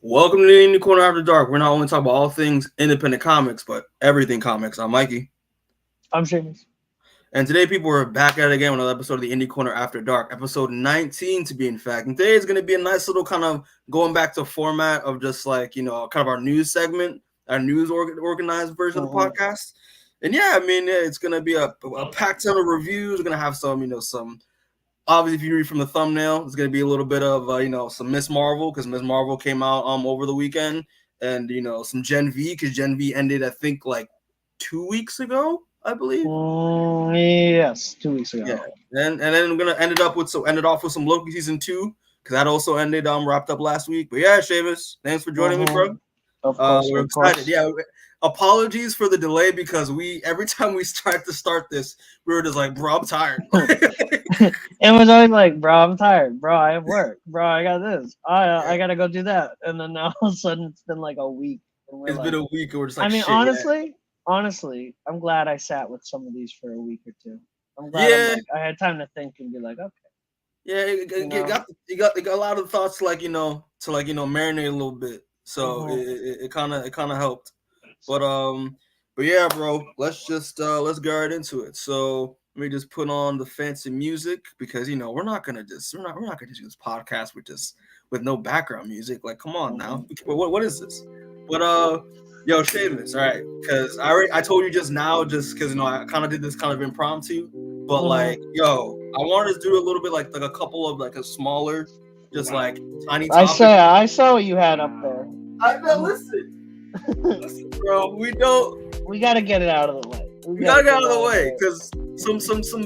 Welcome to the Indie Corner After Dark. We're not only talking about all things independent comics, but everything comics. I'm Mikey. I'm Seamus. And today, people are back at it again with another episode of the Indie Corner After Dark, episode 19 to be in fact. And today is going to be a nice little kind of going back to format of just like, kind of our news segment, our news organized version of the podcast. And it's going to be a packed ton of reviews. We're going to have some obviously, if you read from the thumbnail, it's going to be a little bit of, some Miss Marvel, because Miss Marvel came out over the weekend, and, some Gen V, because Gen V ended, I think, like 2 weeks ago, I believe. Yes, 2 weeks ago. Yeah, and then I'm going to end off with some Loki season 2, because that also ended, wrapped up last week. But yeah, Seamus, thanks for joining me, bro. Of course, we're excited. Yeah, apologies for the delay because every time we start this, we were just like, bro, I'm tired. It was always like, bro, I'm tired. Bro, I have work. Bro, I got this. I gotta go do that. And then now all of a sudden it's been like a week. It's been a week, and we're just like, honestly, I'm glad I sat with some of these for a week or two. I'm glad I had time to think and be like, okay. Yeah, you got a lot of thoughts, to marinate a little bit. So it kind of helped. But yeah, bro, let's get right into it. So let me just put on the fancy music because we're not gonna do this podcast with no background music. Like, come on now, what is this? But yo, Seamus, all right, because I told you just now, just because I kind of did this kind of impromptu, but like, yo, I wanted to do a little bit like a couple of like a smaller, just like tiny topics. I saw what you had up there. I know. Listen, bro, we gotta get it out of the way. We gotta get out of the way because some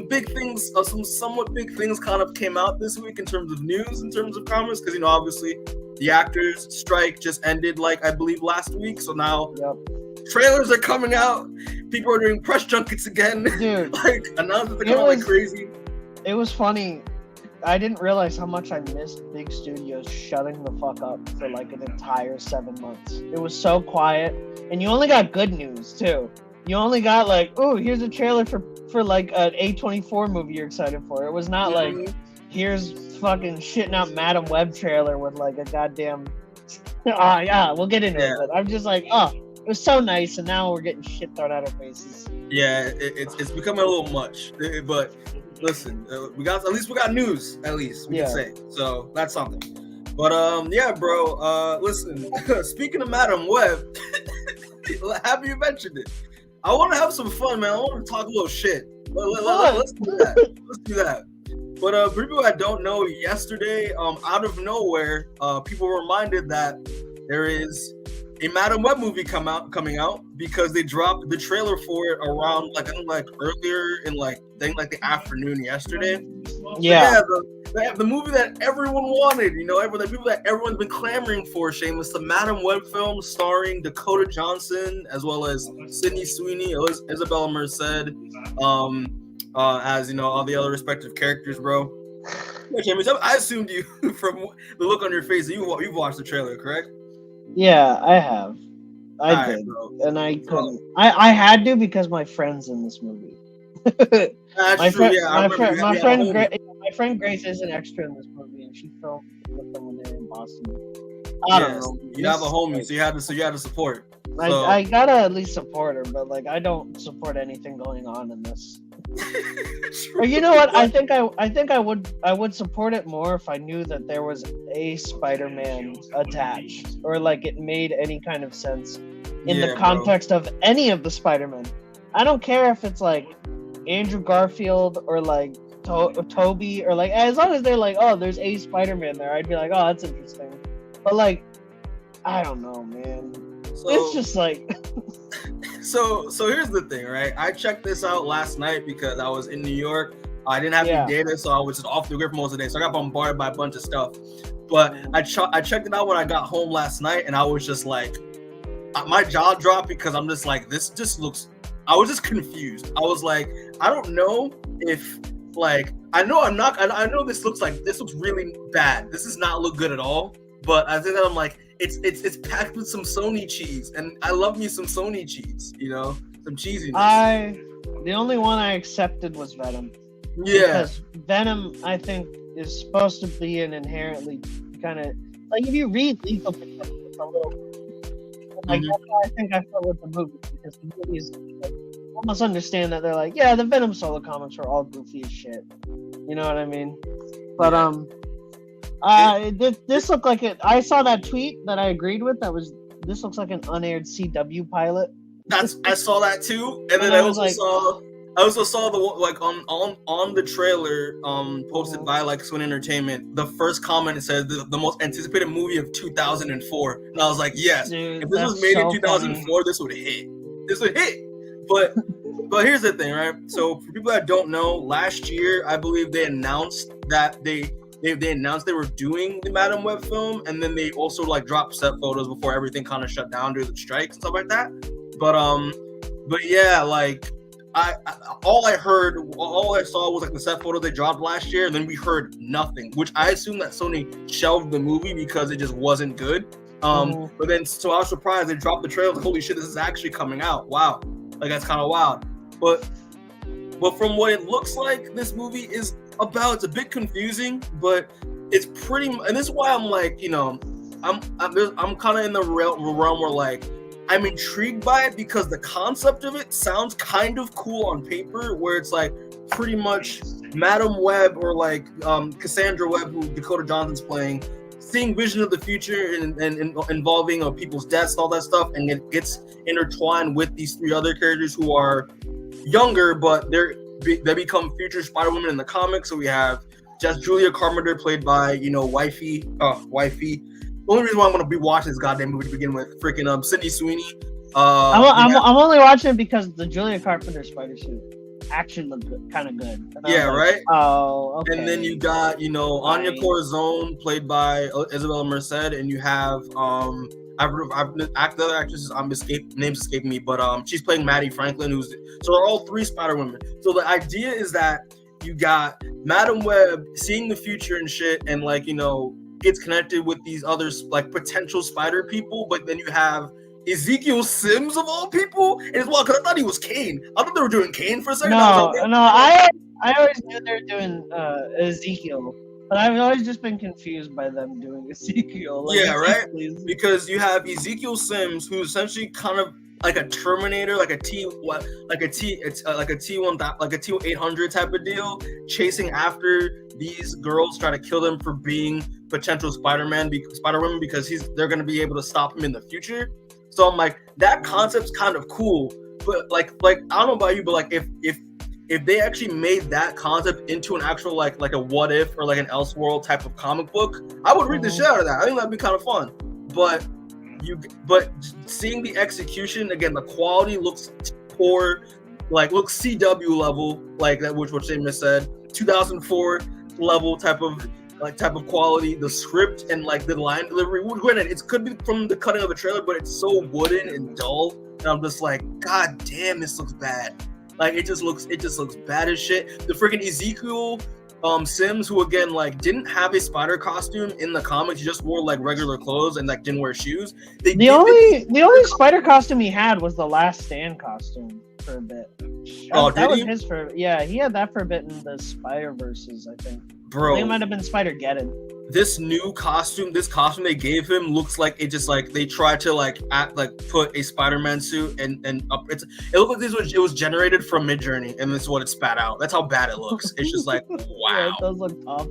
big things, some somewhat big things kind of came out this week in terms of news, in terms of comics, because obviously the actors strike just ended, like I believe last week. So now trailers are coming out. People are doing press junkets again. Dude, like announcements are coming like crazy. It was funny. I didn't realize how much I missed big studios shutting the fuck up for like an entire 7 months. It was so quiet, and you only got good news too. You only got like, oh, here's a trailer for like an A24 movie you're excited for. It was not like, here's fucking shitting out Madam Web trailer with like a goddamn. We'll get into it. But I'm just like, it was so nice, and now we're getting shit thrown at our faces. Yeah, it's becoming a little much, but. Listen, we got news. At least we can say so. That's something. But yeah, bro. Listen. Speaking of Madam Web, have you mentioned it? I want to have some fun, man. I want to talk a little shit. Let's do that. Let's do that. But for people that don't know, yesterday, out of nowhere, people were reminded that there is a Madam Web movie coming out because they dropped the trailer for it around like earlier in the afternoon yesterday. Yeah. So the movie that everyone wanted, the people that everyone's been clamoring for, Seamus, the Madam Web film starring Dakota Johnson as well as Sydney Sweeney, Isabella Merced, as all the other respective characters, bro. Yeah, Seamus, I assumed you from the look on your face that you've watched the trailer, correct? Yeah, I have. I did, and I couldn't. I had to because my friend's in this movie. That's true. My friend Grace is an extra in this movie, and she filmed with them when they were in Boston. I don't know. You have a homie, so you had to support. So. I gotta at least support her, but like I don't support anything going on in this. Or you know what? I think I would support it more if I knew that there was a Spider-Man attached, or like it made any kind of sense in the context of any of the Spider-Men. I don't care if it's like Andrew Garfield or like Toby, or like, as long as they're like, oh, there's a Spider-Man there, I'd be like, oh, that's interesting. But like, I don't know, man. So, it's just like. So here's the thing, right? I checked this out last night because I was in New York. I didn't have any data, so I was just off the grid for most of the day. So I got bombarded by a bunch of stuff. But I checked it out when I got home last night, and I was just like, my jaw dropped because I'm just like, this just looks. I was just confused. I was like, I don't know if I know this looks really bad. This does not look good at all. But I think that I'm like, it's packed with some Sony cheese, and I love me some Sony cheese, some cheesiness. The only one I accepted was Venom. Yeah. Because Venom, I think, is supposed to be an inherently kind of like, if you read Lethal Protector, just a little. Like that's how I think I felt with the movie, because the movies like, almost understand that they're like, yeah, the Venom solo comics were all goofy as shit. You know what I mean? But this looked like it. I saw that tweet that I agreed with. This looks like an unaired CW pilot. I saw that too, and then I also saw the like on the trailer posted by like Swin Entertainment. The first comment said the most anticipated movie of 2004, and I was like, yes, dude, if this was made in 2004, funny. This would hit. This would hit. But here's the thing, right? So for people that don't know, last year I believe they announced that they announced they were doing the Madam Web film, and then they also like dropped set photos before everything kind of shut down due to the strikes and stuff like that. But yeah, like all I saw was like the set photos they dropped last year, and then we heard nothing, which I assume that Sony shelved the movie because it just wasn't good. But then so I was surprised they dropped the trailer. Like, holy shit, this is actually coming out! Wow, like that's kind of wild. But from what it looks like, this movie is about. It's a bit confusing, but it's pretty. And this is why I'm like, you know, I'm kind of in the realm where like I'm intrigued by it because the concept of it sounds kind of cool on paper, where it's like pretty much Madam Web or like Cassandra Webb, who Dakota Johnson's playing, seeing vision of the future and involving people's deaths and all that stuff, and it gets intertwined with these three other characters who are younger, but they become future Spider-Women in the comics. So we have just Julia Carpenter, played by, you know, Wifey. The only reason why I'm gonna be watching this goddamn movie to begin with, freaking Sydney Sweeney. I'm only watching it because the Julia Carpenter spider suit actually looked kind of good. Yeah, right. Oh, okay. And then you got, you know, Anya Corazon, played by Isabella Merced, and you have the other actresses, names escaping me, but she's playing Maddie Franklin, so they're all three Spider-Women. So the idea is that you got Madam Web seeing the future and shit, and like, you know, gets connected with these other like potential spider people, but then you have Ezekiel Sims of all people, and as well, because I thought he was Kane. I thought they were doing Kane for a second. I always knew they were doing Ezekiel, but I've always just been confused by them doing Ezekiel. Like, yeah, right. Because you have Ezekiel Sims, who's essentially kind of like a Terminator, like a T-800 type of deal, chasing after these girls, trying to kill them for being potential Spider-Women, because they're going to be able to stop him in the future. So I'm like, that concept's kind of cool, but like I don't know about you, but like if they actually made that concept into an actual like a What If or like an Elseworld type of comic book, I would read the shit out of that. I think that'd be kind of fun. But seeing the execution again, the quality looks poor, like looks CW level, like that, which Seamus said, 2004 level type of quality. The script and like the line delivery, granted, it could be from the cutting of the trailer, but it's so wooden and dull, and I'm just like, god damn, this looks bad. Like it just looks bad as shit. The freaking Ezekiel Sims, who again like didn't have a spider costume in the comics, he just wore like regular clothes and like didn't wear shoes. The only spider costume he had was the Last Stand costume for a bit. That was his for, yeah, he had that for a bit in the Spider-Verses, I think. Bro, it might have been Spider-Geddon. This costume they gave him looks like it just like they tried to put a Spider-Man suit and up. It looked like it was generated from Midjourney, and this is what it spat out. That's how bad it looks. It's just like, wow. Yeah, it does look tough.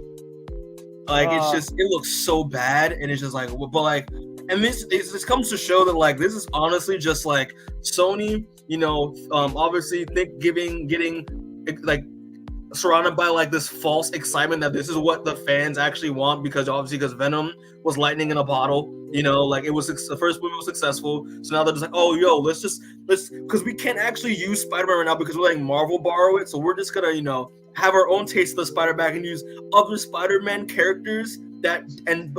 Like it looks so bad, and it's just like, but like, and this comes to show that like this is honestly just like Sony, you know, obviously getting like surrounded by like this false excitement that this is what the fans actually want, because Venom was lightning in a bottle, you know, like it was the first movie was successful, so now they're just like, oh yo, let's because we can't actually use Spider-Man right now because we're letting Marvel borrow it, so we're just gonna, you know, have our own taste of the Spider-Man and use other Spider-Man characters that and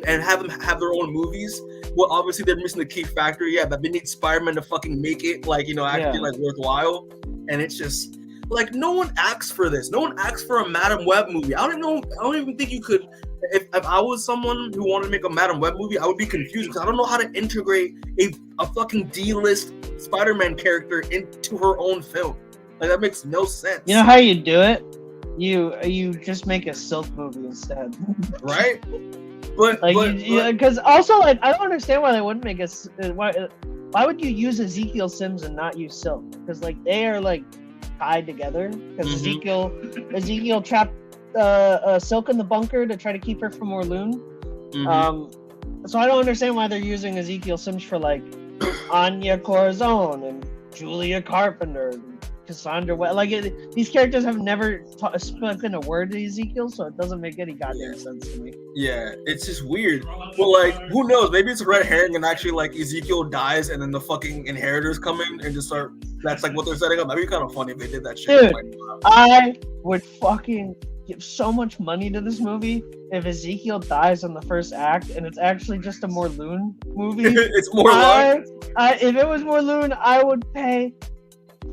have them have their own movies. Well, obviously they're missing the key factor, that they need Spider-Man to fucking make it like, you know, actually like worthwhile, and it's just like no one asks for this. No one asks for a Madam Web movie. I don't even think you could. If I was someone who wanted to make a Madam Web movie, I would be confused because I don't know how to integrate a fucking D-list Spider-Man character into her own film. Like that makes no sense. You know how you do it? You just make a Silk movie instead. Right? But because also like I don't understand why they wouldn't make us. Why would you use Ezekiel Sims and not use Silk? Because like they are like tied together. Because Ezekiel trapped Silk in the bunker to try to keep her from Orloon. So I don't understand why they're using Ezekiel Sims for like Anya Corazon and Julia Carpenter, and Cassandra. These characters have never spoken a word to Ezekiel, so it doesn't make any goddamn sense to me. Yeah, it's just weird. But like, who knows? Maybe it's a red herring, and actually like Ezekiel dies, and then the fucking inheritors come in and just start. That's like what they're setting up. That'd be kind of funny if they did that shit. Dude, I would fucking give so much money to this movie if Ezekiel dies in the first act and it's actually just a Morloon movie. It's Morloon. If it was Morloon, I would pay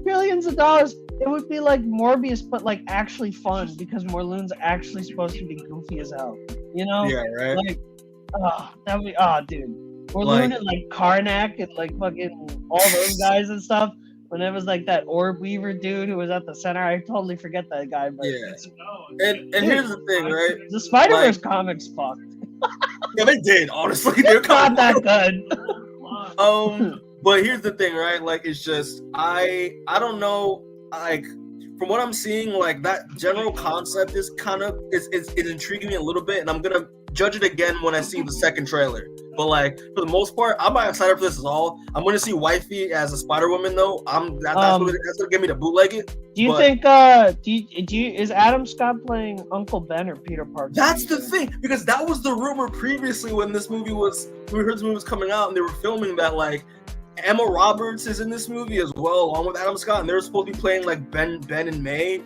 billions of dollars. It would be like Moebius, but like actually fun because Morloon's actually supposed to be goofy as hell. You know? Yeah, right. Like, that'd be dude. Morloon and like Karnak and like fucking all those guys and stuff. When it was like that orb weaver dude who was at the center, I totally forget that guy. But and here's the thing, right? The Spider-Verse comics fucked. Yeah, they did. Honestly, they're not that good. But here's the thing, right? Like, it's just I don't know. Like, from what I'm seeing, like that general concept is kind of it's intriguing me a little bit, and I'm gonna judge it again when I see the second trailer. But like for the most part, I'm not excited for this at all. I'm going to see Wifey as a Spider-Woman though. That's going to get me to bootleg it. Do you think? Is Adam Scott playing Uncle Ben or Peter Parker? That's the thing, because that was the rumor previously when we heard this movie was coming out and they were filming that like Emma Roberts is in this movie as well, along with Adam Scott, and they're supposed to be playing like Ben and May,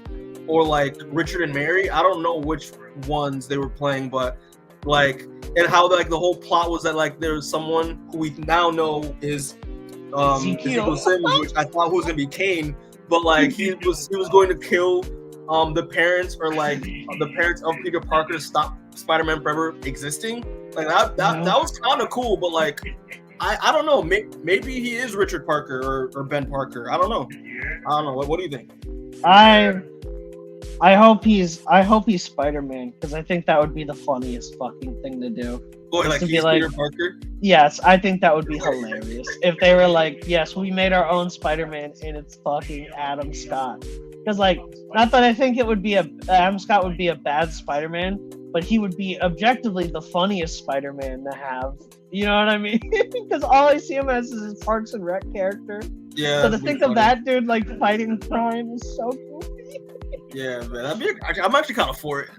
or like Richard and Mary. I don't know which ones they were playing, but. Like, and how like the whole plot was that like there's someone who we now know is Ezekiel Sims, which I thought was gonna be Kane, but like he was going to kill the parents or like the parents of Peter Parker to stop Spider-Man forever existing. Like that was kind of cool, but like I don't know, maybe he is Richard Parker or Ben Parker. I don't know. What do you think? I hope he's Spider-Man, because I think that would be the funniest fucking thing to do. Boy, like he's Peter Parker? Yes, I think that would be hilarious. If they were like, yes, we made our own Spider-Man and it's fucking Adam Scott. Because like, not that I think Adam Scott would be a bad Spider-Man, but he would be objectively the funniest Spider-Man to have. You know what I mean? Because all I see him as is his Parks and Rec character. Yeah. So to think of that dude like fighting crime is so cool. Yeah, man. I'm actually kind of for it.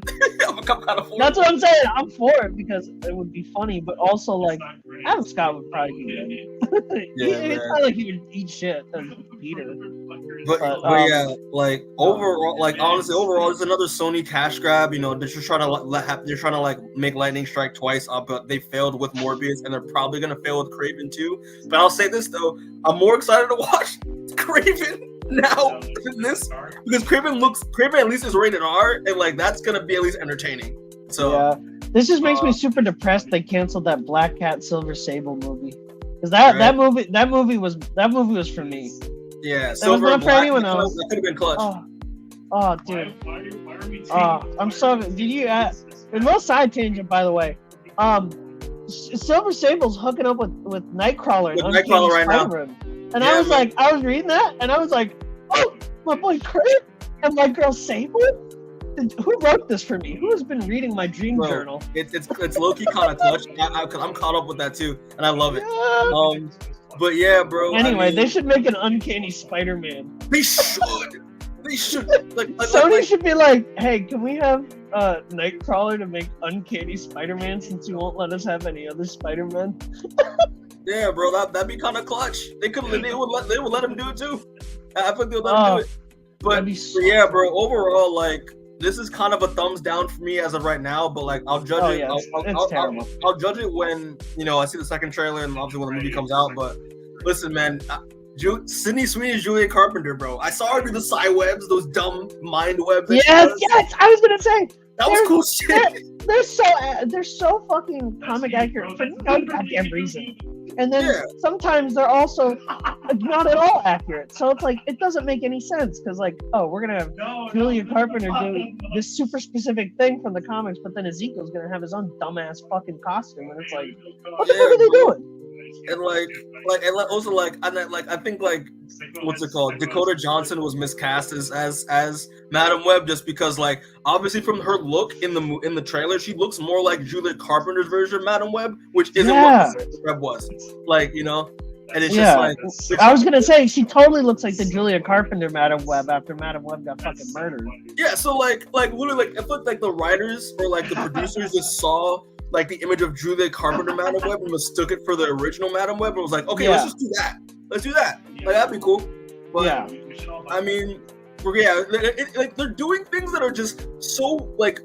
That's what I'm saying. I'm for it because it would be funny, but also like Adam Scott would probably be good. It's not like he would eat shit as Peter. But yeah, like overall, like honestly, overall, it's another Sony cash grab. You know, they're just trying to like make lightning strike twice, but they failed with Moebius, and they're probably gonna fail with Kraven too. But I'll say this though, I'm more excited to watch Kraven now than this, because Kraven at least is rated R, and like that's gonna be at least entertaining. So yeah, this just makes me super depressed. They canceled that Black Cat Silver Sable movie, because that movie was for me. Yeah, Silver was not for anyone else. That could have been clutch. Oh, dude. I'm so. Did you? A little side tangent, by the way. Silver Sable's hooking up with Nightcrawler. With Nightcrawler right now. And I was like, I was reading that, and I was like, oh, my boy Crave and my girl Sable? Who wrote this for me? Who has been reading my dream journal? It's Loki kind of clutch, because I'm caught up with that too, and I love it. Yeah. But yeah, bro. Anyway, they should make an Uncanny Spider-Man. They should. Sony should be like, hey, can we have Nightcrawler to make Uncanny Spider-Man, since you won't let us have any other Spider-Man? Yeah, bro, that'd be kind of clutch. They would let him do it too. I think they'll let him do it. But yeah, bro, overall, like this is kind of a thumbs down for me as of right now. But like, I'll judge it. I'll judge it when I see the second trailer and obviously when the movie comes out. But listen, man, Sydney Sweeney is Julia Carpenter, bro. I saw her do the Psy webs, those dumb mind webs. Yes, I was gonna say that was cool shit. They're so fucking comic accurate for no goddamn reason. And then sometimes they're also not at all accurate. So it's like it doesn't make any sense because like, oh, we're gonna have Julia Carpenter do this super specific thing from the comics, but then Ezekiel's gonna have his own dumbass fucking costume, and it's like, what the fuck are they doing? And also I think like what's it called? Dakota Johnson was miscast as Madam Web just because like obviously from her look in the trailer she looks more like Julia Carpenter's version of Madam Web, which isn't what Web was. Like, you know, and it's just like I was gonna say she totally looks like the Julia Carpenter Madam Web after Madam Web got fucking murdered. Yeah, so like literally like I feel like the writers or like the producers just saw like the image of Julia Carpenter Madam Web and mistook it for the original Madam Web and was like, okay, let's just do that. Let's do that. Like that'd be cool. But I mean, like they're doing things that are just so like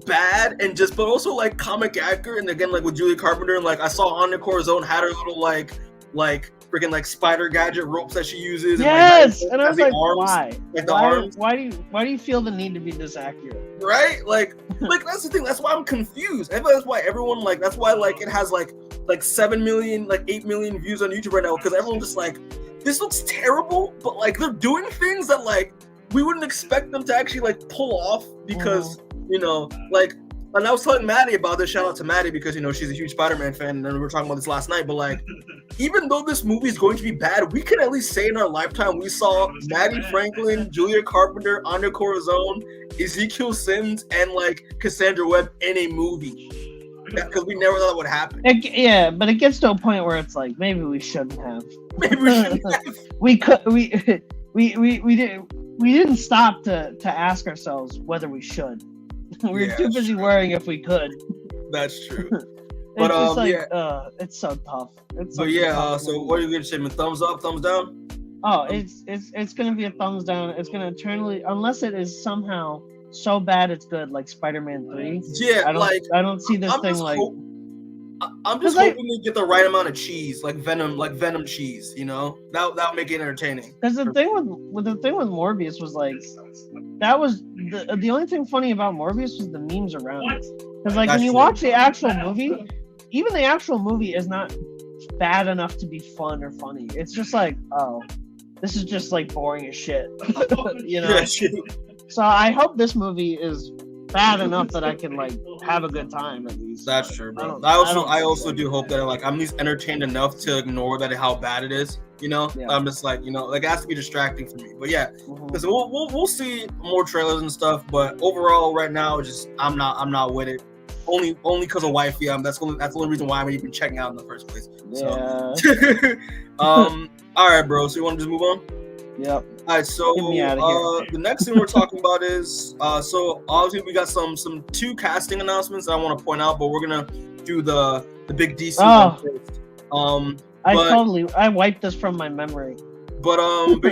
bad and just, but also like comic accurate. And again, like with Julia Carpenter, and like I saw Anya Corazon had her little like freaking like spider gadget ropes that she uses. Yes, and I was like, arms, why? Like the arms. Why do you feel the need to be this accurate? Right? Like that's the thing. That's why I'm confused. I feel that's why everyone like. That's why like it has like 7 million, like 8 million views on YouTube right now because everyone's just like, this looks terrible, but like they're doing things that like we wouldn't expect them to actually like pull off because you know like. And I was telling Maddie about this. Shout out to Maddie because, you know, she's a huge Spider-Man fan, and we were talking about this last night. But like, even though this movie is going to be bad, we can at least say in our lifetime we saw Maddie Franklin, Julia Carpenter, Anya Corazon, Ezekiel Sims, and like Cassandra Webb in a movie. Because we never thought that would happen. But it gets to a point where it's like maybe we shouldn't have. Maybe we shouldn't have. We didn't stop to ask ourselves whether we should. We were too busy worrying if we could. That's true. But just like, it's so tough. So what are you gonna say? Thumbs up, thumbs down? Oh, it's gonna be a thumbs down. It's gonna eternally, unless it is somehow so bad it's good, like Spider-Man 3. Yeah, I don't see this thing like. I'm just hoping they get the right amount of cheese, like Venom cheese. You know, that'll make it entertaining. Because the thing with Moebius was like, that was the only thing funny about Moebius was the memes around it. Because like when you watch the actual movie, even the actual movie is not bad enough to be fun or funny. It's just like, oh, this is just like boring as shit. You know. Yeah, so I hope this movie is bad enough that I can like have a good time at least. That's true, bro. I also do hope that like I'm at least entertained enough to ignore that how bad it is. You know, I'm just like, you know, like it has to be distracting for me. But yeah, listen, we'll see more trailers and stuff. But overall, right now, just I'm not with it. Only because of wifey. That's the only reason why I'm even checking out in the first place. Yeah. So, all right, bro. So you want to just move on? Yep. All right, so the next thing we're talking about is so obviously we got some 2 casting announcements that I want to point out, but we're gonna do the big DC one first. I wiped this from my memory. But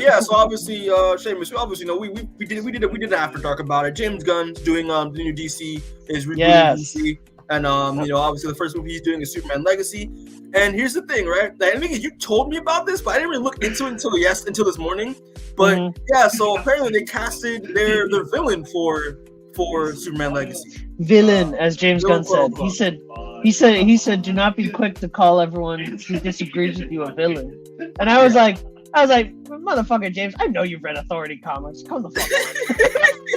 yeah, so obviously, Seamus, we obviously know we did an after dark about it. James Gunn's doing the new DC is rebooting DC, and you know, obviously the first movie he's doing is Superman Legacy. And here's the thing, right? I think you told me about this, but I didn't really look into it until this morning. But yeah, so apparently they casted their villain for Superman Legacy. Villain, as James Gunn said. He said, do not be quick to call everyone who disagrees with you a villain. And I was like, motherfucker, James, I know you've read Authority comics. Come the fuck on.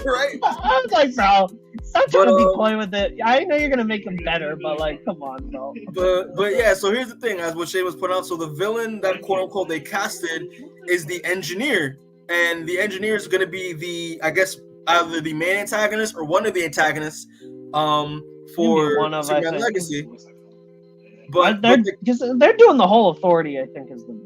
Right? I was like, bro, stop trying to be coy with it. I know you're gonna make him better, but like, come on, bro. But yeah, so here's the thing, as what Shay was putting out. So the villain that quote unquote they casted is the Engineer, and the Engineer is gonna be the, I guess, either the main antagonist or one of the antagonists for Superman Legacy. But they're doing the whole Authority, I think, is the.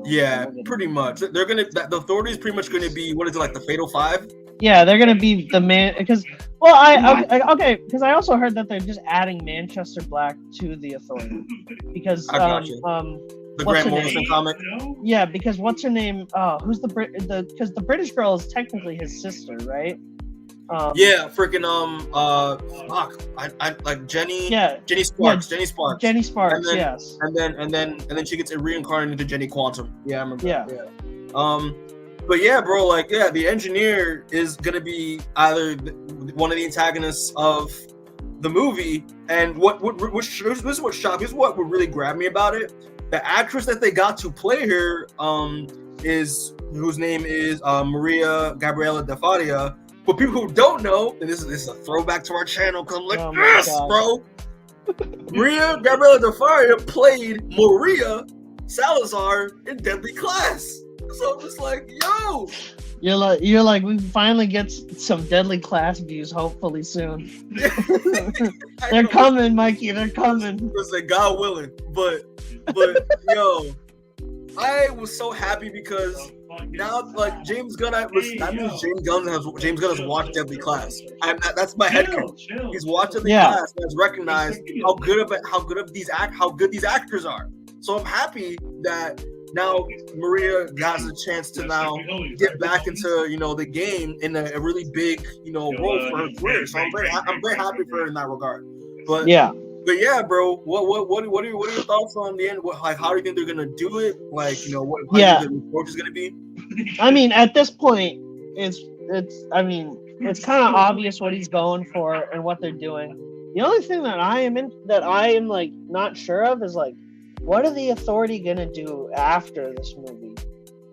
Yeah, pretty much. The Authority is pretty much going to be, what is it, like the Fatal Five? Yeah, they're going to be the man, because because I also heard that they're just adding Manchester Black to the Authority because the Grant Morrison comic. Yeah, because what's her name? Who's because the British girl is technically his sister, right? Yeah, freaking like Jenny. Yeah, Jenny Sparks. Yeah, Jenny Sparks. And then, yes. And then she gets reincarnated into Jenny Quantum. Yeah, I remember. Yeah. But yeah, bro, like the Engineer is gonna be either one of the antagonists of the movie, and this is what shocked. This is what would really grab me about it. the actress that they got to play her whose name is Maria Gabriela De Faria. For people who don't know, and this is a throwback to our channel, because I'm like, yes, bro. Maria Gabriela De Faria played Maria Salazar in Deadly Class. So I'm just like, yo. You're like, we finally get some Deadly Class views, hopefully soon. They're coming, Mikey. They're coming. Listen, God willing, but yo, I was so happy because now, like, James Gunn, that means James Gunn has watched Deadly Class. That's my headcanon. He's watched Deadly Class and has recognized how good these actors are. So I'm happy that now Maria has a chance to now get back into the game in a really big role for her career. So I'm very happy for her in that regard. But yeah, bro. What are your thoughts on the end? How do you think they're gonna do it? How do you think the approach is gonna be? I mean, at this point, it's kind of obvious what he's going for and what they're doing. The only thing that I am like not sure of is like, what are the Authority gonna do after this movie?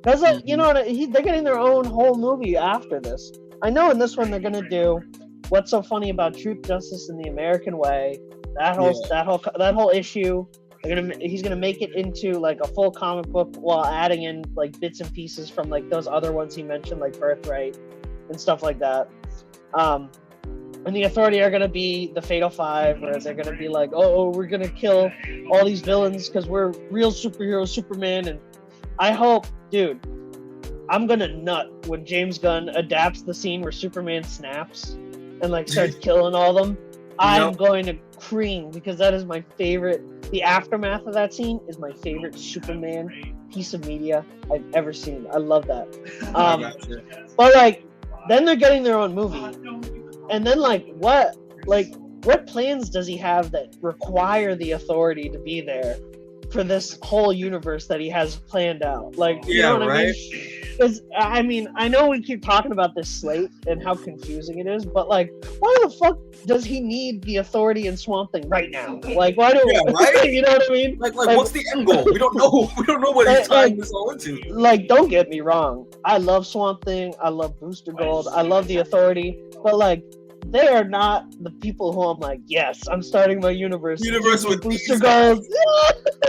Because they're getting their own whole movie after this. I know in this one they're gonna do What's So Funny About Truth, Justice, and the American Way. That whole issue. He's gonna make it into like a full comic book while adding in like bits and pieces from like those other ones he mentioned, like Birthright and stuff like that. And the Authority are gonna be the Fatal Five, where they're gonna be like, oh, we're gonna kill all these villains because we're real superheroes, Superman. And I hope, dude, I'm gonna nut when James Gunn adapts the scene where Superman snaps and like starts killing all of them. I'm going to cream because that is my favorite. The aftermath of that scene is my favorite Superman piece of media I've ever seen. I love that. But like, then they're getting their own movie, and then what plans does he have that require the Authority to be there for this whole universe that he has planned out? Like, you know what I mean? Because I know we keep talking about this slate and how confusing it is, but like, why the fuck does he need the Authority and Swamp Thing right now? Like, why do you know what I mean? Like, what's the end goal? We don't know. We don't know what he's tying this all into. Like, don't get me wrong. I love Swamp Thing. I love Booster Gold. I love the Authority. But like, they are not the people who I'm like, yes, I'm starting my universe with Booster Gold.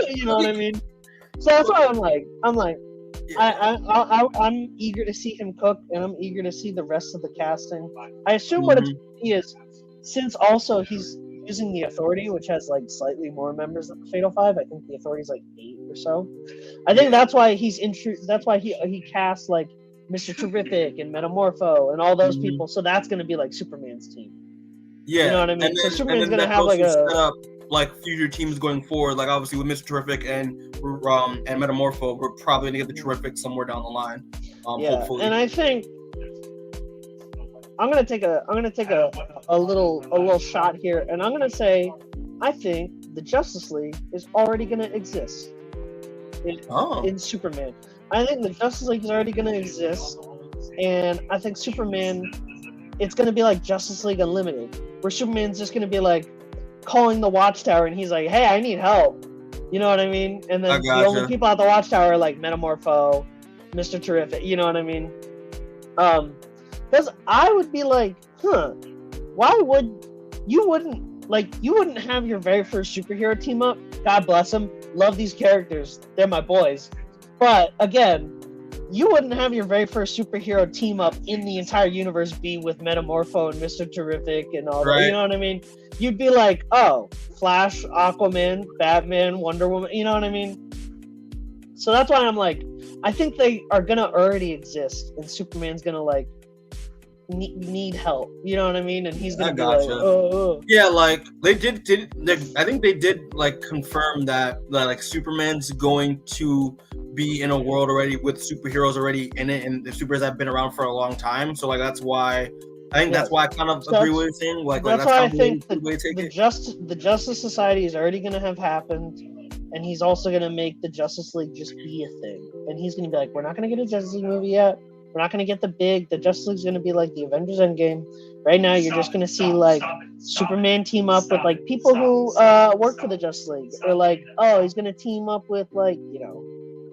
You know what I mean? So that's why I'm like. I'm eager to see him cook, and I'm eager to see the rest of the casting. I assume what it's is, since also he's using the Authority, which has like slightly more members than the Fatal Five. I think the Authority's like 8 or so. I think that's why that's why he cast like Mr. Terrific and Metamorpho and all those people. So that's gonna be like Superman's team. Yeah, you know what I mean. And then, so Superman's gonna have like future teams going forward, like obviously with Mr. Terrific and Metamorpho, we're probably gonna get the Terrific somewhere down the line. Hopefully. And I think I'm gonna take a little shot here, and I'm gonna say I think the Justice League is already gonna exist in Superman. I think the Justice League is already gonna exist, and I think Superman, it's gonna be like Justice League Unlimited, where Superman's just gonna be like calling the Watchtower, and he's like, "Hey, I need help." You know what I mean? And then the only people at the Watchtower are like Metamorpho, Mr. Terrific. You know what I mean? Because I would be like, why would you wouldn't have your very first superhero team up? God bless them. Love these characters. They're my boys. But again, you wouldn't have your very first superhero team up in the entire universe be with Metamorpho and Mr. Terrific and all that. You know what I mean? You'd be like, oh, Flash, Aquaman, Batman, Wonder Woman. You know what I mean? So that's why I'm like, I think they are gonna already exist, and Superman's gonna like need help. You know what I mean? And he's gonna be like, oh. Yeah, like they did. I think they did like confirm that like Superman's going to be in a world already with superheroes already in it, and the superheroes have been around for a long time. So like that's why that's why I kind of agree with you saying. Like that's why I think the Justice Society is already gonna have happened, and he's also gonna make the Justice League just be a thing. And he's gonna be like, we're not gonna get a Justice League movie yet, We're not gonna get the Justice League's gonna be like the Avengers Endgame. Right now, you're just gonna see like Superman team up with like people who work for the Justice League, or like, oh, he's gonna team up with like, you know,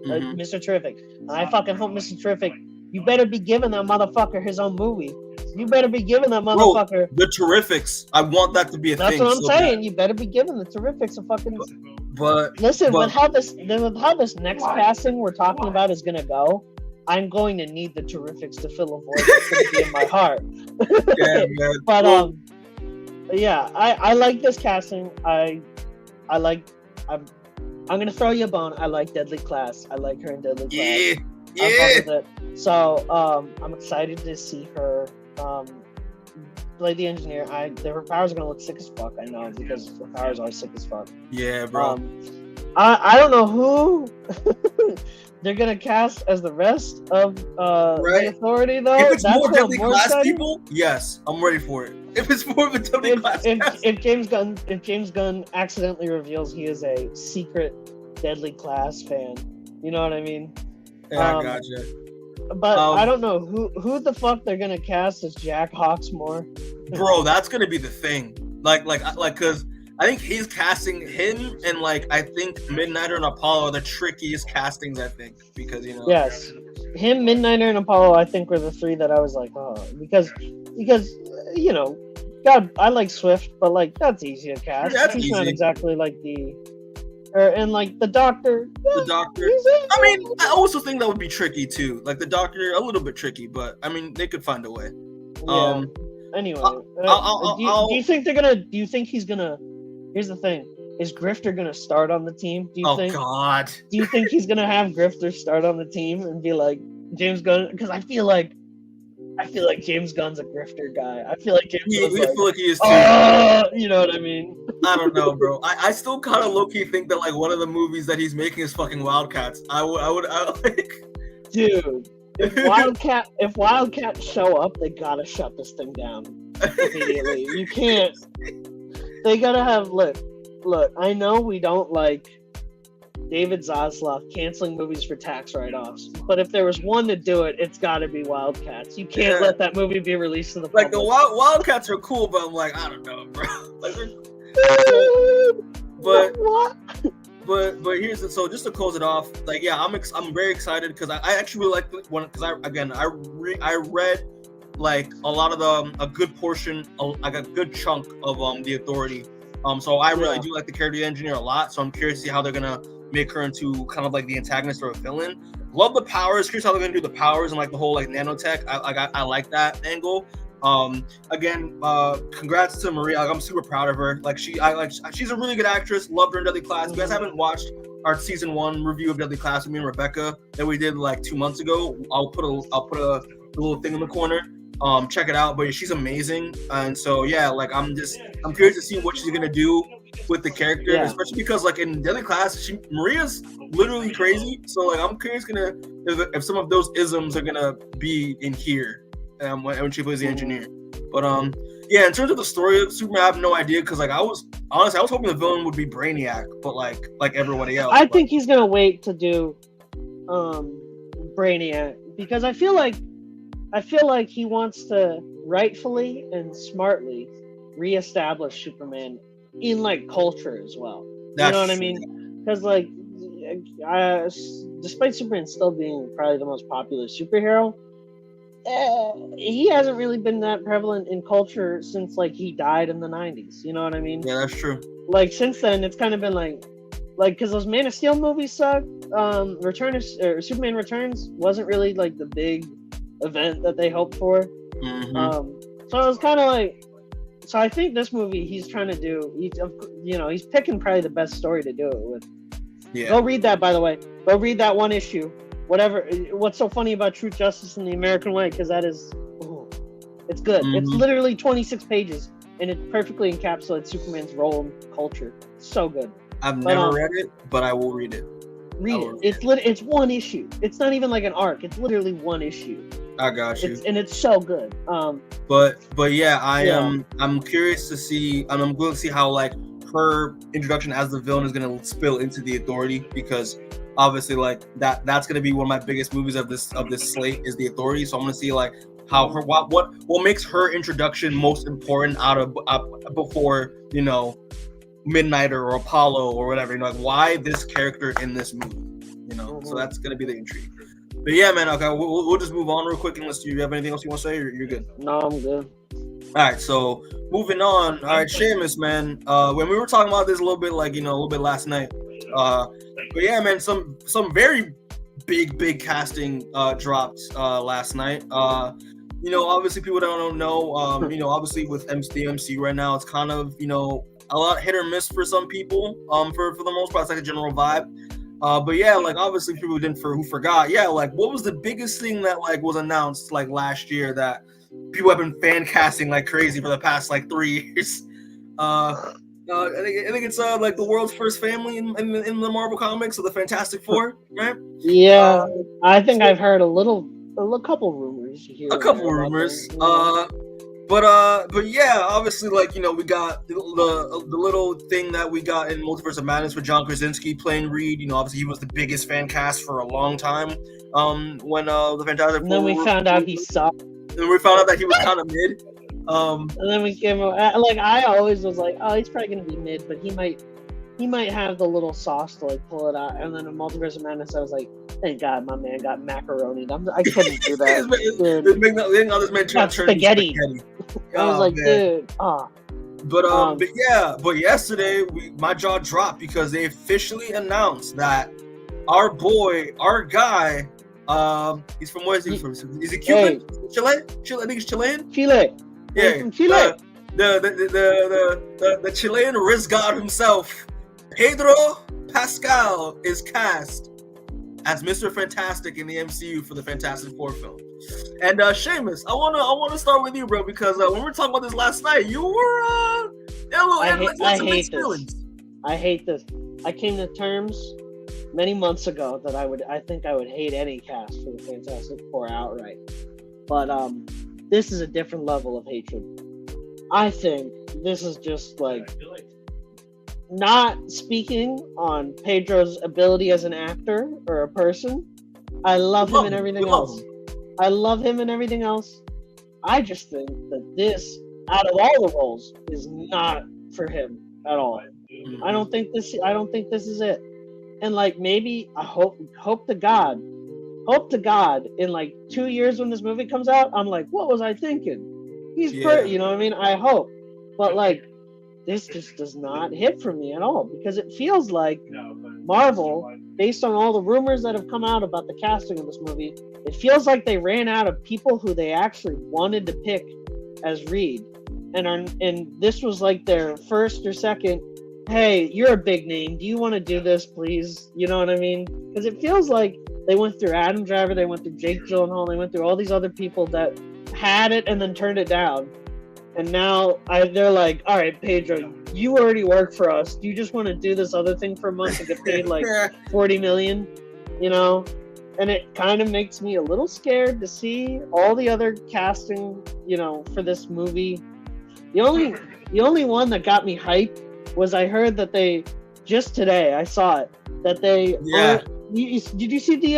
Mr. Terrific. And I fucking hope Mr. Terrific. You better be giving that motherfucker his own movie. You better be giving that motherfucker. Bro, the Terrifics. I want that to be a thing. That's what I'm saying. Bad. You better be giving the Terrifics a fucking. But listen, with how this next casting we're talking about is gonna go, I'm going to need the Terrifics to fill a void that's gonna be in my heart. Yeah, man. But yeah, I like this casting. I'm gonna throw you a bone. I like Deadly Class. I like her in Deadly Class. Yeah. So I'm excited to see her play the engineer. Her powers are gonna look sick as fuck. I know, because her powers are sick as fuck. Yeah, bro. I don't know who they're gonna cast as the rest of the Authority though. If it's more Deadly Class people, yes, I'm ready for it. If it's more of a Deadly Class, if James Gunn accidentally reveals he is a secret Deadly Class fan, you know what I mean? Yeah, I gotcha. But I don't know who the fuck they're gonna cast as Jack Hawksmoor. Bro, that's gonna be the thing. Like, cause I think he's casting him, and like I think Midnighter and Apollo are the trickiest castings. I think because you know. Yes, him, Midnighter, and Apollo. I think were the three that I was like, oh, because you know, God, I like Swift, but like that's easy to cast. Yeah, he's easy. not exactly like and like the Doctor. The Doctor. I mean, I also think that would be tricky too. Like the Doctor, a little bit tricky, but I mean, they could find a way. Yeah. Anyway, do you think they're gonna? Do you think he's gonna? Here's the thing: is Grifter gonna start on the team? Do you think? God! Do you think he's gonna have Grifter start on the team and be like James Gunn? Because I feel like James Gunn's a Grifter guy. I feel like James. I feel like he is too. You know what I mean? I don't know, bro. I still kind of low-key think that like one of the movies that he's making is fucking Wildcats. I would like. Dude, if Wildcats show up, they gotta shut this thing down immediately. You can't. They gotta have look. I know we don't like David Zaslav canceling movies for tax write-offs, but if there was one to do it, it's got to be Wildcats. You can't let that movie be released to the public. Like the Wildcats are cool, but I'm like, I don't know, bro. Like, but here's the so just to close it off, like yeah, I'm very excited because I actually really like the one because I read like a lot of a good portion, like a good chunk of the Authority. So I really do like the character engineer a lot. So I'm curious to see how they're gonna make her into kind of like the antagonist or a villain. Love the powers. Curious how they're gonna do the powers and like the whole like nanotech. I like that angle. Again, congrats to Maria. Like, I'm super proud of her. Like she's a really good actress. Loved her in Deadly Class. If you guys haven't watched our season 1 review of Deadly Class with me and Rebecca that we did like 2 months ago, I'll put a little thing in the corner. Check it out. But she's amazing. And so yeah, like I'm curious to see what she's gonna do with the character, especially because like in Deadly Class, Maria's literally crazy. So like I'm curious if some of those isms are gonna be in here when she plays the engineer. But yeah, in terms of the story of Superman, I have no idea because like I was hoping the villain would be Brainiac, but like everybody else. I think he's gonna wait to do Brainiac because I feel like he wants to rightfully and smartly reestablish Superman in like culture as well. You know what I mean? Because like, despite Superman still being probably the most popular superhero, he hasn't really been that prevalent in culture since like he died in the 90s. You know what I mean? Yeah, that's true. Like since then, it's kind of been like because those Man of Steel movies sucked. Superman Returns wasn't really like the big event that they hoped for. Mm-hmm. So it was kind of like. So I think this movie he's trying to do. He's picking probably the best story to do it with. Yeah. Go read that, by the way. Go read that one issue. Whatever. What's so funny about Truth, Justice, and the American Way? Because that is, it's good. Mm-hmm. It's literally 26 pages, and it perfectly encapsulates Superman's role in culture. So good. I've never read it, but I will read it. Read it. It's one issue. It's not even like an arc. It's literally one issue. I got you. And it's so good. But yeah, I'm curious to see. I'm going to see how like her introduction as the villain is going to spill into the Authority because obviously like that's gonna be one of my biggest movies of this slate is The Authority. So I'm gonna see like how her what makes her introduction most important out of before Midnighter or Apollo or whatever. Like why this character in this movie. So that's gonna be the intrigue. But yeah, man. Okay, we'll just move on real quick. Unless you have anything else you want to say, or you're good. No, I'm good. All right, so moving on. All right, Seamus, man. When we were talking about this a little bit, like a little bit last night. But yeah, man, some very big casting dropped last night. Obviously people don't know. Obviously with the MCU right now, it's kind of a lot hit or miss for some people. For the most part, it's like a general vibe. But yeah, like obviously people who forgot. Yeah, like what was the biggest thing that like was announced like last year that people have been fan casting like crazy for the past like 3 years? I think it's like the world's first family in the Marvel comics, so the Fantastic Four, right? Yeah, I think I've heard a couple rumors here. A couple rumors. But yeah, obviously, like we got the little thing that we got in Multiverse of Madness with John Krasinski playing Reed. Obviously he was the biggest fan cast for a long time. When the Fantastic Four. And then we found out he sucked. And we found out that he was kind of mid. And then we gave him like I always was like, oh, he's probably gonna be mid, but he might have the little sauce to like pull it out. And then in Multiverse of Madness, I was like, thank God my man got macaroni. I couldn't do that. This man got spaghetti. I was like, man. Dude, But yesterday my jaw dropped because they officially announced that our guy, he's from where is he from? Is he Cuban? Hey. Chile? I think he's Chilean. Chile. Yeah, from Chile. The Chilean wrist god himself, Pedro Pascal, is cast as Mr. Fantastic in the MCU for the Fantastic Four film. And Seamus, I wanna start with you, bro, because when we were talking about this last night, you were I hate this. I came to terms many months ago that I think I would hate any cast for the Fantastic Four outright. But this is a different level of hatred. I think this is just like not speaking on Pedro's ability as an actor or a person. I love him and everything else. I love him and everything else. I just think that this, out of all the roles, is not for him at all. I don't think this is it. And like maybe I hope to God in like 2 years when this movie comes out, I'm like, what was I thinking? He's you know what I mean? I hope. But like this just does not hit for me at all because it feels like Marvel, based on all the rumors that have come out about the casting of this movie, it feels like they ran out of people who they actually wanted to pick as Reed. And this was like their first or second, hey, you're a big name. Do you want to do this, please? You know what I mean? Because it feels like they went through Adam Driver, they went through Jake Gyllenhaal, they went through all these other people that had it and then turned it down. And now they're like, all right, Pedro, you already work for us. Do you just want to do this other thing for a month and get paid like $40 million? And it kind of makes me a little scared to see all the other casting, for this movie. The only one that got me hyped was I heard that they just today I saw it that they did you see the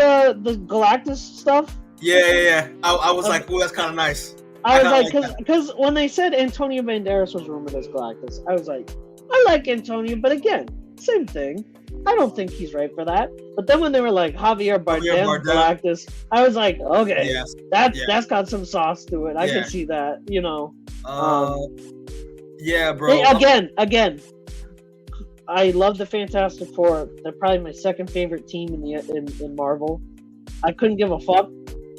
Galactus stuff? Yeah. I was like, oh, that's kind of nice. I was like, because when they said Antonio Banderas was rumored as Galactus, I was like, I like Antonio, but again, same thing. I don't think he's right for that. But then when they were like Javier Bardem Galactus, I was like, okay, that's got some sauce to it. I can see that, yeah, bro. Again, I love the Fantastic Four. They're probably my second favorite team in Marvel. I couldn't give a fuck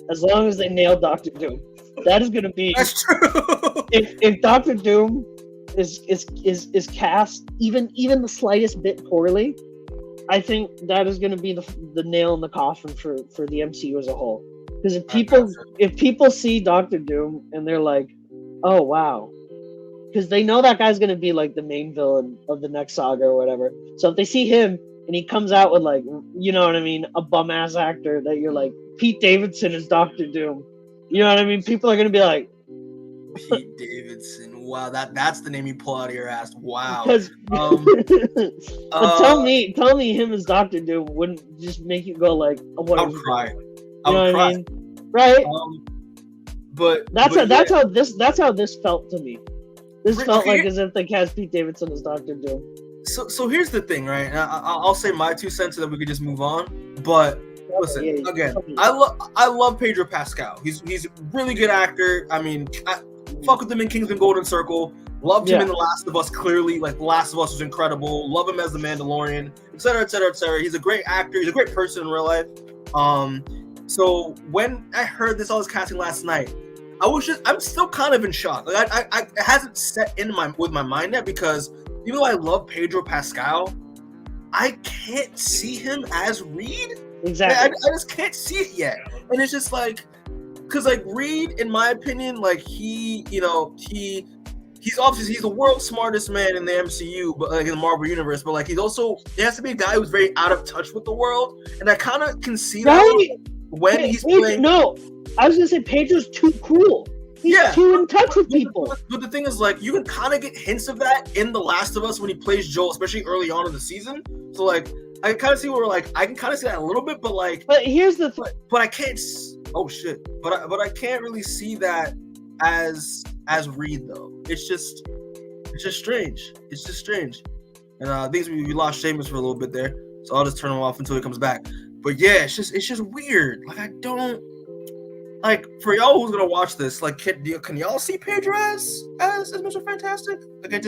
as long as they nailed Doctor Doom. That is going to be. That's true. If Doctor Doom is cast even the slightest bit poorly, I think that is going to be the nail in the coffin for the MCU as a whole. Because if people see Doctor Doom and they're like, oh wow, because they know that guy's going to be like the main villain of the next saga or whatever. So if they see him and he comes out with like, you know what I mean, a bum ass actor that you're like, Pete Davidson is Doctor Doom. You know what I mean? People are going to be like, Pete Davidson, Wow, that's the name you pull out of your ass. Wow. Because, but tell me him as Doctor Doom wouldn't just make you go like, oh, what? I'll cry. You know what I mean? Right? That's how this felt to me. This felt like as if they cast Pete Davidson as Doctor Doom. So here's the thing, right? And I'll say my 2 cents so that we could just move on. But listen, again, I love Pedro Pascal. He's a really good actor. I mean, I fuck with him in Kingsman Golden Circle. Loved him in The Last of Us. Clearly, like The Last of Us was incredible. Love him as the Mandalorian, etc., etc., etc. He's a great actor. He's a great person in real life. So when I heard all this casting last night, I'm still kind of in shock. Like it hasn't set in with my mind yet, because even though I love Pedro Pascal, I can't see him as Reed. Exactly. I just can't see it yet. And it's just like, because like Reed, in my opinion, like he's obviously he's the world's smartest man in the MCU, but like in the Marvel universe. But like he has to be a guy who's very out of touch with the world, and I kind of can see that when he's playing. No, I was gonna say Pedro's too cool. He's too in touch with people. But the thing is, like, you can kind of get hints of that in The Last of Us when he plays Joel, especially early on in the season. So, like, I can kind of see where, like, I can kind of see that a little bit, but, like... But here's the thing. But I can't... Oh, shit. But I can't really see that as Reed, though. It's just strange. It's just strange. And I think we lost Seamus for a little bit there, so I'll just turn him off until he comes back. But, yeah, it's just weird. Like, I don't... Like, for y'all who's gonna watch this, like, can y'all see Pedro as Mr. Fantastic? Like, I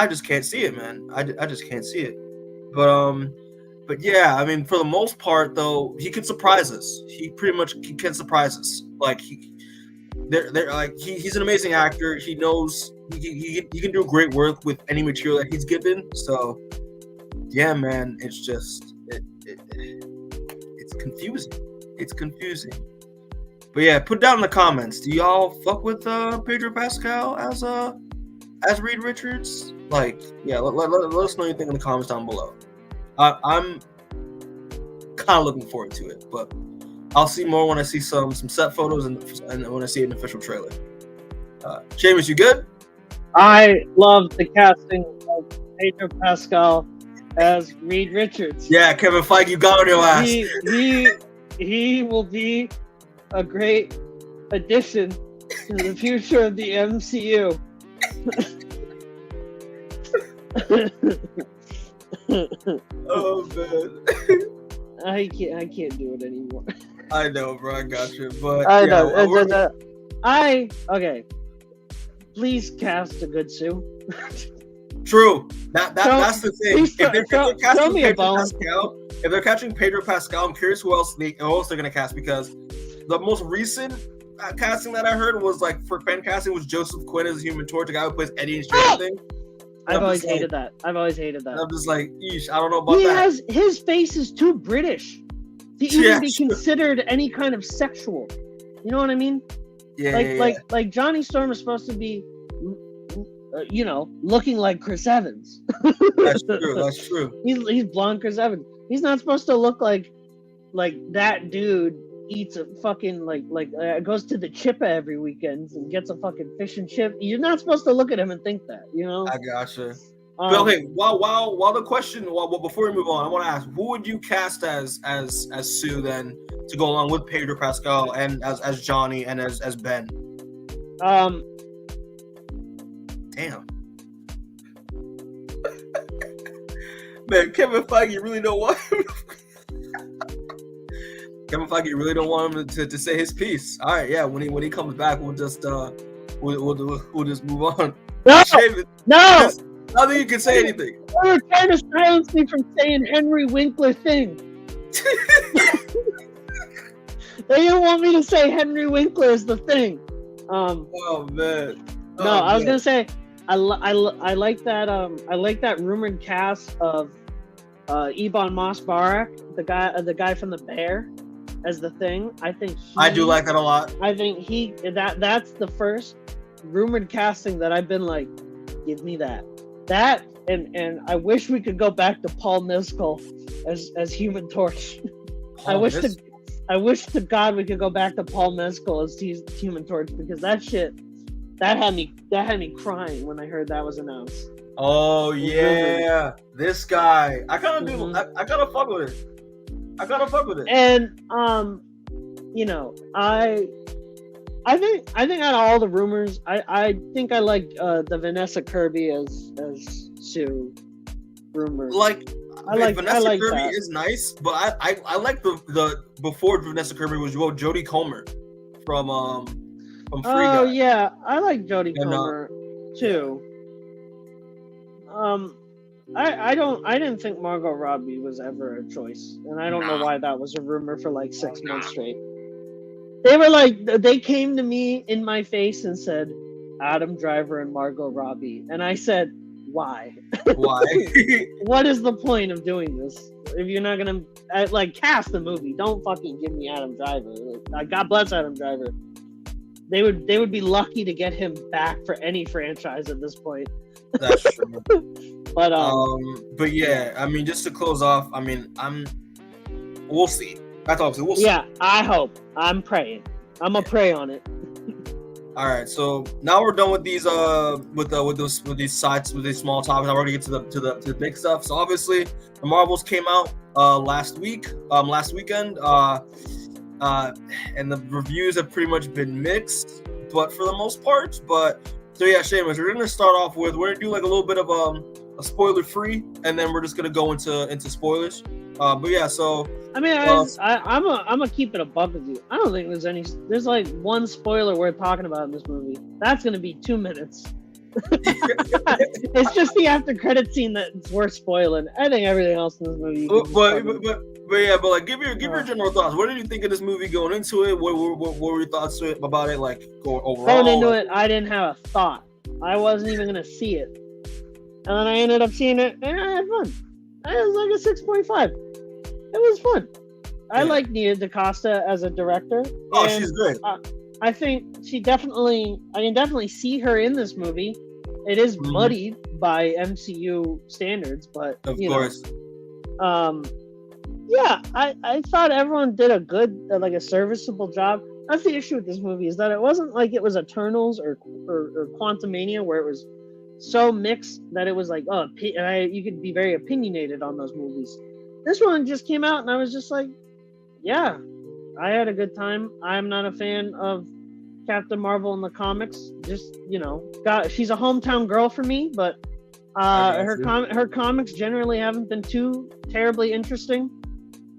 just can't see it, man. I just can't see it. But yeah, I mean, for the most part, though, he can surprise us. He pretty much can surprise us. Like, he's an amazing actor. He knows he can do great work with any material that he's given. So, yeah, man, it's just it's confusing. It's confusing. But yeah, put down in the comments. Do y'all fuck with Pedro Pascal as Reed Richards? Like, yeah, let us know what you think in the comments down below. I'm kind of looking forward to it, but I'll see more when I see some set photos and when I see an official trailer. Seamus, you good? I love the casting of Pedro Pascal as Reed Richards. Yeah, Kevin Feige, you got on your ass. He will be a great addition to the future of the MCU. Oh man, I can't do it anymore. I know, bro. I got you, but I know. Okay. Please cast a good Sue. True. That's the thing. If they're catching Pedro Pascal, I'm curious who else they're gonna cast, because the most recent casting that I heard was like for fan casting was Joseph Quinn as Human Torch, the guy who plays Eddie in Stranger Things. I've always hated that. I'm just like, yeesh, I don't know about that. His face is too British to even be considered any kind of sexual. You know what I mean? Yeah. Like Johnny Storm is supposed to be, looking like Chris Evans. That's true. He's blonde Chris Evans. He's not supposed to look like that dude eats a fucking goes to the Chippa every weekend and gets a fucking fish and chip. You're not supposed to look at him and think that, you know. I gotcha. But okay, while the question, before we move on, I want to ask, who would you cast as Sue then to go along with Pedro Pascal and as Johnny and as Ben? Damn. Man, Kevin Feige really don't want him. Kevin Feige really don't want him to say his piece. All right, yeah. When he comes back, we'll just we'll just move on. No. I don't think you can say anything. They were trying to silence me from saying Henry Winkler thing. They didn't want me to say Henry Winkler is the thing. Oh man. I was gonna say I like that. I like that rumored cast of Ebon Moss-Barack, the guy from The Bear, as the Thing. I do like that a lot. I think that's the first rumored casting that I've been like, give me that. That and I wish we could go back to Paul Mescal as Human Torch. I wish to God we could go back to Paul Mescal as Human Torch, because that that had me crying when I heard that was announced. Oh yeah, this guy. I kind of do. I gotta fuck with it. And you know, I think out of all the rumors, I think I like the Vanessa Kirby as Sue rumor. Vanessa Kirby is nice, but I like the before Vanessa Kirby was Jodie Comer from Free Guy. Oh yeah, I like Jodie Comer too. I didn't think Margot Robbie was ever a choice, and I don't know why that was a rumor for like 6 months straight. They came to me in my face and said Adam Driver and Margot Robbie, and I said, why? Why? What is the point of doing this if you're not gonna cast the movie? Don't fucking give me Adam Driver. God bless Adam Driver. They would be lucky to get him back for any franchise at this point. That's true. But yeah, I mean, just to close off, I mean, we'll see. That's obviously we'll see. Yeah, I hope. I'm praying. I'm gonna pray on it. All right, so now we're done with these with these sites, with these small topics. Now we're gonna get to the big stuff. So obviously, the Marvels came out last weekend, and the reviews have pretty much been mixed, but for the most part. So yeah, Seamus, we're gonna start off with, we're gonna do like a little bit of a spoiler free, and then we're just gonna go into spoilers. But yeah, so I mean, I'm gonna keep it a buck with you. I don't think there's like one spoiler worth talking about in this movie. That's gonna be 2 minutes. It's just the after credit scene that's worth spoiling. I think everything else in this movie. But like, give your general thoughts. What did you think of this movie going into it? What were your thoughts about it, like overall? Going into it, I didn't have a thought. I wasn't even gonna see it, and then I ended up seeing it, and I had fun. It was like a 6.5. It was fun. Yeah. I like Nia DaCosta as a director. Oh, she's great. I think I can definitely see her in this movie. It is muddied by MCU standards, but of course. Yeah, I thought everyone did a good, like a serviceable job. That's the issue with this movie, is that it wasn't like it was Eternals or Quantumania, where it was so mixed that it was like, you could be very opinionated on those movies. This one just came out and I was just like, yeah, I had a good time. I'm not a fan of Captain Marvel in the comics. Just, she's a hometown girl for me, but her comics generally haven't been too terribly interesting.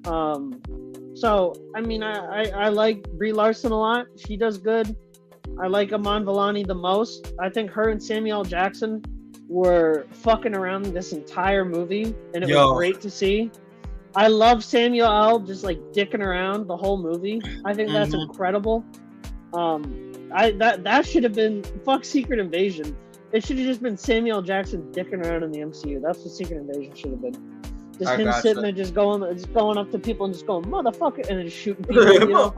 So, I mean, I like Brie Larson a lot. She does good. I like Iman Vellani the most. I think her and Samuel L. Jackson were fucking around this entire movie, and it was great to see. I love Samuel L. just like dicking around the whole movie. I think that's incredible. That should have been Secret Invasion. It should have just been Samuel L. Jackson dicking around in the MCU. That's what Secret Invasion should have been. Just him sitting there, just going up to people and just going motherfucker, and then just shooting people.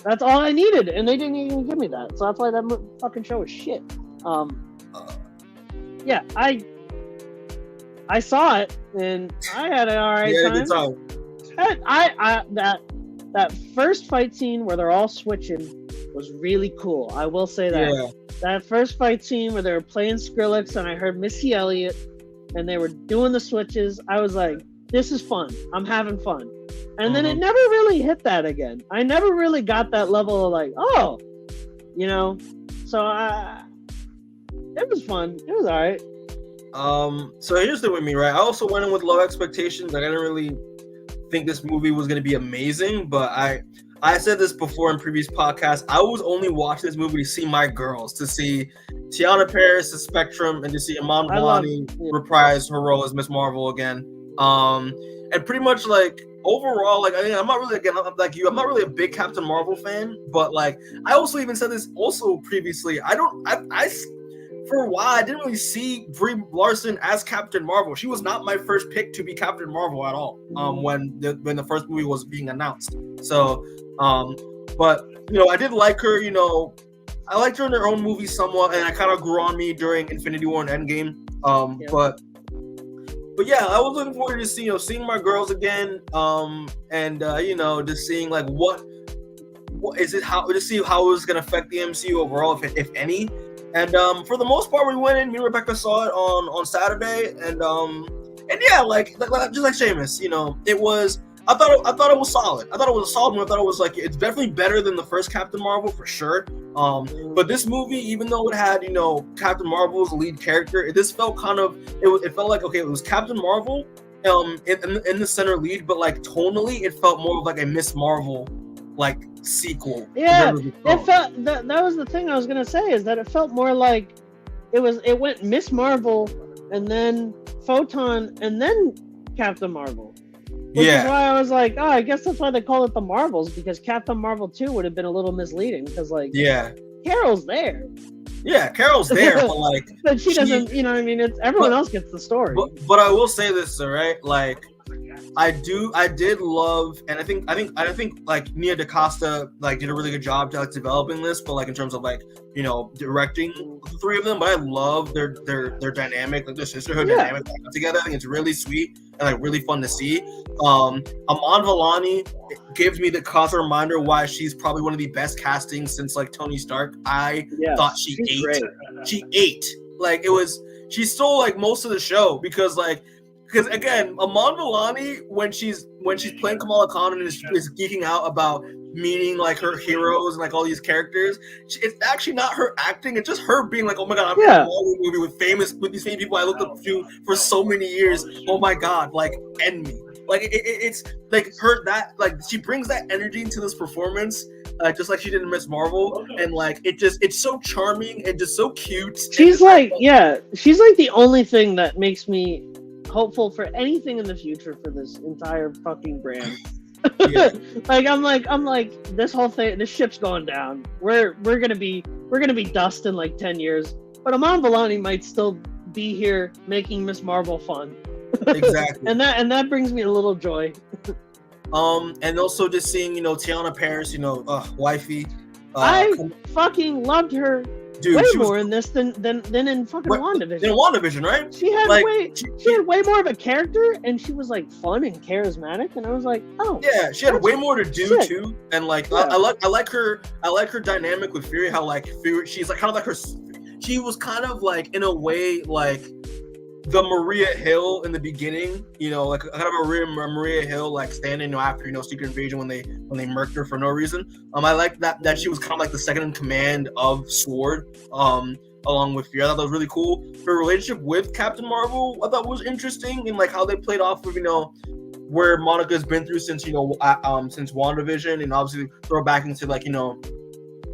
That's all I needed, and they didn't even give me that. So that's why that fucking show is shit. Yeah, I saw it and I had an alright time. That first fight scene where they're all switching was really cool. I will say that. Yeah. That first fight scene where they were playing Skrillex and I heard Missy Elliott and they were doing the switches, I was like, this is fun. I'm having fun. And then it never really hit that again. I never really got that level of like, so it was fun. It was alright. So here's the thing with me, right? I also went in with low expectations. Like, I didn't really think this movie was going to be amazing, but I said this before in previous podcasts. I was only watching this movie to see my girls, to see Tiana Paris as Spectrum, and to see Iman Vellani reprise her role as Miss Marvel again. And pretty much like overall, like, I mean, I'm not really, again, like you, I'm not really a big Captain Marvel fan, but like I also even said this also previously. For a while, I didn't really see Brie Larson as Captain Marvel. She was not my first pick to be Captain Marvel at all. When the first movie was being announced. So, but I did like her. I liked her in her own movie somewhat, and I kind of grew on me during Infinity War and Endgame. But yeah, I was looking forward to seeing my girls again. And just seeing like what is it, how to see how it was gonna affect the MCU overall, if any. And for the most part, we went in. Me and Rebecca saw it on Saturday, and yeah, like just like Seamus, you know, it was. I thought it was solid. I thought it was a solid one. I thought it was like it's definitely better than the first Captain Marvel for sure. But this movie, even though it had, you know, Captain Marvel's lead character, this felt kind of it felt like, okay, it was Captain Marvel in the center lead, but like tonally it felt more of like a Miss Marvel like sequel. Yeah, it felt that was the thing I was gonna say, is that it felt more like it went Miss Marvel and then Photon and then Captain Marvel. Which is why I was like, oh, I guess that's why they call it the Marvels, because Captain Marvel 2 would have been a little misleading, because like, Carol's there. Yeah, Carol's there, but like, but she doesn't. You know what I mean? It's everyone else gets the story. But I will say this, all right? Like, I did love, and I think like Nia DaCosta like did a really good job to like developing this, but like in terms of like, you know, directing the three of them. But I love their dynamic, like their sisterhood dynamic together. I think it's really sweet and like really fun to see. Amon Vellani gives me the constant reminder why she's probably one of the best castings since like Tony Stark. I thought she ate. Great. She ate. Like it was. She stole like most of the show because again, Amon Vellani, when she's playing Kamala Khan and is geeking out about meeting like her heroes and like all these characters, it's actually not her acting. It's just her being like, oh my god, I'm in a Marvel movie with these famous people I looked up to for so many years. Oh my god, like end me. Like it's like her that like she brings that energy into this performance. Just like she did in Miss Marvel, and like it's so charming and just so cute. She's like she's like the only thing that makes me hopeful for anything in the future for this entire fucking brand. Like I'm like this whole thing, this ship's going down. We're gonna be dust in like 10 years, but Amon Vellani might still be here making Miss Marvel fun. Exactly. and that brings me a little joy. And also just seeing, you know, Tiana Paris, you know, wifey. I fucking loved her. Dude, way more in this than in fucking WandaVision. In WandaVision, right? She had way more of a character, and she was like fun and charismatic, and I was like, oh yeah, she had way more to do too, and like I like her dynamic with Fury. How like Fury, she's like kind of like her. She was kind of like in a way like the Maria Hill in the beginning, you know, like kind of a Maria Hill like standing, you know, after, you know, Secret Invasion when they murked her for no reason. I like that she was kind of like the second in command of SWORD, along with Fury. I thought that was really cool. Her relationship with Captain Marvel, I thought was interesting, and like how they played off of, you know, where Monica's been through since, you know, since WandaVision, and obviously throw back into like, you know,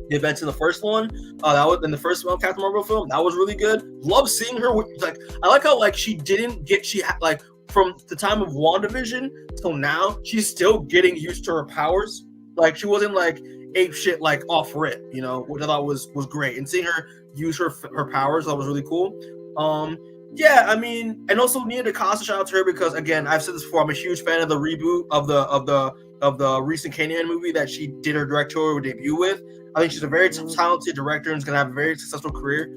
the events in the first one, that was in the first Captain Marvel film. That was really good. Love seeing her. Like, I like how like like from the time of WandaVision till now, she's still getting used to her powers. Like she wasn't like ape shit like off rip, you know, which I thought was great. And seeing her use her powers, that was really cool. Yeah, I mean, and also Nia DaCosta, shout out to her because again, I've said this before. I'm a huge fan of the reboot of the recent Candyman movie that she did her directorial debut with. I think she's a very talented director and is gonna have a very successful career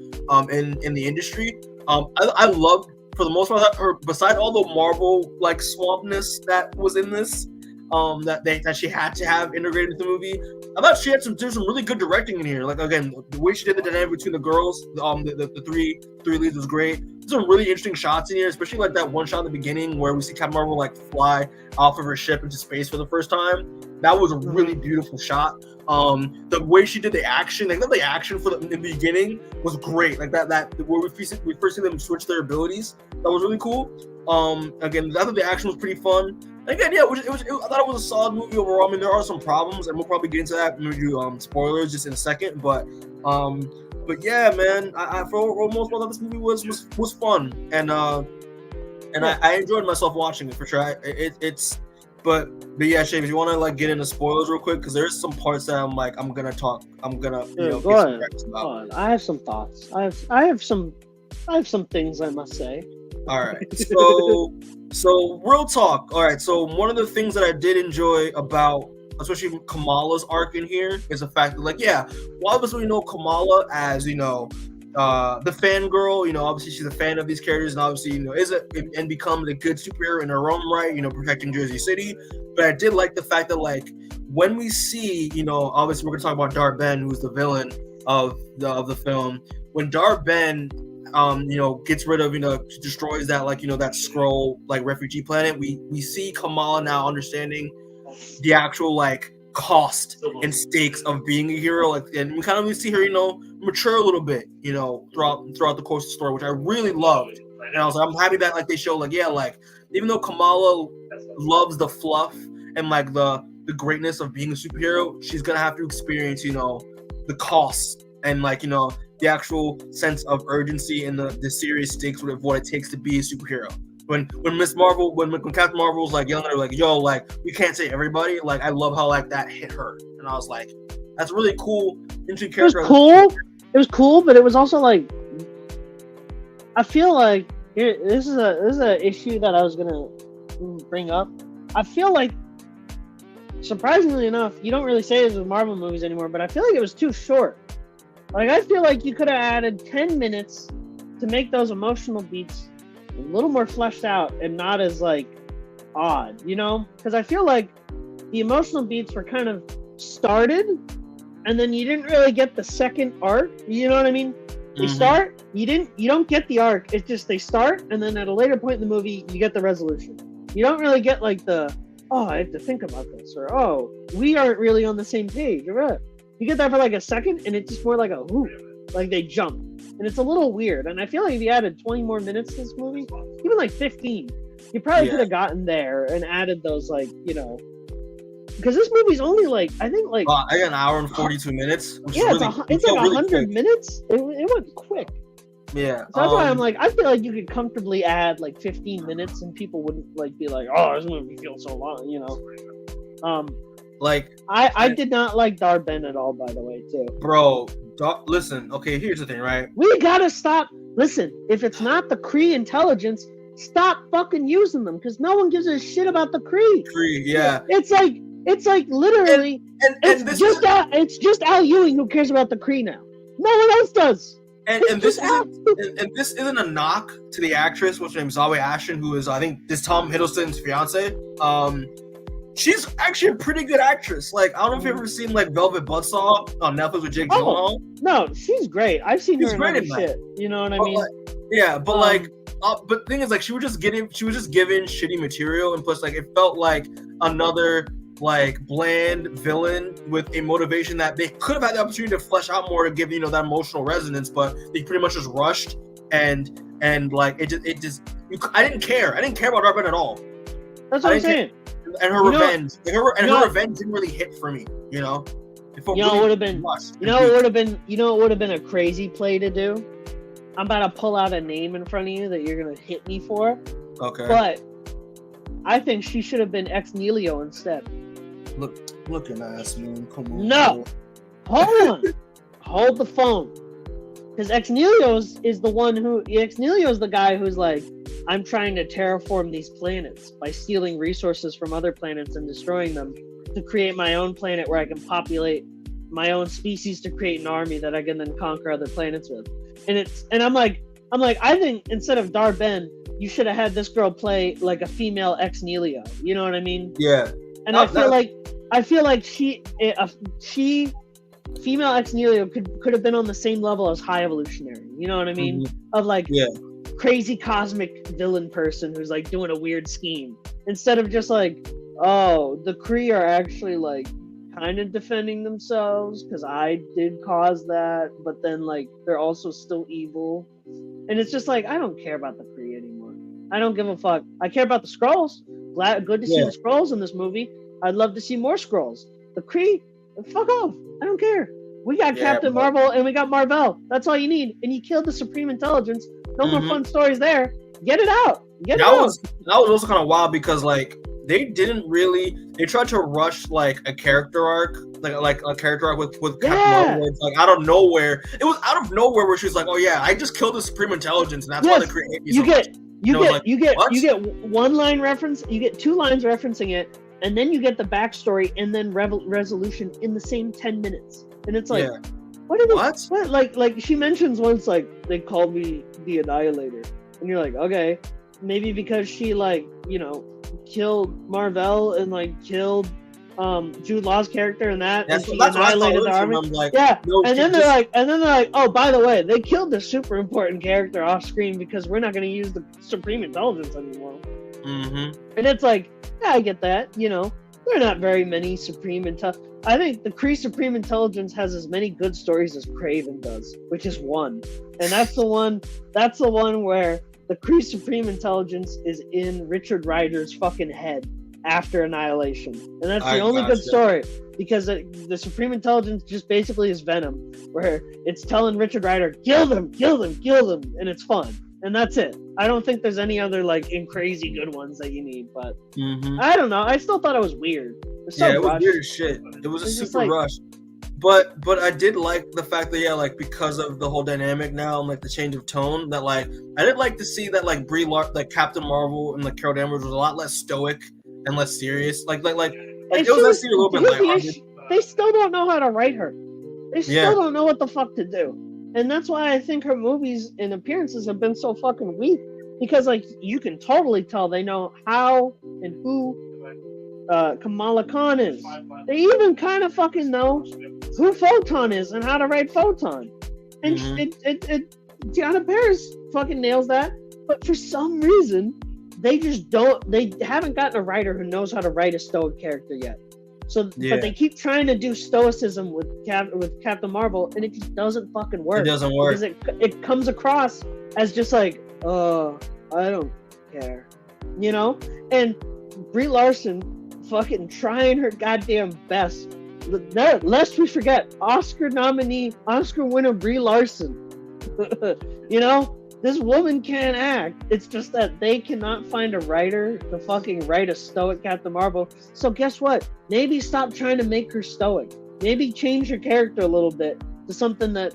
in the industry. I love, for the most part, her, beside all the Marvel like swampness that was in this, that she had to have integrated into the movie. I thought she had some really good directing in here. Like again, the way she did the dynamic between the girls, the three leads was great. There's some really interesting shots in here, especially like that one shot in the beginning where we see Captain Marvel like fly off of her ship into space for the first time. That was a really beautiful shot. The way she did the action, like the action in the beginning was great. Like that where we first see them switch their abilities. That was really cool. Again, I thought the action was pretty fun. And again, yeah, I thought it was a solid movie overall. I mean, there are some problems, and we'll probably get into that when we do spoilers just in a second. But yeah, man, I for most part, this movie was fun, and I enjoyed myself watching it for sure. But yeah, Shane, if you want to like get into spoilers real quick, because there's some parts that I'm gonna go ahead. I have some thoughts. I have some things I must say. All right, so real talk. All right, so one of the things that I did enjoy about, especially Kamala's arc in here, is the fact that, like, yeah, while obviously we know Kamala as, you know, the fangirl, you know, obviously she's a fan of these characters, and obviously, you know, and becomes a good superhero in her own right, you know, protecting Jersey City. But I did like the fact that, like, when we see, you know, obviously we're gonna talk about Dar-Ben, who's the villain, of the film, when Dar-Ben gets rid of, destroys that, like, that Skrull, like, refugee planet, we see Kamala now understanding the actual, like, cost and stakes of being a hero, like, and we kind of see her, mature a little bit, throughout the course of the story, which I really loved. And I was like, I'm happy that, like, they show, like, yeah, like, even though Kamala loves the fluff and, like, the greatness of being a superhero, she's gonna have to experience, the cost and, like, the actual sense of urgency and the serious stakes of what it takes to be a superhero. When Miss Marvel, when Captain Marvel was, like, yelling at her, like, yo, like, we can't save everybody, like, I love how, like, that hit her. And I was like, that's really cool. Interesting character. It was cool, but it was also, like, I feel like this is a issue that I was gonna bring up. I feel like, surprisingly enough, you don't really say this with Marvel movies anymore, but I feel like it was too short. Like, I feel like you could have added 10 minutes to make those emotional beats a little more fleshed out and not as, like, odd, Because I feel like the emotional beats were kind of started, and then you didn't really get the second arc, you know what I mean? They start, you don't get the arc, it's just they start, and then at a later point in the movie, you get the resolution. You don't really get, like, I have to think about this, or, we aren't really on the same page, or you get that for, like, a second, and it's just more like like they jump. And it's a little weird. And I feel like if you added 20 more minutes to this movie, even like 15, you probably could have gotten there and added those, like, because this movie's only, like, I think, like... I got an hour and 42 minutes. It's like 100 minutes. It went quick. Yeah. So that's why I'm like, I feel like you could comfortably add, like, 15 minutes and people wouldn't, like, be like, oh, this movie feels so long, Like, I did not like Dar-Ben at all, by the way, too. Bro, listen, okay, here's the thing, right? We gotta stop. Listen, if it's not the Kree intelligence, stop fucking using them, because no one gives a shit about the Kree. Yeah. It's like literally, it's just Al Ewing who cares about the Kree now. No one else does. And this isn't a knock to the actress, which named Zawe Ashton, who is, I think, this Tom Hiddleston's fiance. She's actually a pretty good actress. Like, I don't know if you've ever seen, like, Velvet Buzzsaw on Netflix with Jake Gyllenhaal. No, she's great. I've seen her in other shit. You know what I mean? But the thing is, like, she was just given shitty material, and plus, like, it felt like another, like, bland villain with a motivation that they could have had the opportunity to flesh out more to give, that emotional resonance, but they pretty much just rushed and like, it just I didn't care. I didn't care about Dar-Ben at all. That's what I'm saying. And her revenge, her revenge didn't really hit for me. It would have been. It would have been a crazy play to do. I'm about to pull out a name in front of you that you're gonna hit me for. Okay. But I think she should have been Ex Nihilo instead. Looking ass, man. Come on. No. Hold on. Hold the phone. Because Ex Nihilo is the one who. Ex Nihilo is the guy who's like, I'm trying to terraform these planets by stealing resources from other planets and destroying them to create my own planet where I can populate my own species to create an army that I can then conquer other planets with. And I'm like, I think instead of Dar-Ben, you should have had this girl play like a female Ex Nihilo. You know what I mean? Yeah. And I feel like she female Ex Nihilo could have been on the same level as High Evolutionary. You know what I mean? Mm-hmm. Of like, crazy cosmic villain person who's like doing a weird scheme, instead of just like, oh, the Kree are actually like kind of defending themselves because I did cause that, but then like they're also still evil. And it's just like, I don't care about the Kree anymore. I don't give a fuck. I care about the Skrulls. Good to see the Skrulls in this movie. I'd love to see more Skrulls. The Kree, fuck off. I don't care. We got Captain Marvel and we got Marvel. That's all you need. And you killed the Supreme Intelligence. No more fun stories there. Get it out. That was also kind of wild because like they tried to rush like a character arc, like a character arc with Captain Marvel. It's like out of nowhere. It was out of nowhere where she was like, "Oh yeah, I just killed the Supreme Intelligence, and that's why they created me." You get one line reference. You get 2 lines referencing it, and then you get the backstory and then resolution in the same 10 minutes. And it's like, what? Like she mentions once, like, they called me the Annihilator, and you're like, okay, maybe because she like, killed Marvel and like killed Jude Law's character in that, That's and she what I annihilated the thought. army. I'm like, Yeah, no, and then they're like, oh, by the way, they killed the super important character off screen because we're not going to use the Supreme Intelligence anymore. Mm-hmm. And it's like, yeah, I get that. You know, there are not very many Supreme Intelligence. I think the Kree Supreme Intelligence has as many good stories as Kraven does, which is one. And that's the one. That's the one where the Kree Supreme Intelligence is in Richard Rider's fucking head after Annihilation, and that's the only good story, because the Supreme Intelligence just basically is Venom, where it's telling Richard Rider, kill them, and it's fun, and that's it. I don't think there's any other like crazy good ones that you need, but I don't know. I still thought it was weird. It was weird as shit. It was a super rush. But I did like the fact that like because of the whole dynamic now and like the change of tone, that like I did like to see that like like Captain Marvel and like Carol Danvers was a lot less stoic and less serious. Like it was actually a little bit lighthearted. They still don't know how to write her. They still don't know what the fuck to do. And that's why I think her movies and appearances have been so fucking weak. Because like you can totally tell they know how and who Kamala Khan is. They even kind of fucking know who Photon is and how to write Photon. And Tiana Paris fucking nails that. But for some reason, they haven't gotten a writer who knows how to write a stoic character yet. But they keep trying to do stoicism with Captain Marvel, and it just doesn't fucking work. It doesn't work. Because it comes across as just like, I don't care. You know? And Brie Larson fucking trying her goddamn best. Lest we forget, Oscar winner Brie Larson. You know? This woman can't act. It's just that they cannot find a writer to fucking write a stoic Captain Marvel. So guess what? Maybe stop trying to make her stoic. Maybe change her character a little bit to something that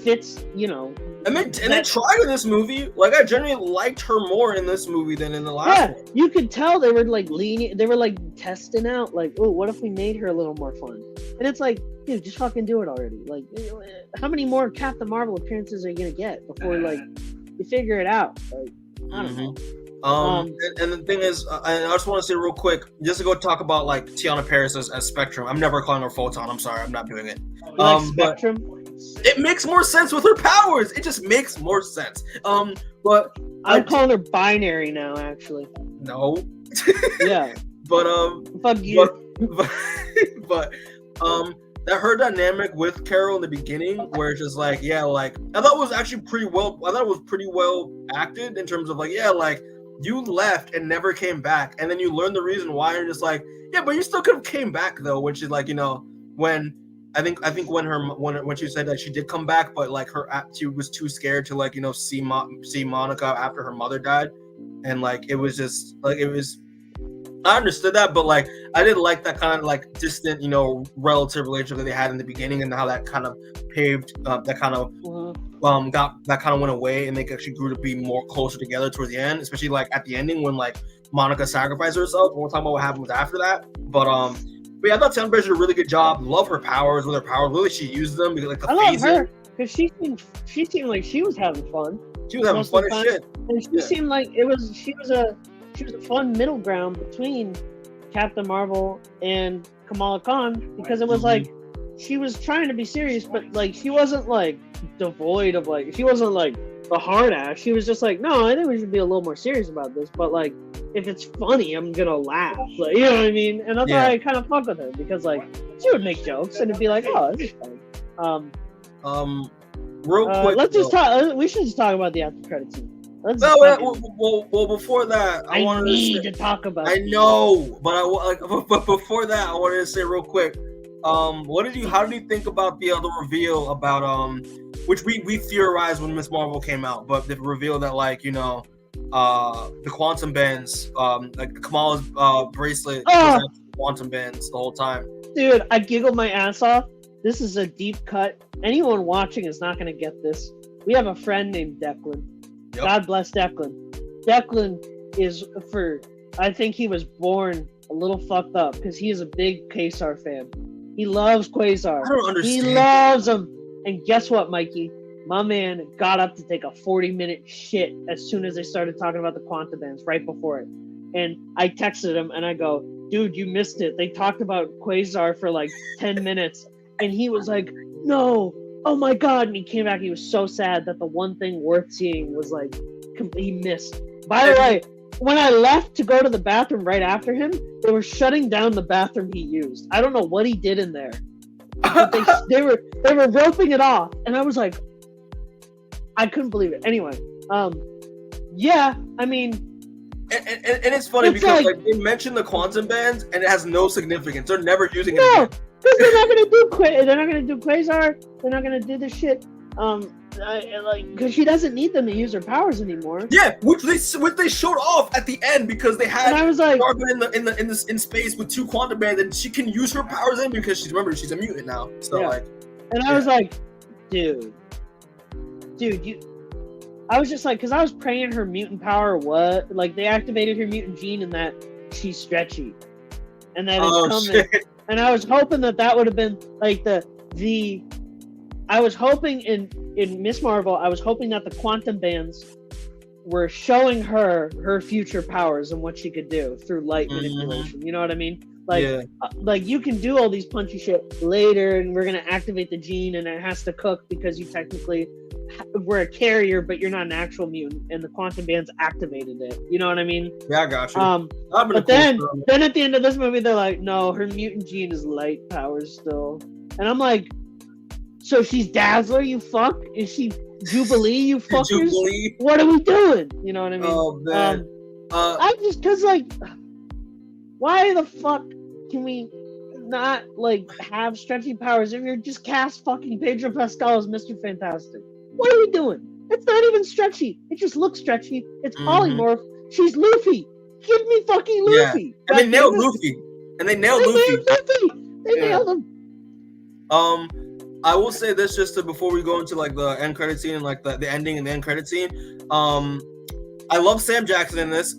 fits, you know. And they tried in this movie. Like, I genuinely liked her more in this movie than in the last one. You could tell they were like they were like testing out, like, oh, what if we made her a little more fun? And it's like, dude, just fucking do it already. Like, how many more Captain Marvel appearances are you gonna get before like you figure it out? Like, I don't know. And the thing is, I just want to say real quick, just to go talk about like Tiana Paris as Spectrum. I'm never calling her Photon. I'm sorry, I'm not doing it. Like Spectrum. It makes more sense with her powers. It just makes more sense. But I'm calling her binary now, actually. No. Yeah. But fuck you. But that her dynamic with Carol in the beginning, where it's just like, yeah, like I thought it was actually pretty well. I thought it was pretty well acted in terms of like, yeah, like you left and never came back, and then you learn the reason why. You're just like, yeah, but you still could have came back though, which is like, you know, when. I think when she said that she did come back, but like she was too scared to like, you know, see Monica after her mother died, and like it was just like I understood that, but like I didn't like that kind of like distant, you know, relative relationship that they had in the beginning, and how that kind of paved that kind of went away, and they actually grew to be more closer together towards the end, especially like at the ending when like Monica sacrificed herself. We'll talk about what happened after that, but yeah, I thought Tiana Paris did a really good job. Love her powers. With her powers, really, she used them because like the phasing. I love her because she seemed like she was having fun. She was having fun as shit, and she seemed like she was a fun middle ground between Captain Marvel and Kamala Khan, because it was like she was trying to be serious, but like she wasn't like devoid of like, she wasn't like the hard ass. She was just like, no, I think we should be a little more serious about this, but like if it's funny, I'm gonna laugh, like, you know what I mean? And that's why I kind of fuck with her, because like she would make jokes and it'd be like, oh, this is funny. Real quick, let's just talk. We should just talk about the after credit scene. Well, before that, I wanted to talk about. I know, but before that, I wanted to say real quick. How did you think about the other reveal about which we theorized when Miss Marvel came out, but the reveal that like, you know, the quantum bends, like Kamala's bracelet was quantum bends the whole time. Dude, I giggled my ass off. This is a deep cut. Anyone watching is not going to get this. We have a friend named Declan. Yep. God bless Declan. Declan is I think he was born a little fucked up because he is a big Quasar fan. He loves Quasar. I don't understand. He loves him. And guess what, Mikey? My man got up to take a 40-minute shit as soon as they started talking about the quantum bands right before it. And I texted him and I go, dude, you missed it. They talked about Quasar for like 10 minutes, and he was like, no, oh my god, and he came back. He was so sad that the one thing worth seeing was like he missed. By the way, when I left to go to the bathroom right after him, they were shutting down the bathroom he used. I don't know what he did in there. But they were roping it off, and I was like, I couldn't believe it. Anyway, yeah, I mean, and it's funny because like they mentioned the quantum bands, and it has no significance. They're never using it. No, because they're not gonna do Quasar. They're not gonna do this shit. Because she doesn't need them to use her powers anymore. Yeah, which they showed off at the end because they had. And I was like, in space with 2 quantum bands, and she can use her powers in because she's a mutant now. So yeah. like, and I was like, dude, you. I was just like, because I was praying her mutant power. What? Like they activated her mutant gene, and that she's stretchy, and that it's coming. Shit. And I was hoping that would have been like the. I was hoping in Miss Marvel, I was hoping that the quantum bands were showing her future powers and what she could do through light manipulation. You know what I mean? Like, like you can do all these punchy shit later, and we're gonna activate the gene, and it has to cook because you technically were a carrier, but you're not an actual mutant, and the quantum bands activated it. You know what I mean? Yeah, I got you. But then at the end of this movie, they're like, no, her mutant gene is light powers still, and I'm like. So she's Dazzler, you fuck? Is she Jubilee, you fuckers? Jubilee? What are we doing? You know what I mean? Oh, man. I just, cause like, why the fuck can we not, like, have stretchy powers if you're just cast fucking Pedro Pascal as Mr. Fantastic? What are we doing? It's not even stretchy. It just looks stretchy. It's polymorph. She's Luffy. Give me fucking Luffy. Yeah. And they nailed Luffy. They nailed him. I will say this before we go into like the end credit scene and like the ending and the end credit scene. I love Sam Jackson in this.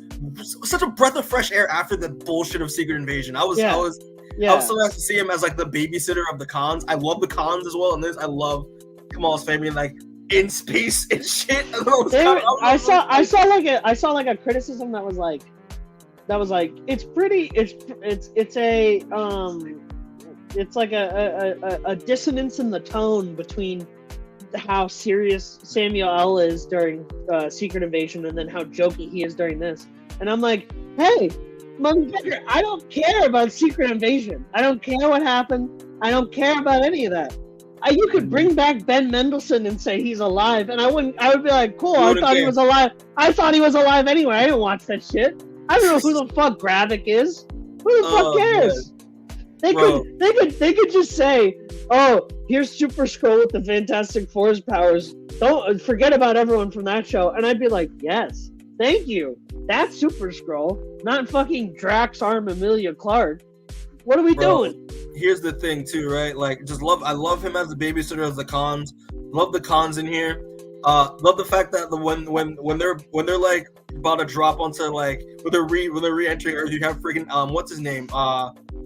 Such a breath of fresh air after the bullshit of Secret Invasion. I was so nice to see him as like the babysitter of the cons. I love the cons as well in this. I love Kamala's family and like in space and shit. I saw like a criticism that was like it's like a dissonance in the tone between how serious Samuel L. is during Secret Invasion and then how jokey he is during this. And I'm like, hey, motherfucker, I don't care about Secret Invasion. I don't care what happened. I don't care about any of that. You could bring back Ben Mendelsohn and say he's alive, and I would be like, cool, I thought he was alive. I thought he was alive anyway. I didn't watch that shit. I don't know who the fuck Gravik is. Who the fuck cares? Man. They could just say, oh, here's Super Skrull with the Fantastic Four's powers. Don't forget about everyone from that show. And I'd be like, yes, thank you. That's Super Skrull, not fucking Drax Arm Emilia Clarke. What are we doing? Here's the thing too, right? Like, I love him as the babysitter of the cons. Love the cons in here. Love the fact that when they're like about to drop onto like when they're re-entering Earth, you have freaking what's his name?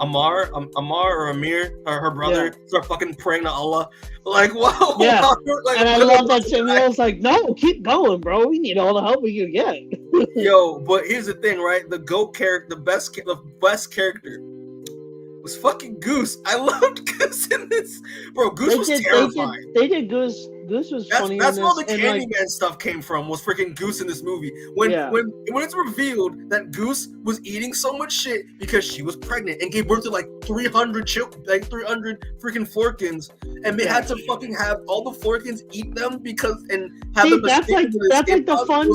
Amar or Amir, her brother, start fucking praying to Allah. Like, whoa. Yeah. Like, and I love that Samuel's like, no, keep going, bro. We need all the help we can get. Yo, but here's the thing, right? The GOAT character, the best character was fucking Goose. I loved Goose in this. Bro, Goose was terrifying. They did Goose. Goose was funny. That's where all the Candyman stuff came from, was freaking Goose in this movie. When it's revealed that Goose was eating so much shit because she was pregnant and gave birth to like 300 freaking Florkins, and they had to fucking have all the Florkins eat them because that's like the fun.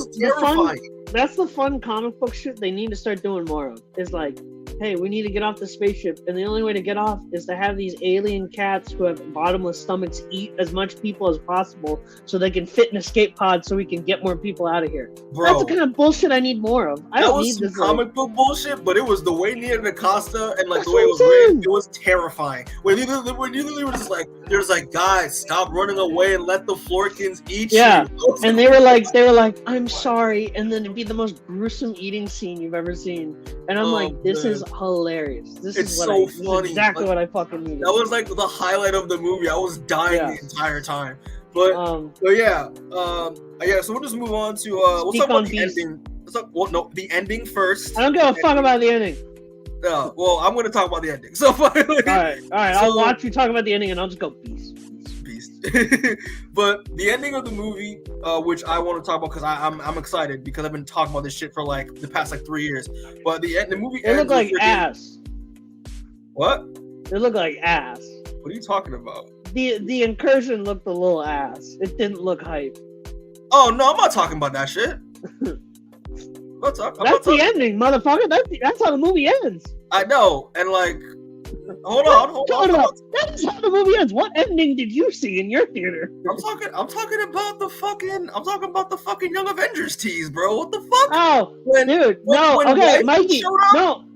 That's the fun comic book shit they need to start doing more of. Is like, hey, we need to get off the spaceship, and the only way to get off is to have these alien cats who have bottomless stomachs eat as much people as possible so they can fit in escape pods so we can get more people out of here. Bro, that's the kind of bullshit I need more of. I don't need this comic book bullshit, but it was the way Nia DaCosta and like the way it was written, it was terrifying. When you literally were just like, there's like, guys, stop running away and let the Florkins eat you. And they were like, I'm sorry, and then it'd be the most gruesome eating scene you've ever seen. And I'm like, this is hilarious. This is exactly what I fucking needed. That was like the highlight of the movie. I was dying the entire time. But so we'll just move on to let's talk about the ending. The ending first. I don't give a fuck about the ending. Well, I'm going to talk about the ending. So, all right. I'll watch you talk about the ending, and I'll just go beast. But the ending of the movie, which I want to talk about because I'm excited because I've been talking about this shit for like the past like 3 years. But the movie it looked like ass. What? It looked like ass. What are you talking about? The incursion looked a little ass. It didn't look hype. Oh no, I'm not talking about that shit. That's the ending, motherfucker. That's how the movie ends. I know, and like, hold on. That's how the movie ends. What ending did you see in your theater? I'm talking about the fucking Young Avengers tease, bro. What the fuck? Oh, dude, Mikey,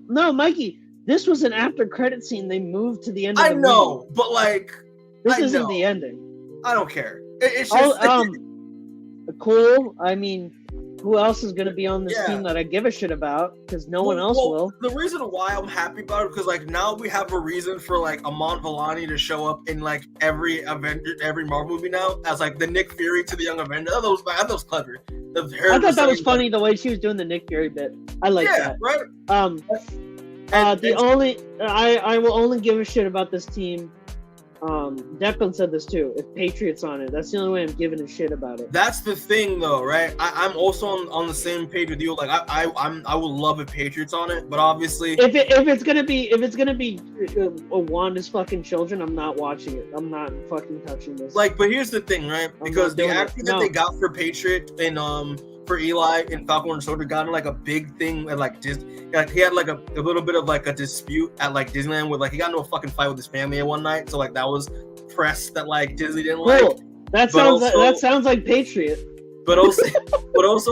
no, Mikey. This was an after credit scene. They moved to the end of the movie. I know, but like, this isn't the ending. I don't care. It's just cool. I mean, who else is going to be on this team that I give a shit about? Because no one else will. The reason why I'm happy about it because like now we have a reason for like Amon Vellani to show up in like every Marvel movie now as like the Nick Fury to the Young Avengers. I thought that was clever. I thought that was funny the way she was doing the Nick Fury bit. I like that. Right. I will only give a shit about this team. Declan said this too. If Patriots on it, that's the only way I'm giving a shit about it. That's the thing, though, right? I'm also on the same page with you. Like, I would love if Patriots on it, but obviously, if it's gonna be Wanda's fucking children, I'm not watching it. I'm not fucking touching this. Like, but here's the thing, right? Because the actor that they got for Patriot and for Eli in Falcon and Soldier got in like a big thing at like Disney. Like, he had like a little bit of like a dispute at like Disneyland with like he got into a fucking fight with his family at one night. So like that was press that like Disney didn't like. That sounds like Patriot. But also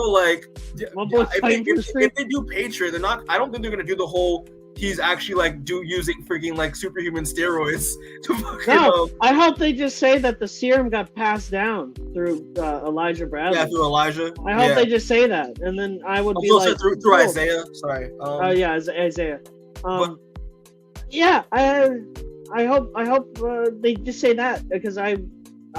like if they do Patriot, they're not. I don't think they're gonna do the whole. He's actually like using freaking like superhuman steroids to fucking. I hope they just say that the serum got passed down through Elijah Bradley. Yeah, through Elijah. I hope they just say that, and then I would be like through Isaiah. Sorry. Isaiah. I hope they just say that because I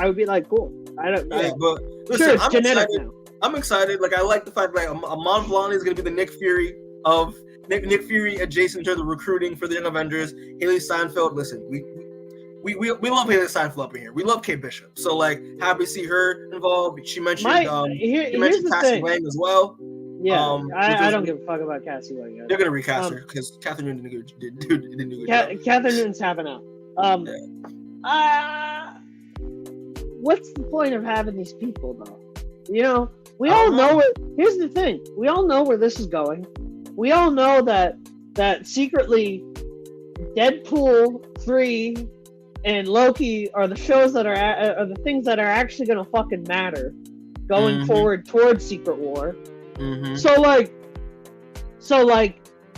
would be like, cool. But listen, sure, it's genetic now. I'm excited. Like I like the fact that Amon Vellani is gonna be the Nick Fury of. Nick Fury adjacent to the recruiting for the Young Avengers. Haley Steinfeld, listen, we love Haley Steinfeld up in here. We love Kate Bishop. So like happy to see her involved. She mentioned Cassie Lang as well. Yeah, I don't give a fuck about Cassie Lang. They're gonna recast her because Catherine Newton didn't do a good job. Catherine Newton's tapping out. What's the point of having these people though? You know, we all know it. Here's the thing: we all know where this is going. We all know that secretly Deadpool 3 and Loki are the shows that are the things that are actually going to fucking matter going forward towards Secret War. So like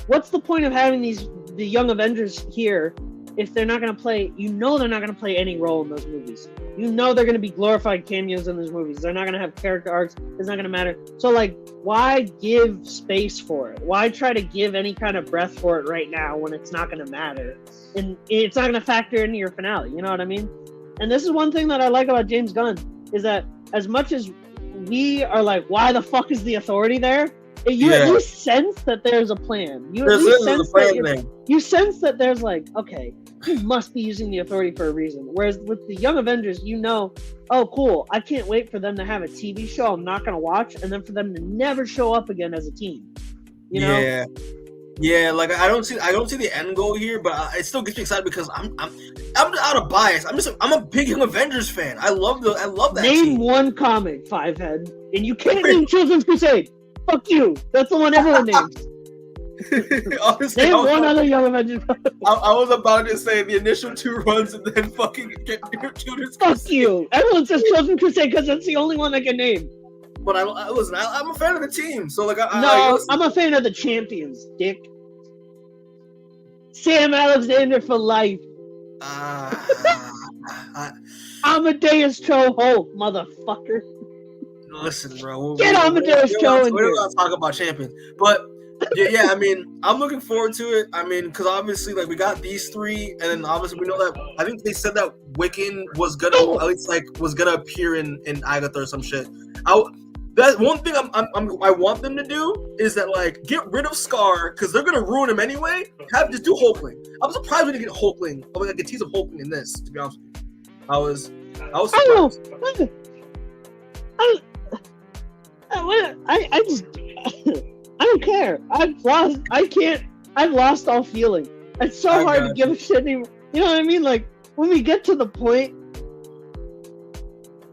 what's the point of having the Young Avengers here if they're not going to play, they're not going to play any role in those movies. They're going to be glorified cameos in those movies. They're not going to have character arcs. It's not going to matter. So, like, why give space for it? Why try to give any kind of breath for it right now when it's not going to matter? And it's not going to factor into your finale. You know what I mean? And this is one thing that I like about James Gunn is that as much as we are like, why the fuck is the Authority there? You at least sense that there's a plan. You sense that there's like, okay, he must be using the Authority for a reason. Whereas with the Young Avengers, you know, oh cool, I can't wait for them to have a TV show I'm not gonna watch, and then for them to never show up again as a team. You know? Yeah. Like I don't see the end goal here, but it still gets me excited because I'm out of bias. I'm a big Young Avengers fan. I love that. Name one comic, Fivehead, and you can't name Children's Crusade. Fuck you. That's the one everyone names. Honestly, name one other Young Avengers. I was about to say the initial 2 runs and then fucking get Children's Crusade. Fuck you. Everyone says Children's Crusade because that's the only one I can name. But I'm a fan of the team. So like, I'm a fan of the champions, dick. Sam Alexander for life. Amadeus Cho Ho, motherfucker. Listen, bro. Get Amadeus Cho in here. We're not talking about champions, but yeah. I mean, I'm looking forward to it. I mean, because obviously, like, we got these 3, and then obviously we know that I think they said that Wiccan was gonna at least like was gonna appear in Agatha or some shit. That's one thing I want them to do is that like get rid of Scar because they're gonna ruin him anyway. Just do Hulkling. I'm surprised we didn't get Hulkling. I like a tease of Hulkling in this. To be honest with you, I was surprised. I just I don't care. I've lost all feeling. It's so hard to give a shit anymore. You know what I mean? Like when we get to the point.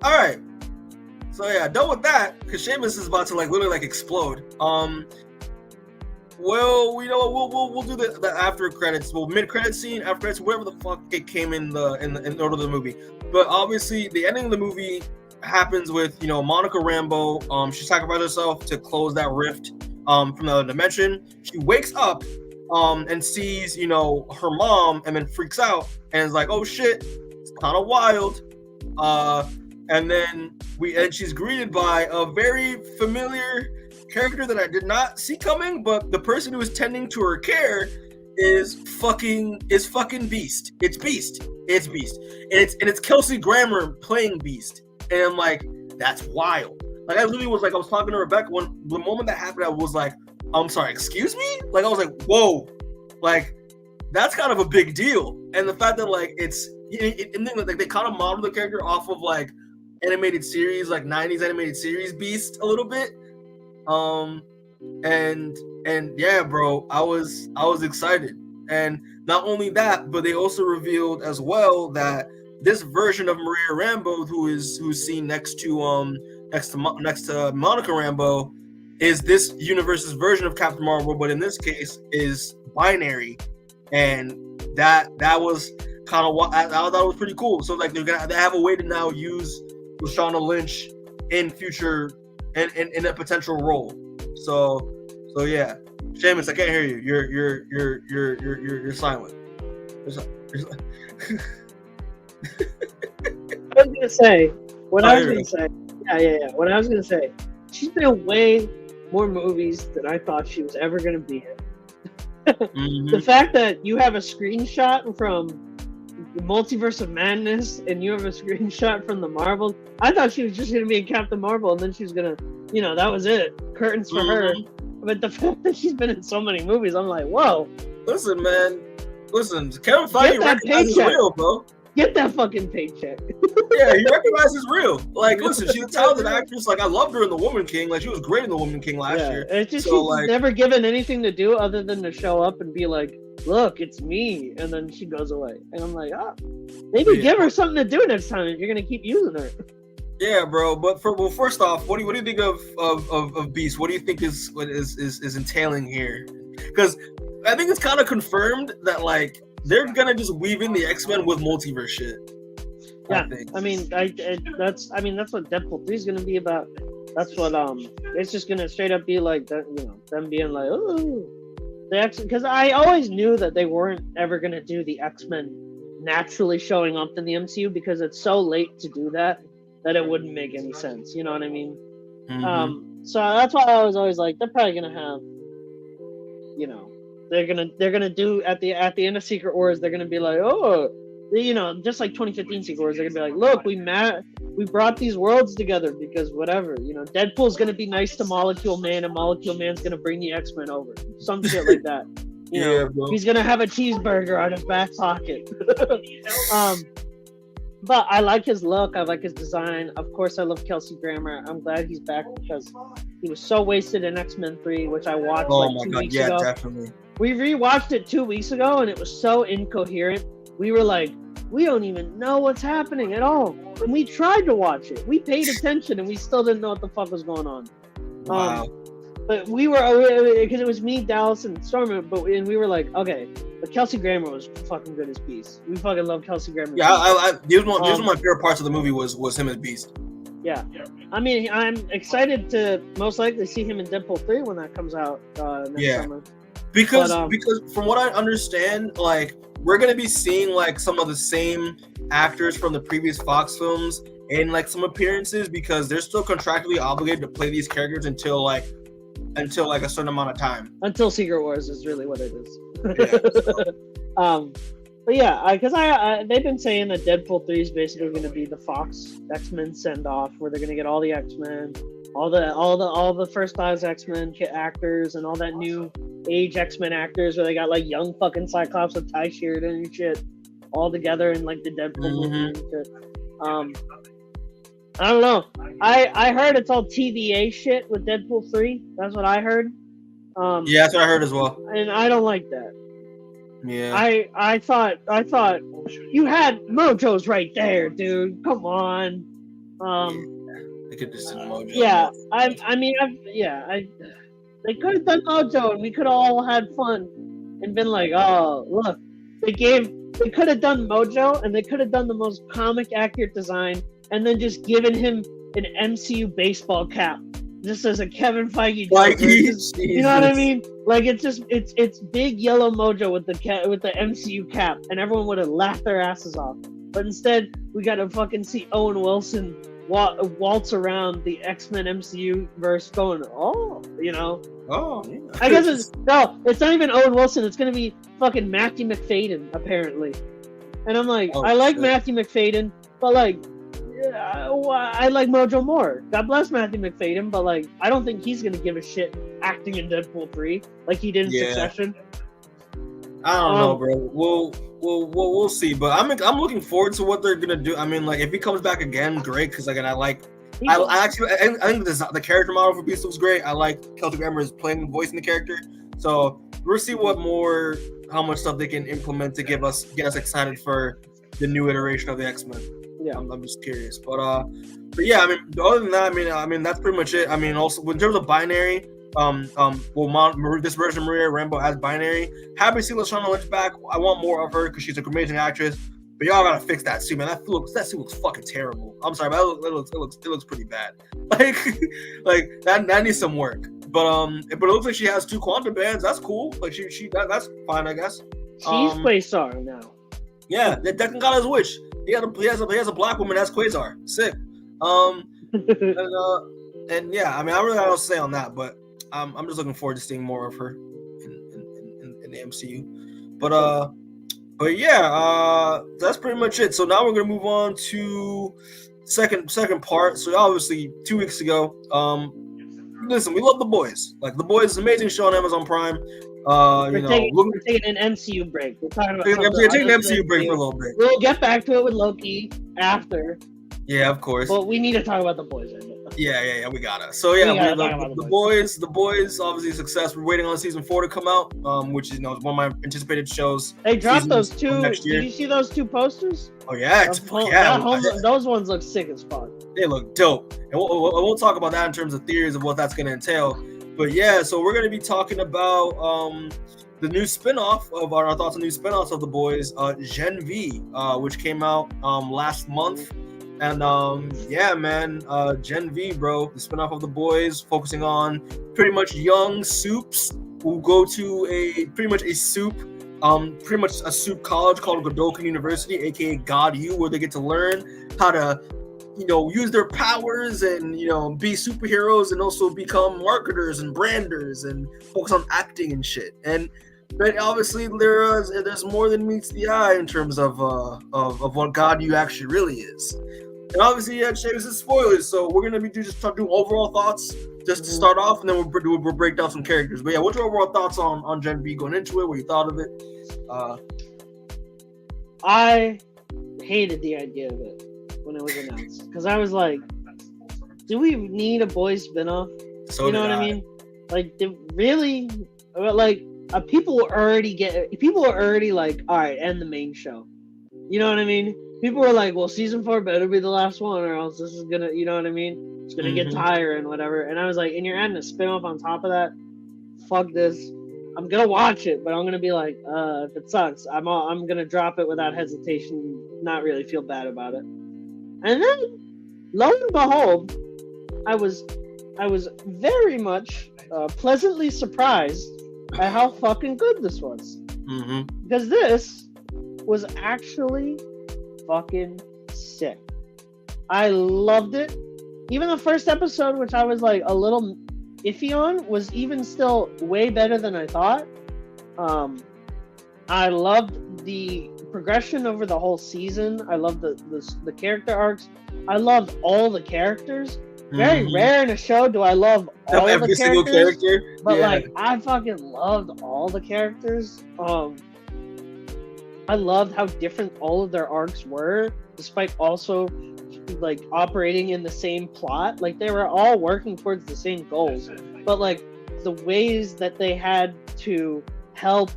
All right. So yeah, done with that because Sheamus is about to like literally like explode. Well, we'll do the after credits, mid credit scene, after credits, whatever the fuck it came in order of the movie. But obviously, the ending of the movie happens with Monica Rambeau. She sacrificed herself to close that rift from the other dimension. She wakes up and sees her mom and then freaks out and is like, oh shit, it's kind of wild. And then she's greeted by a very familiar character that I did not see coming, but the person who is tending to her care is fucking Beast. It's Beast. And it's Kelsey Grammer playing Beast. And I'm like, that's wild. Like I literally was like, I was talking to Rebecca when the moment that happened, I was like, I'm sorry, excuse me? Like I was like, whoa, like that's kind of a big deal. And the fact that like and then like they kind of modeled the character off of like animated series, like 90s animated series Beast a little bit. And yeah, bro, I was excited. And not only that, but they also revealed as well that this version of Maria Rambeau, who's seen next to Monica Rambeau, is this universe's version of Captain Marvel, but in this case is binary. And that was kind of what I thought was pretty cool. So like they have a way to now use Lashana Lynch in future in a potential role. So yeah, Sheamus, I can't hear you. You're silent. I was gonna say, she's been in way more movies than I thought she was ever gonna be in. Mm-hmm. The fact that you have a screenshot from the Multiverse of Madness and you have a screenshot from the Marvel, I thought she was just gonna be in Captain Marvel and then she was gonna, that was it. Curtains for her. But the fact that she's been in so many movies, I'm like, whoa. Listen, man. Kevin Feige recognizes real, bro. Get that fucking paycheck. Yeah, he recognizes real. Like, listen, she's a talented actress. Like, I loved her in The Woman King. Like, she was great in The Woman King last year. It's just she's never given anything to do other than to show up and be like, look, it's me. And then she goes away. And I'm like, maybe give her something to do next time if you're going to keep using her. Yeah, bro. But first off, what do you think of Beast? What do you think is entailing here? Because I think it's kind of confirmed that like they're gonna just weave in the X-Men with multiverse shit. Yeah, I mean, that's what Deadpool 3 is gonna be about. That's what it's just gonna straight up be like that. Them being like, oh, the X. Because I always knew that they weren't ever gonna do the X-Men naturally showing up in the MCU because it's so late to do that it wouldn't make any sense. You know what I mean? Mm-hmm. So that's why I was always like, they're probably gonna have, they're gonna do at the end of Secret Wars, they're gonna be like, oh, just like 2015 Secret Wars, they're gonna be like, look, we brought these worlds together because whatever, Deadpool's gonna be nice to Molecule Man and Molecule Man's gonna bring the X-Men over, some shit like that. He's gonna have a cheeseburger on his back pocket. But I like his look. I like his design. Of course, I love Kelsey Grammer. I'm glad he's back because he was so wasted in X-Men 3, which I watched 2 weeks ago. Yeah, definitely. We rewatched it 2 weeks ago, and it was so incoherent. We were like, we don't even know what's happening at all. And we tried to watch it. We paid attention, and we still didn't know what the fuck was going on. Wow. But we were, because it was me, Dallas, and Stormer, and we were like, okay. But Kelsey Grammer was fucking good as Beast. We fucking love Kelsey Grammer. Yeah, these were one of my favorite parts of the movie was him as Beast. Yeah. I mean, I'm excited to most likely see him in Deadpool 3 when that comes out next summer. Because from what I understand, like we're gonna be seeing like some of the same actors from the previous Fox films in like some appearances because they're still contractually obligated to play these characters until like a certain amount of time. Until Secret Wars is really what it is. Yeah, but yeah, because they've been saying that Deadpool 3 is basically going to be the Fox X-Men send-off, where they're going to get all the X-Men, all the first class X-Men actors and all that new age X-Men actors where they got like young fucking Cyclops with Ty Sheridan and shit all together in like the Deadpool movie and shit. I don't know. I heard it's all TVA shit with Deadpool 3. That's what I heard. Yeah, that's what I heard as well. And I don't like that. Yeah. I thought you had Mojo's right there, dude. Come on. They could just do Mojo. Yeah, they could have done Mojo and we could have all had fun and been like, oh, look, they could have done Mojo and they could have done the most comic accurate design and then just given him an MCU baseball cap. Just as a Kevin Feige, you know what I mean? Like it's big yellow Mojo with the MCU cap, and everyone would have laughed their asses off. But instead, we got to fucking see Owen Wilson waltz around the X-Men MCU verse, going, oh, you know. Oh, yeah. I guess it's not even Owen Wilson. It's gonna be fucking Matthew McFadden apparently, and I'm like, I like Matthew McFadden, but like. I like Mojo more. God bless Matthew McFadden, but like I don't think he's gonna give a shit acting in Deadpool 3 like he did in Succession. I don't know, bro. We'll see. But I'm looking forward to what they're gonna do. I mean, like if he comes back again, great. Because again, I think the character model for Beast looks great. I like Celtic Ember's playing voicing the character. So we'll see how much stuff they can implement to get us excited for the new iteration of the X-Men. Yeah, I'm just curious, but yeah, I mean, other than that, I mean, that's pretty much it. I mean, also in terms of binary, this version of Maria Rambeau as binary. Happy to see Lashana Lynch back. I want more of her because she's an amazing actress. But y'all gotta fix that suit, man. That suit looks fucking terrible. I'm sorry, but it looks pretty bad. Like that needs some work. But it looks like she has 2 quantum bands. That's cool. Like that's fine, I guess. She's Quasar now. Yeah, Declan got his wish. He has a black woman as Quasar. Sick. And yeah, I mean, I really don't know what to say on that, but I'm just looking forward to seeing more of her in the MCU. But yeah, that's pretty much it. So now we're gonna move on to second part. So obviously 2 weeks ago, listen, we love The Boys. Like The Boys is an amazing show on Amazon Prime. We're taking an MCU break. We're talking about taking an MCU break for a little bit. We'll get back to it with Loki after. Yeah, of course. But we need to talk about The Boys. Yeah, we gotta. So yeah, the boys, obviously a success. We're waiting on season 4 to come out, which is one of my anticipated shows. They dropped those 2. Did you see those 2 posters? Oh yeah, those ones look sick as fuck. They look dope, and we'll talk about that in terms of theories of what that's gonna entail. But yeah, so we're going to be talking about the new spinoff of our thoughts on new spinoffs of The Boys, Gen V, which came out last month. And yeah, man, Gen V, bro, the spinoff of The Boys, focusing on pretty much young soups who go to pretty much a soup college called Godolphin University, aka God U, where they get to learn how to use their powers and, be superheroes and also become marketers and branders and focus on acting and shit. But obviously there's more than meets the eye in terms of what God U actually really is. And obviously, yeah, this is spoilers, so we're gonna be just doing overall thoughts just to start off, and then we'll break down some characters. But yeah, what's your overall thoughts on Gen V going into it? What you thought of it? I hated the idea of it when it was announced because I was like, do we need a Boys spinoff? So you know what I mean? Like, really? Like, people were already like, all right, end the main show. You know what I mean? People were like, well, season 4 better be the last one, or else this is gonna, you know what I mean? It's gonna get tired and whatever. And I was like, and you're adding a spinoff on top of that? Fuck this. I'm gonna watch it, but I'm gonna be like, if it sucks, I'm gonna drop it without hesitation, not really feel bad about it. And then, lo and behold, I was very much pleasantly surprised at how fucking good this was. Because this was actually fucking sick. I loved it. Even the first episode, which I was like a little iffy on, was even still way better than I thought. I loved the progression over the whole season. I loved the character arcs. I loved all the characters. Very rare in a show do I love all of every the single characters, character. but like I fucking loved all the characters. I loved how different all of their arcs were, despite also like operating in the same plot. Like they were all working towards the same goals, but like the ways that they had to help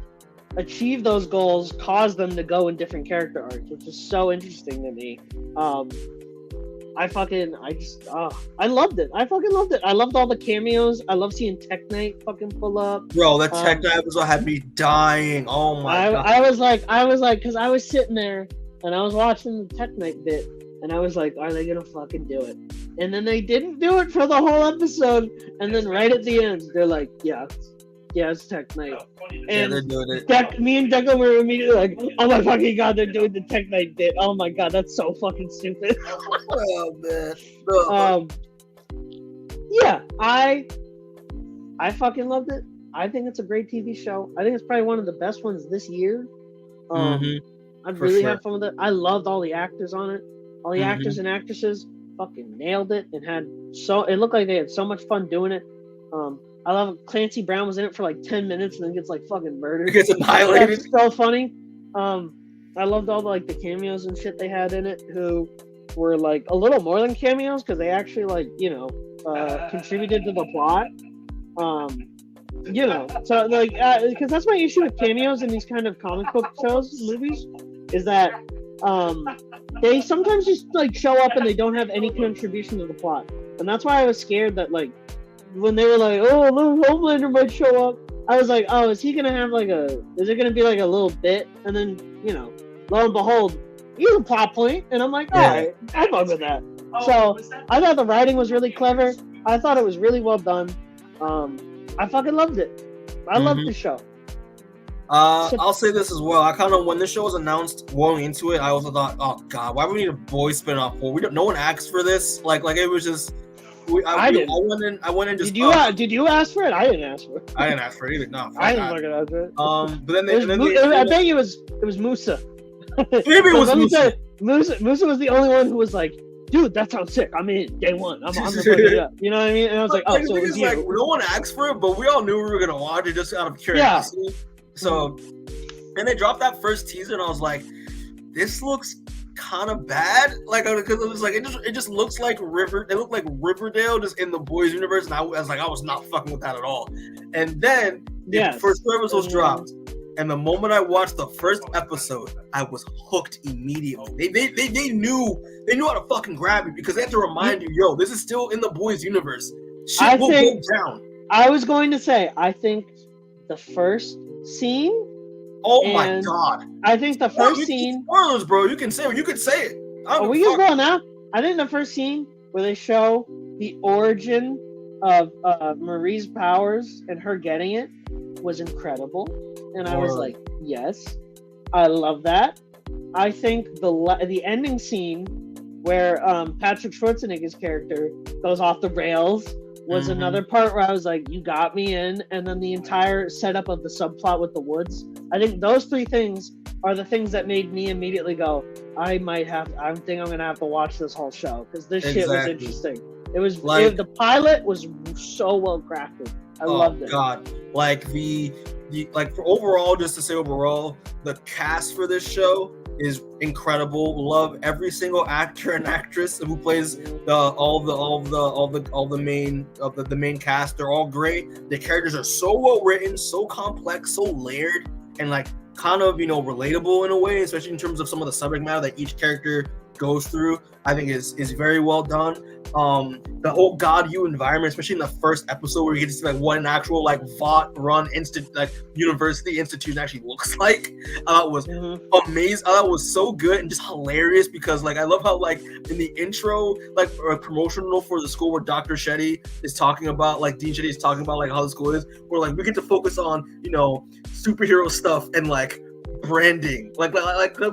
achieve those goals caused them to go in different character arcs, which is so interesting to me. I loved it. I fucking loved it. I loved all the cameos. I love seeing Tech Knight fucking pull up. Bro, that Tech Knight episode had me dying. Oh my god. I was like, because I was sitting there and I was watching the Tech Knight bit, and I was like, are they gonna fucking do it? And then they didn't do it for the whole episode, and then right at the end, they're like, yeah, it's Tech Knight. And they're doing it. Me and Declan were immediately like, oh my fucking god, they're doing the Tech Knight bit. Oh my god, that's so fucking stupid. Oh man. No. Yeah, I fucking loved it. I think it's a great TV show. I think it's probably one of the best ones this year. I really had fun with it. I loved all the actors on it. All the actors and actresses fucking nailed it and it looked like they had so much fun doing it. I love Clancy Brown was in it for like 10 minutes and then gets like fucking murdered. It gets annihilated. That's so funny. I loved all the cameos and shit they had in it who were like a little more than cameos because they actually contributed to the plot. So like because that's my issue with cameos in these kind of comic book movies is that they sometimes just like show up and they don't have any contribution to the plot, and that's why I was scared that like when they were like, oh, look, Homelander might show up, I was like, oh, is he gonna have is it gonna be like a little bit, and then lo and behold, he's a plot point, and I'm like, all right, I'm fine with that. So I thought the writing was really clever. I thought it was really well done. I fucking loved it. I loved the show. I'll say this as well. I kind of, when this show was announced, going into it, I also thought, oh god, why would we need a boy spinoff? Well, no one asked for this. Like it was just. I went in just. Did you ask for it? I didn't ask for it. I didn't ask for it either. No, I didn't fucking ask for it. But then I bet you it was Musa. Maybe it was Musa. Musa was the only one who was like, dude, that sounds sick. I'm in day one. I'm gonna fucking it up. You know what I mean? And I was like, oh, so it was you. Like, no one asked for it, but we all knew we were gonna watch it just out of curiosity. Yeah. So, and they dropped that first teaser, and I was like, this looks kind of bad, like, because it was like it just looks like it looked like Riverdale just in the boys universe, and I was not fucking with that at all. And then the first 2 episodes dropped, and the moment I watched the first episode, I was hooked immediately. They knew how to fucking grab me, because they had to remind you, yo, this is still in the boys universe. Shit will go down. I was going to say, I think the first scene. Oh my god! I think the first scene. Spoilers, bro. You can say it. You can say it. We can go now. I think the first scene where they show the origin of Marie's powers and her getting it was incredible, and I was like, yes, I love that. I think the ending scene where Patrick Schwarzenegger's character goes off the rails was another part where I was like, you got me in. And then the entire setup of the subplot with the woods. I think those 3 things are the things that made me immediately go, I think I'm going to have to watch this whole show, because this shit was interesting. It was the pilot was so well crafted. I loved it. Oh god. Like for overall, just to say overall, the cast for this show is incredible. Love every single actor and actress who plays the main cast. They're all great. The characters are so well written, so complex, so layered, and like kind of relatable in a way, especially in terms of some of the subject matter that each character goes through. I think is very well done. The whole God U environment, especially in the first episode, where you get to see like what an actual like Vought run university institution actually looks like. I thought was amazing. I thought it was so good and just hilarious, because like I love how like in the intro, like a promotional for the school where Dr. Shetty is talking about, like Dean Shetty is talking about like how the school is, where like we get to focus on superhero stuff and like branding, like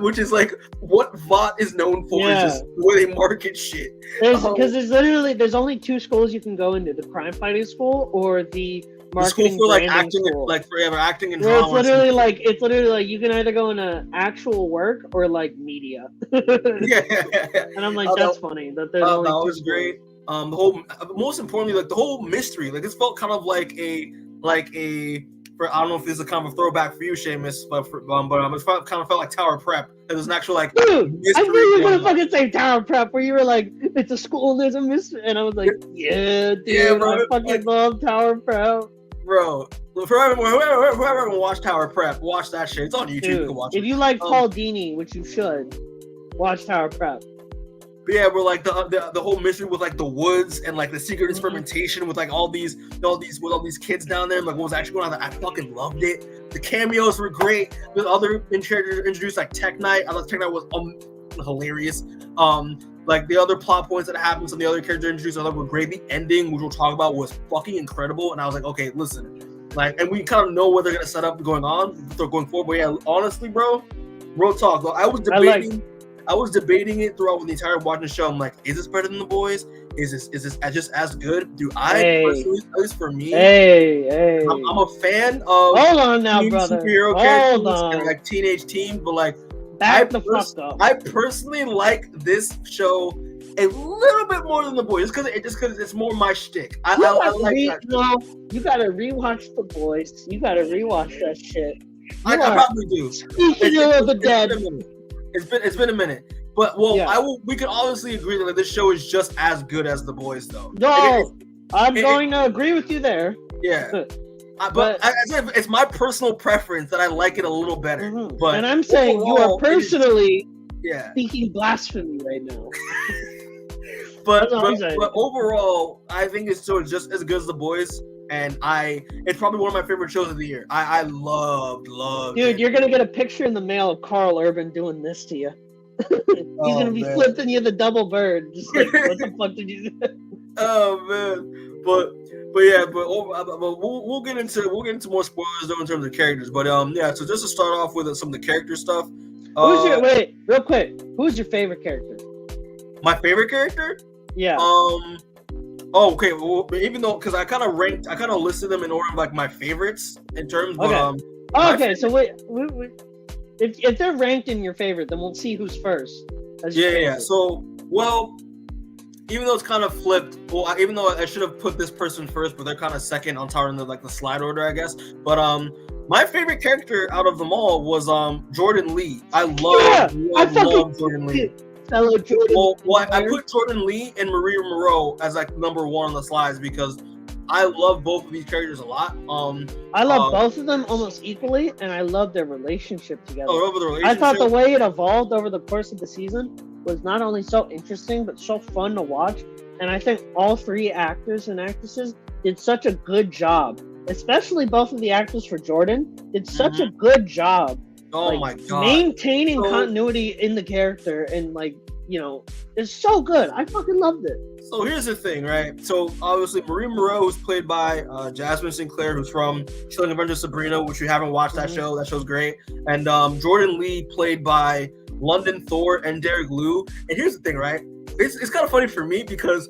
which is like what Vought is known for, is just the way they market shit. Because there's only 2 schools you can go into: the crime fighting school or the marketing school for like acting, school. like forever acting and drama. It's literally like you can either go into actual work or like media. Yeah. And I'm like, that's funny that there's only 2 that was schools. great. the whole, most importantly, like the whole mystery. Like this felt kind of like a for, I don't know if this is a kind of a throwback for you, Seamus, but it kind of felt like Tower Prep. It was an actual like dude. mystery. I knew you were gonna fucking say Tower Prep, where you were like, it's a school and there's a mystery, and I was like, yeah, dude, yeah, bro, I fucking love Tower Prep, bro. Whoever watched Tower Prep, watch that shit. It's on YouTube. Dude, you can watch if it. you like Paul Dini, which you should, watch Tower Prep. But yeah, we're like the whole mystery with like the woods and like the secret experimentation with like all these kids down there, and like what was actually going on. I fucking loved it. The cameos were great. The other characters introduced like Tech Knight. I thought Tech Knight was hilarious. Like the other plot points that happened, some of the other characters introduced, I thought were great. The ending, which we'll talk about, was fucking incredible. And I was like, okay, listen, like, and we kind of know what they're gonna set up going forward. But yeah, honestly, bro, real talk. Though, I was debating it throughout the entire watching the show. I'm like, is this better than The Boys? Is this just as good? Personally, at least for me, I'm a fan of hold on now, brother. Superhero characters and like teenage teens, but like I personally like this show a little bit more than The Boys, just because it's more my shtick. I like that. No, you gotta rewatch The Boys. You gotta rewatch that shit. I probably do. Speaking of the dead. It's been a minute, but we can obviously agree that this show is just as good as The Boys, though. No, I'm going to agree with you there. Yeah, but it's my personal preference that I like it a little better. Mm-hmm. But and I'm saying you are personally speaking blasphemy right now. but overall, I think it's still just as good as The Boys. And it's probably one of my favorite shows of the year. I loved Dude, it. You're gonna get a picture in the mail of Carl Urban doing this to you. He's gonna be flipping you the double bird. Just like, what the fuck did you do? Oh man, but we'll get into more spoilers though in terms of characters. But yeah. So just to start off with some of the character stuff. Real quick. Who's your favorite character? My favorite character? Yeah. Oh, okay. Well, even though, because I kind of listed them in order of like my favorites in terms. Okay. Okay. So wait. If they're ranked in your favorite, then we'll see who's first. Yeah. So, well, even though it's kind of flipped, even though I should have put this person first, but they're kind of second on top in the slide order, I guess. But my favorite character out of them all was Jordan Lee. I love Jordan Lee. Fellow Jordan. I put Jordan Lee and Maria Moreau as like number one on the slides because I love both of these characters a lot. I love both of them almost equally, and I love their relationship together. I thought the way it evolved over the course of the season was not only so interesting, but so fun to watch. And I think all three actors and actresses did such a good job, especially both of the actors for Jordan did such a good job. Oh my god! Maintaining continuity in the character and it's so good. I fucking loved it. So here's the thing, right? So obviously Maria Moreau is played by Jasmine Sinclair, who's from Chilling Adventures of Sabrina, which you haven't watched that show. That show's great. And Jordan Lee played by London Thor and Derek Liu. And here's the thing, right? It's kind of funny for me because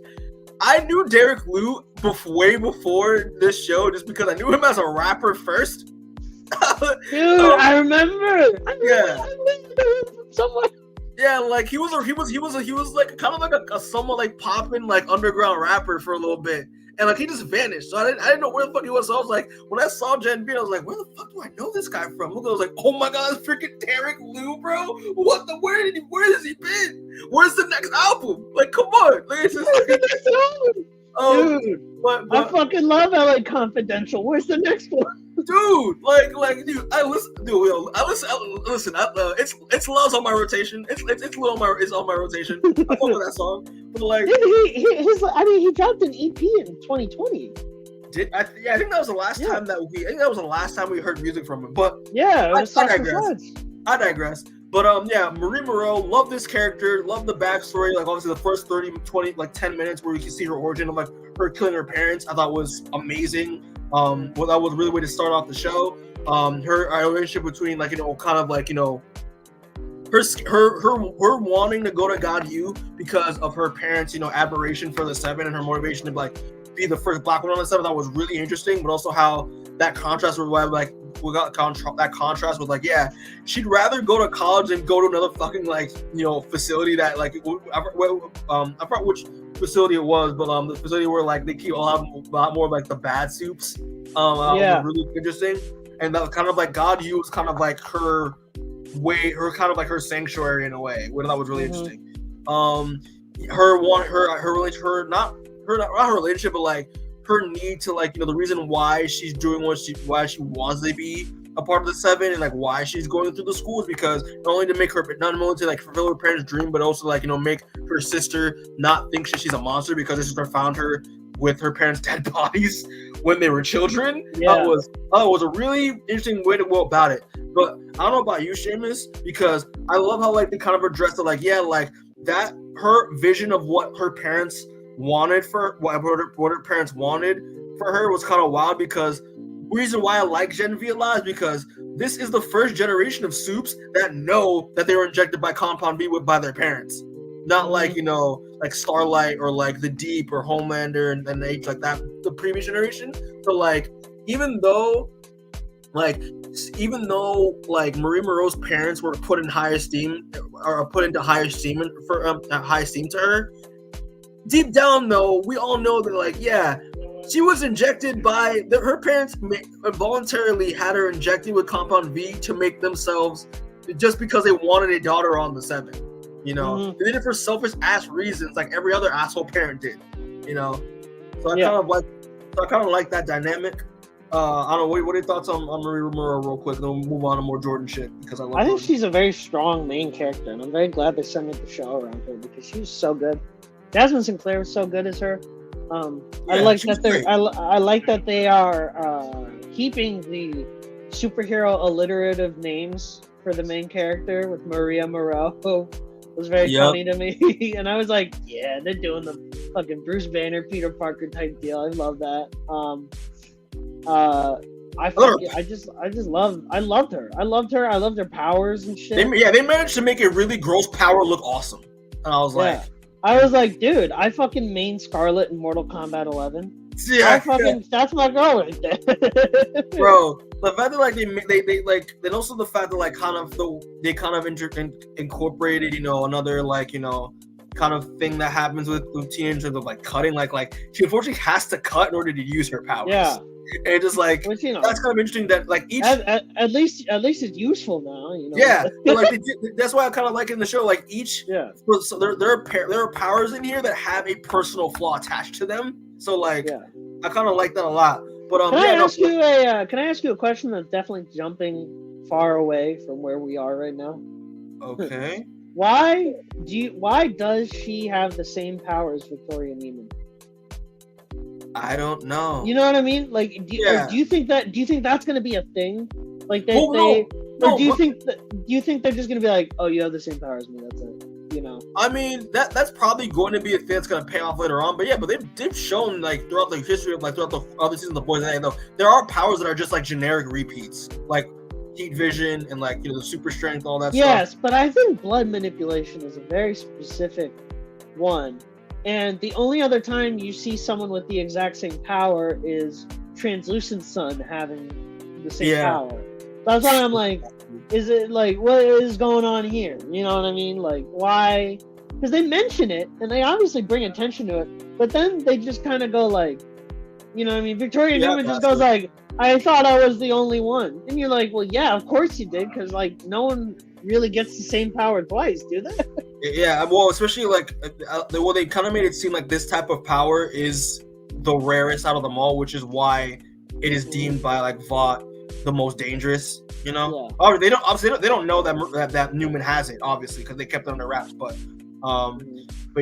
I knew Derek Liu way before this show, just because I knew him as a rapper first. Dude, I remember. I remember him from somewhere. Yeah, like he was like kind of like a somewhat like popping like underground rapper for a little bit, and like he just vanished. So I didn't know where the fuck he was. So I was like, when I saw Gen B, I was like, where the fuck do I know this guy from? Look, I was like, oh my god, it's freaking Derek Liu, bro. Where has he been? Where's the next album? Like, come on, like it's just dude. But I fucking love LA Confidential. Where's the next one? Dude, like, dude, listen. It's Love's on my rotation. It's on my rotation. I fuck with that song. But like, he dropped an EP in 2020. I think that was the last time we heard music from him. But yeah, I digress. But Maria Moreau, love this character, love the backstory. Like obviously the first 30, 20, like 10 minutes where you can see her origin of like her killing her parents, I thought was amazing. That was a really way to start off the show. Her relationship between her wanting to go to God U because of her parents, admiration for the Seven and her motivation to like be the first Black one on the Seven. That was really interesting, but also how that contrast with like we got that contrast with like, yeah, she'd rather go to college than go to another fucking like, you know, facility that like I forgot which facility it was, but the facility where like they keep a lot more like the bad soups. Was really interesting, and that was kind of like God used kind of like her way, her kind of like her sanctuary in a way, which I thought was really interesting. Her relationship, but like her need to like, you know, the reason why she's doing why she wants to be a part of the Seven, and like why she's going through the schools, because not only to like fulfill her parents' dream, but also like, you know, make her sister not think she's a monster because her sister found her with her parents' dead bodies when they were children. That was a really interesting way to go about it. But I don't know about you, Seamus, because I love how like they kind of addressed it, like, yeah, like that her vision of what her parents wanted for what her parents wanted for her was kind of wild, because the reason why I like Gen V a lot is because this is the first generation of soups that know that they were injected by Compound V by their parents. Not like, you know, like Starlight or like the Deep or Homelander and H like that, the previous generation. So like, even though like Marie Moreau's parents were put in high esteem or put into high esteem for high esteem to her, deep down though, we all know that like, yeah, she was injected by her parents voluntarily had her injected with Compound V to make themselves, just because they wanted a daughter on the Seven. You know, they did it for selfish ass reasons, like every other asshole parent did. You know, so I kind of like that dynamic. I don't know. What are your thoughts on Marie Moreau, real quick? Then we'll move on to more Jordan shit, because I think she's a very strong main character, and I'm very glad they centered the show around her, because she was so good. Jasmine Sinclair was so good as her. I like that they are keeping the superhero alliterative names for the main character with Maria Moreau. Was very funny to me. And I was like, yeah, they're doing the fucking Bruce Banner, Peter Parker type deal. I love that. I loved her. I loved her powers and shit. They managed to make a really gross power look awesome. And I was like, dude, I fucking main Scarlet in Mortal Kombat 11. Yeah, that's my girl right there. Bro, the fact that like they like, then also the fact that like they incorporated, you know, another like, you know, kind of thing that happens with teenagers of like cutting, like she unfortunately has to cut in order to use her powers. Yeah. And just like, which, you know, that's kind of interesting that like each at least it's useful now, you know. Yeah, but like that's why I kind of like in the show, like each so there are powers in here that have a personal flaw attached to them. So like, I kind of like that a lot. But can I ask you a question that's definitely jumping far away from where we are right now? Okay. Why does she have the same powers Victoria Neiman? I don't know. You know what I mean? Like, do you think that's gonna be a thing? Like do you think they're just gonna be like, oh, you have the same powers as me? That's it. You know. I mean, that's probably going to be a thing that's gonna pay off later on. But they've shown like throughout the history of like throughout the other seasons of Boys and A, though, there are powers that are just like generic repeats, like heat vision and like, you know, the super strength, all that stuff. Yes, but I think blood manipulation is a very specific one. And the only other time you see someone with the exact same power is Translucent Sun having the same power. That's why I'm like, is it like, what is going on here? You know what I mean? Like, why? Because they mention it and they obviously bring attention to it, but then they just kind of go like, you know what I mean? Victoria Newman just goes like, I thought I was the only one. And you're like, well, yeah, of course you did, because like no one really gets the same power twice, do they? Yeah, well, especially like, well, they kind of made it seem like this type of power is the rarest out of them all, which is why it is deemed by like Vought the most dangerous. You know, they don't know that Newman has it, obviously, because they kept it under wraps. But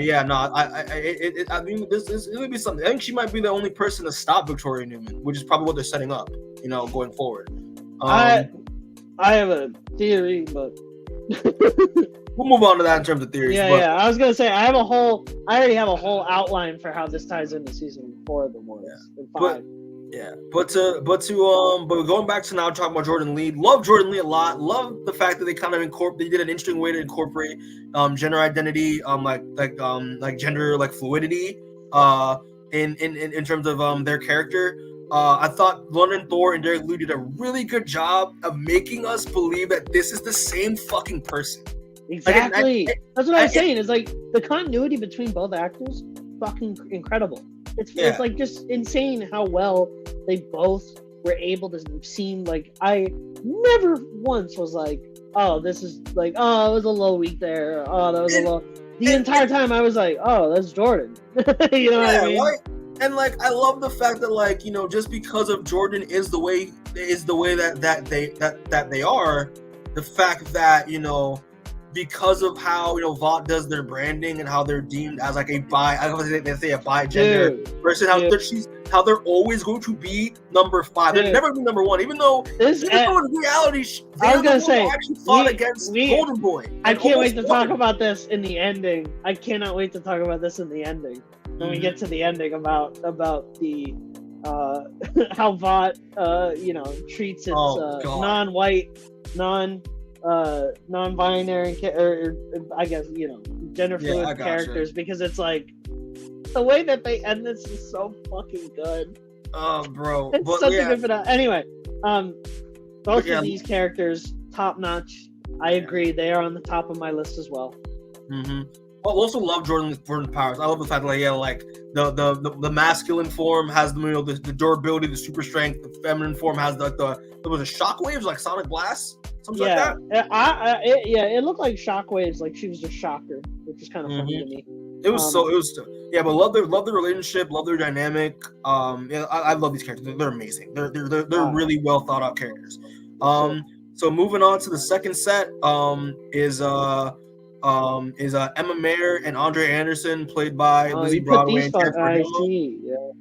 yeah, no, I mean, this would be something. I think she might be the only person to stop Victoria Newman, which is probably what they're setting up, you know, going forward. I have a theory, but we'll move on to that in terms of theories. Yeah. I was gonna say I already have a whole outline for how this ties into season 4 of the Mornings. But going back to now talking about Jordan Lee, love Jordan Lee a lot. Love the fact that they kind of they did an interesting way to incorporate gender identity, like gender like fluidity in terms of their character. I thought London Thor and Derek Liu did a really good job of making us believe that this is the same fucking person. Exactly. That's what I was saying. It's like the continuity between both actors, fucking incredible. It's like just insane how well they both were able to seem like. I never once was like, oh, this is like, oh, it was a low week there. Oh, that was a low. The entire time I was like, oh, that's Jordan. You know what I mean? Like, and like I love the fact that like, you know, just because of Jordan is the way that they are, the fact that, you know, because of how, you know, Vought does their branding and how they're deemed as like a they say a bi-gender person, how they're always going to be number 5. They're never be number 1, even though in reality I was gonna say actually fought against Golden Boy. I can't wait to talk about this in the ending. I cannot wait to talk about this in the ending. When we get to the ending about the how Vought you know, treats its non-white, non-binary or I guess, you know, gender fluid characters, because it's like the way that they end this is so fucking good. Oh, bro, it's such a good finale. Anyway, both of these characters top notch. I agree, they are on the top of my list as well. Mm-hmm. I also love Jordan's powers. I love the fact that like the masculine form has the, you know, the durability, the super strength. The feminine form has there was a shockwaves, like sonic blast, something like that. It looked like shockwaves, like she was a shocker, which is kind of funny to me. It was but love their relationship, love their dynamic. I love these characters. They're amazing. They're really well thought out characters. So moving on to the second set, is Emma Meyer and Andre Anderson, played by Lizzie Broadway and Chance Perdomo.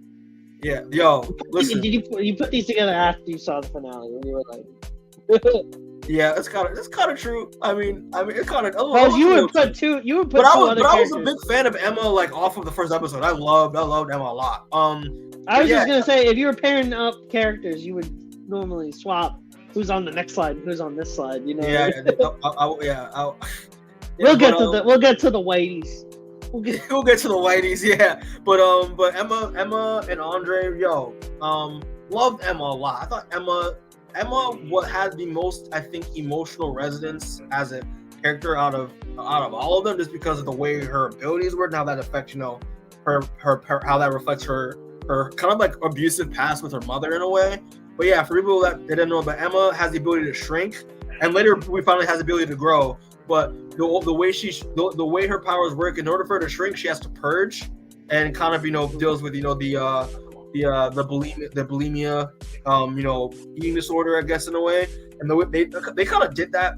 Yeah, yo, listen. Did you put these together after you saw the finale when you were like? Yeah, that's kind of true. I mean, it's kind of. Well, you would put two. But I was a big fan of Emma, like off of the first episode. I loved Emma a lot. I was just gonna say, if you were pairing up characters, you would normally swap who's on the next slide, and who's on this slide. You know. Yeah. We'll get to the whiteys. We'll get to the whiteys, yeah. But Emma and Andre, loved Emma a lot. I thought Emma what had the most, I think, emotional resonance as a character out of all of them, just because of the way her abilities were and how that affects, you know, her how that reflects her kind of like abusive past with her mother in a way. But yeah, for people that didn't know, but Emma has the ability to shrink, and later we finally has the ability to grow. But the way her powers work, in order for her to shrink, she has to purge, and kind of, you know, deals with, you know, the bulimia, you know, eating disorder, I guess, in a way. And they kind of did that,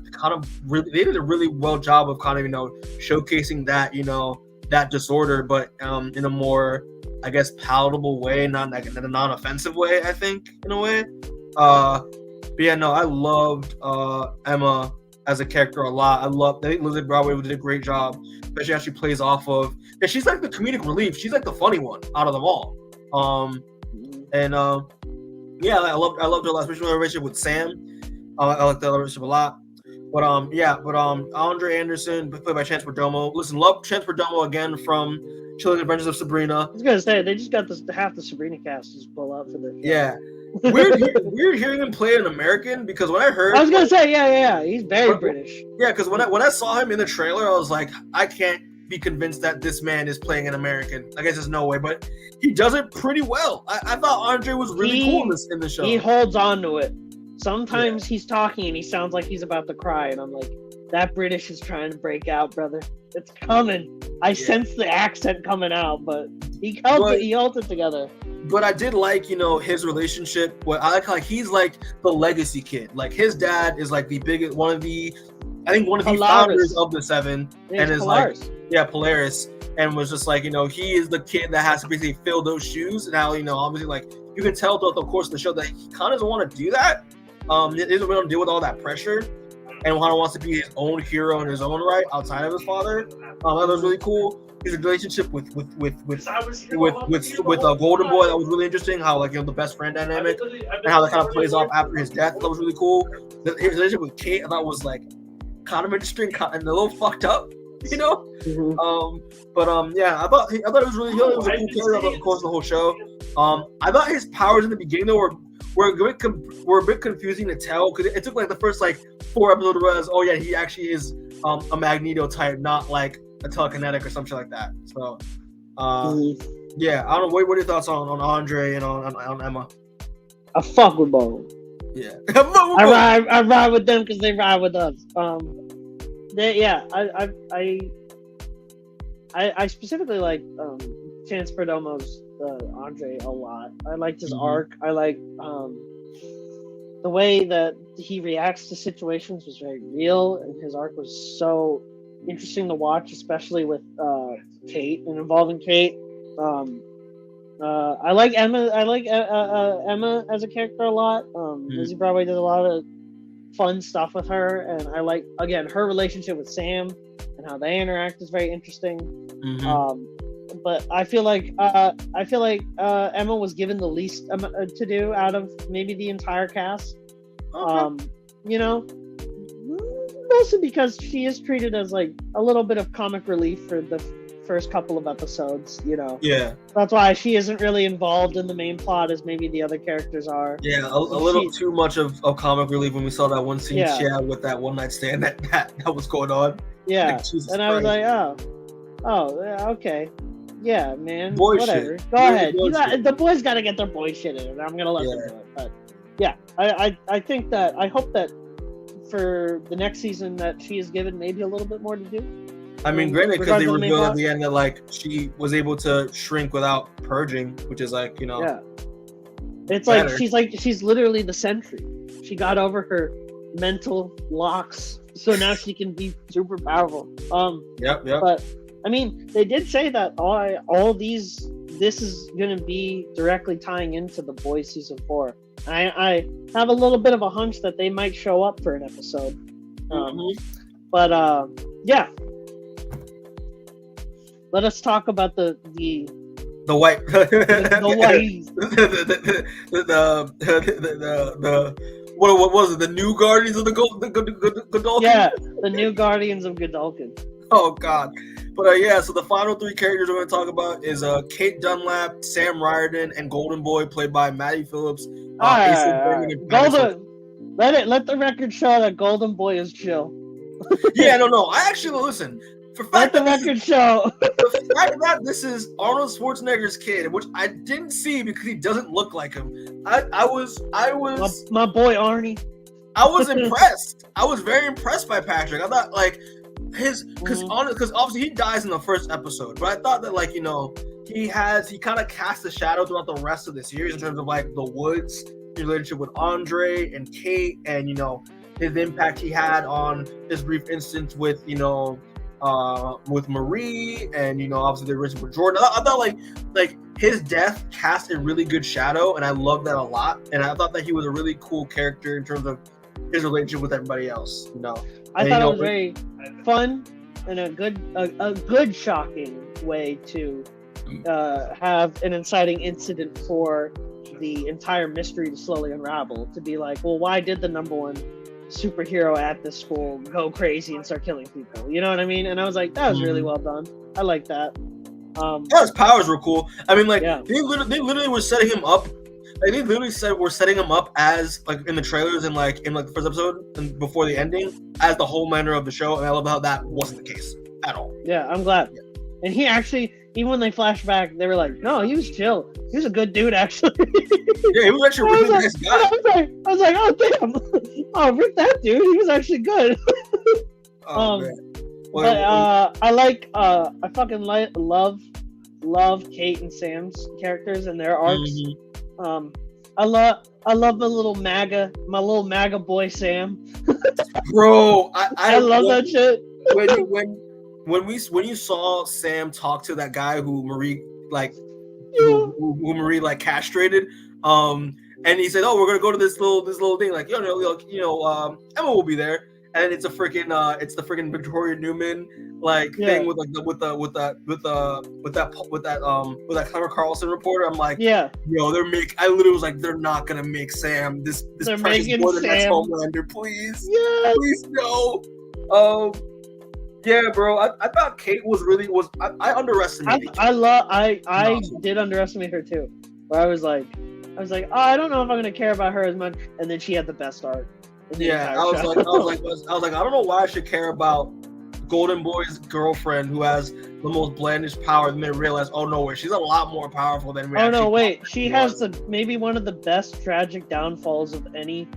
they did a really well job of kind of, you know, showcasing that, you know, that disorder, but in a more, I guess, palatable way, not like in a non-offensive way, I think, in a way. But yeah, no, I loved Emma as a character a lot. I think Lizzie Broadway did a great job, especially how she plays off of. And she's like the comedic relief. She's like the funny one out of them all. Yeah, I loved her a lot, especially her relationship with Sam. I like that relationship a lot. But Andre Anderson, played by Chance Perdomo. Listen, love Chance Perdomo again from Chilling Adventures of Sabrina. I was gonna say, they just got half the Sabrina cast just pull out for this. Yeah. Weird hearing him play an American, because when I heard, I was gonna say, yeah, he's very British. Yeah, because when I saw him in the trailer, I was like, I can't be convinced that this man is playing an American. I guess there's no way, but he does it pretty well. I thought Andre was really cool in the show. He holds on to it. Sometimes he's talking and he sounds like he's about to cry, and I'm like, that British is trying to break out, brother. It's coming. I sense the accent coming out, but he held it together. But I did like, you know, his relationship. I like how he's like the legacy kid. Like, his dad is like the biggest, one of the founders of the Seven, and is Polaris. Like, Polaris, and was just like, you know, he is the kid that has to basically fill those shoes. And how, you know, obviously, like, you can tell throughout the course of the show that he kind of doesn't want to do that. He doesn't want to deal with all that pressure, and kind of wants to be his own hero in his own right outside of his father. That was really cool. His relationship with Golden Boy, that was really interesting. How, like, you know, the best friend dynamic, and how that kind of plays off after his death. That was really cool. His relationship with Cate, I thought, was like kind of interesting and a little fucked up, you know. Mm-hmm. Yeah, I thought it was really good. It was a cool character over the course of the whole show. I thought his powers in the beginning though were a bit confusing to tell because it took like the first like 4 episodes to realize, oh yeah, he actually is a Magneto type, not like a telekinetic or something like that. So, yeah, I don't know. What are your thoughts on Andre and on Emma? I fuck with both. Yeah, I ride with them because they ride with us. I specifically like Chance Perdomo's Andre a lot. I liked his arc. I like the way that he reacts to situations was very real, and his arc was so interesting to watch, especially with Cate and involving Cate. I like Emma. I like Emma as a character a lot. Lizzie Broadway does a lot of fun stuff with her, and I like again her relationship with Sam and how they interact is very interesting. But I feel like Emma was given the least to do out of maybe the entire cast. You know, mostly because she is treated as like a little bit of comic relief for the first couple of episodes. You know, that's why she isn't really involved in the main plot as maybe the other characters are. Yeah, a little too much of comic relief when we saw that one scene she had with that one night stand that was going on. Yeah, like, and I was like, oh, okay. Yeah, man. Whatever. Shit. Go ahead. The boys got to get their boy shit in, and I'm gonna let them do it. But yeah, I think that I hope that for the next season that she is given maybe a little bit more to do. I mean, granted, because they revealed at the end that like she was able to shrink without purging, which is like it's better. She's literally the Sentry. She got over her mental locks, so now she can be super powerful. Yep. But I mean, they did say that this is going to be directly tying into The Boys season 4. I have a little bit of a hunch that they might show up for an episode. But yeah. Let us talk about the white what was it? The new Guardians of the Godolphin? Yeah, the new Guardians of Godolphin. Oh God. But so the final 3 characters we're going to talk about is Cate Dunlap, Sam Riordan, and Golden Boy, played by Maddie Phillips. Golden. Let the record show that Golden Boy is chill. No. I actually listen. Let the record show. The fact that this is Arnold Schwarzenegger's kid, which I didn't see because he doesn't look like him. I was my boy Arnie. I was impressed. I was very impressed by Patrick. I thought like because obviously he dies in the first episode, but I thought that like he kind of casts a shadow throughout the rest of the series in terms of like the Woods, his relationship with Andre and Cate, and his impact he had on his brief instance with with Marie, and obviously the relationship with Jordan. I thought like his death cast a really good shadow, and I love that a lot. And I thought that he was a really cool character in terms of his relationship with everybody else. I thought it was very fun and a good shocking way to have an inciting incident for the entire mystery to slowly unravel. To be like, well, why did the number one superhero at this school go crazy and start killing people? You know what I mean? And I was like, that was really well done. I like that. His powers were cool. I mean, like they literally were setting him up. Like they literally said we're setting him up as like in the trailers and like in like the first episode and before the ending as the whole manner of the show. And I love how that wasn't the case at all. Yeah, I'm glad. Yeah. And he actually, even when they flashed back, they were like, no, he was chill. He was a good dude, actually. Yeah, he was actually a really nice guy. I was like, oh damn, oh rip that dude. He was actually good. Man. I fucking love Cate and Sam's characters and their arcs. I love my little MAGA boy Sam. Bro, I love that shit. When you saw Sam talk to that guy who Marie who Marie like castrated, and he said, "Oh, we're gonna go to this little thing, like Emma will be there." And it's the freaking Victoria Newman thing with that Connor Carlson reporter. I'm like, I literally was like, they're not gonna make Sam this precious boy the next Homelander, please, please no. Yeah, bro. I thought Cate was I underestimated. I did underestimate her too. where I was like, oh, I don't know if I'm gonna care about her as much. And then she had the best art. Yeah, I was like, I don't know why I should care about Golden Boy's girlfriend who has the most blandish power. And then realize, oh no, wait, she's a lot more powerful than we. Oh no, wait, she has maybe one of the best tragic downfalls of any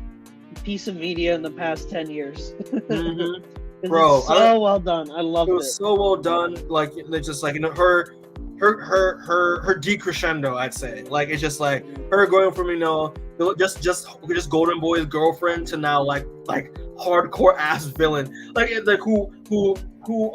piece of media in the past 10 years. Mm-hmm. Bro, so well done. I loved it. It was so well done. Like it's just like, you know, her decrescendo, I'd say. Like it's just like her going from, you know, just Golden Boy's girlfriend to now like hardcore ass villain. Like it's like who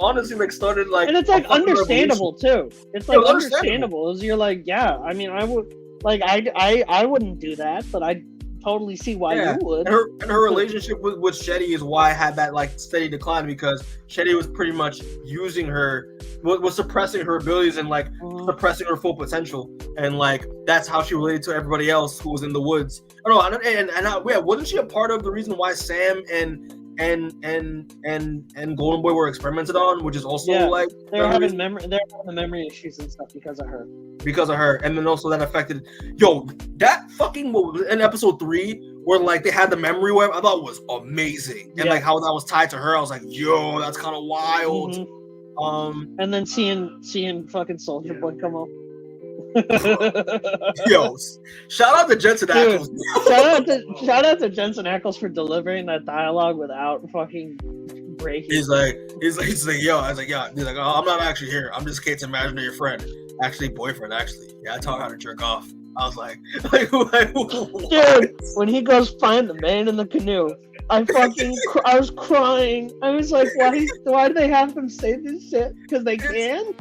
honestly like started like, and it's like understandable too. It's like understandable. As you're like, yeah, I mean, I would like I wouldn't do that, but I totally see why you would. And her relationship with Shetty is why I had that like steady decline, because Shetty was pretty much using her, was suppressing her abilities and like suppressing her full potential, and like that's how she related to everybody else who was in the woods. I don't know, and wasn't she a part of the reason why Sam and Golden Boy were experimented on, which is also like they're having memory issues and stuff because of her. And then also that affected that fucking in episode 3 where like they had the memory web, I thought was amazing. And like how that was tied to her, I was like, yo, that's kind of wild. Mm-hmm. And then seeing fucking Soldier Boy come up. Yo, shout out to Jensen Ackles. shout out to Jensen Ackles for delivering that dialogue without fucking breaking. He's like, yo, I was like, yeah. He's like, oh, I'm not actually here. I'm just Kate's imaginary friend. Actually, boyfriend, actually. Yeah, I taught her how to jerk off. I was like dude, when he goes find the man in the canoe, I was crying. I was like, why do they have him say this shit? Because they can?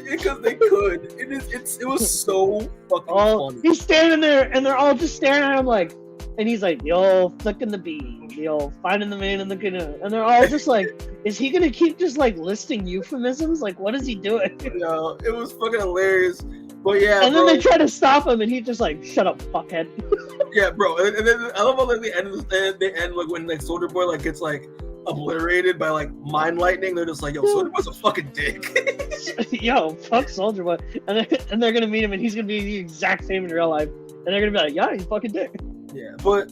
Because they could. It was so fucking funny. He's standing there and they're all just staring at him like, and he's like, yo, flicking the beam, yo, finding the man in the canoe. And they're all just like, is he gonna keep just like listing euphemisms? Like, what is he doing? Yo, it was fucking hilarious. But yeah, and then they try to stop him, and he's just like, "Shut up, fuckhead." Yeah, bro. And then I love how like they end like when like Soldier Boy like gets like obliterated by like mind lightning. They're just like, "Yo, Soldier Boy's a fucking dick." Yo, fuck Soldier Boy, and they're gonna meet him, and he's gonna be the exact same in real life, and they're gonna be like, "Yeah, he's a fucking dick." Yeah, but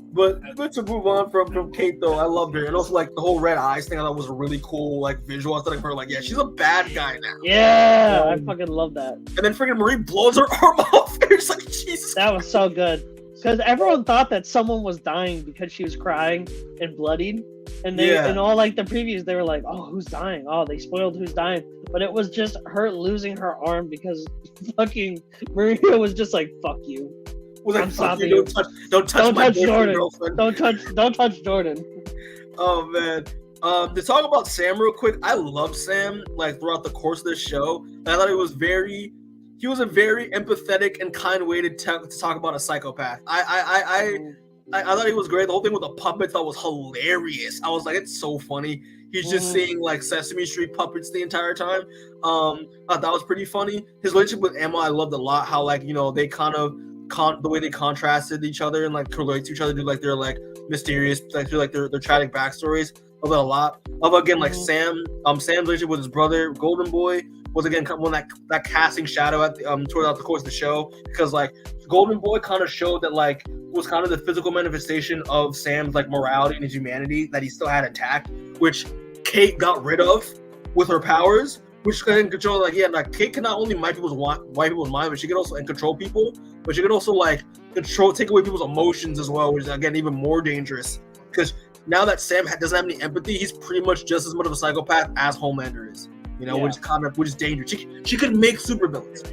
to move on from Kate though, I loved her, and also like the whole red eyes thing I thought was a really cool like visual. I thought her like, yeah, she's a bad guy now. Yeah, I fucking love that. And then freaking Marie blows her arm off. It's like, Jesus. That was so good because everyone thought that someone was dying because she was crying and bloodied, and in all like the previews they were like, oh, who's dying? Oh, they spoiled who's dying, but it was just her losing her arm because fucking Maria was just like, fuck you. Was like, fuck you, don't touch my Jordan. Girlfriend. Don't touch Jordan. Oh man. To talk about Sam real quick, I love Sam like throughout the course of this show. And I thought he was a very empathetic and kind way to talk about a psychopath. I thought he was great. The whole thing with the puppets I thought was hilarious. I was like, it's so funny. He's just seeing like Sesame Street puppets the entire time. I thought that was pretty funny. His relationship with Emma, I loved a lot. How like, you know, they kind of the way they contrasted each other and like relate to each other, do like their like mysterious, like do like their tragic backstories. Of it a lot. Of again like Sam's relationship with his brother Golden Boy was again one that casting shadow at throughout the course of the show, because like Golden Boy kind of showed that like was kind of the physical manifestation of Sam's like morality and his humanity that he still had intact, which Kate got rid of with her powers, which can control like Kate can not only mind people's mind, but she can also control people, but she can also like take away people's emotions as well, which is again even more dangerous because now that Sam doesn't have any empathy, he's pretty much just as much of a psychopath as Homelander is. You know, which is dangerous. She could make supervillains,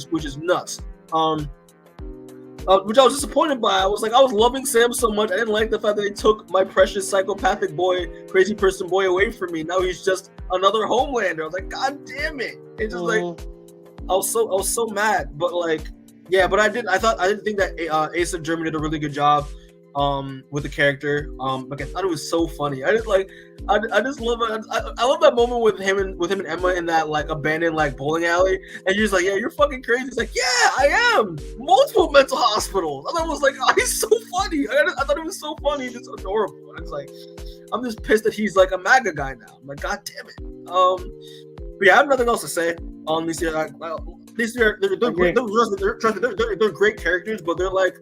which is nuts. Which I was disappointed by. I was loving Sam so much. I didn't like the fact that they took my precious psychopathic boy, crazy person boy away from me. Now he's just another Homelander. I was like, God damn it! It's just like I was so mad. But like, yeah, but I didn't think that Ace of Germany did a really good job with the character. Like I thought it was so funny. I just love it. I love that moment with him and Emma in that like abandoned like bowling alley, and you're just like, yeah, you're fucking crazy. He's like, yeah, I am. Multiple mental hospitals. I thought it was like, oh, he's so funny. I thought it was so funny. It's adorable. It's like, I'm just pissed that he's like a MAGA guy now. I'm like, God damn it. But yeah, I have nothing else to say on these. they're great characters, but they're like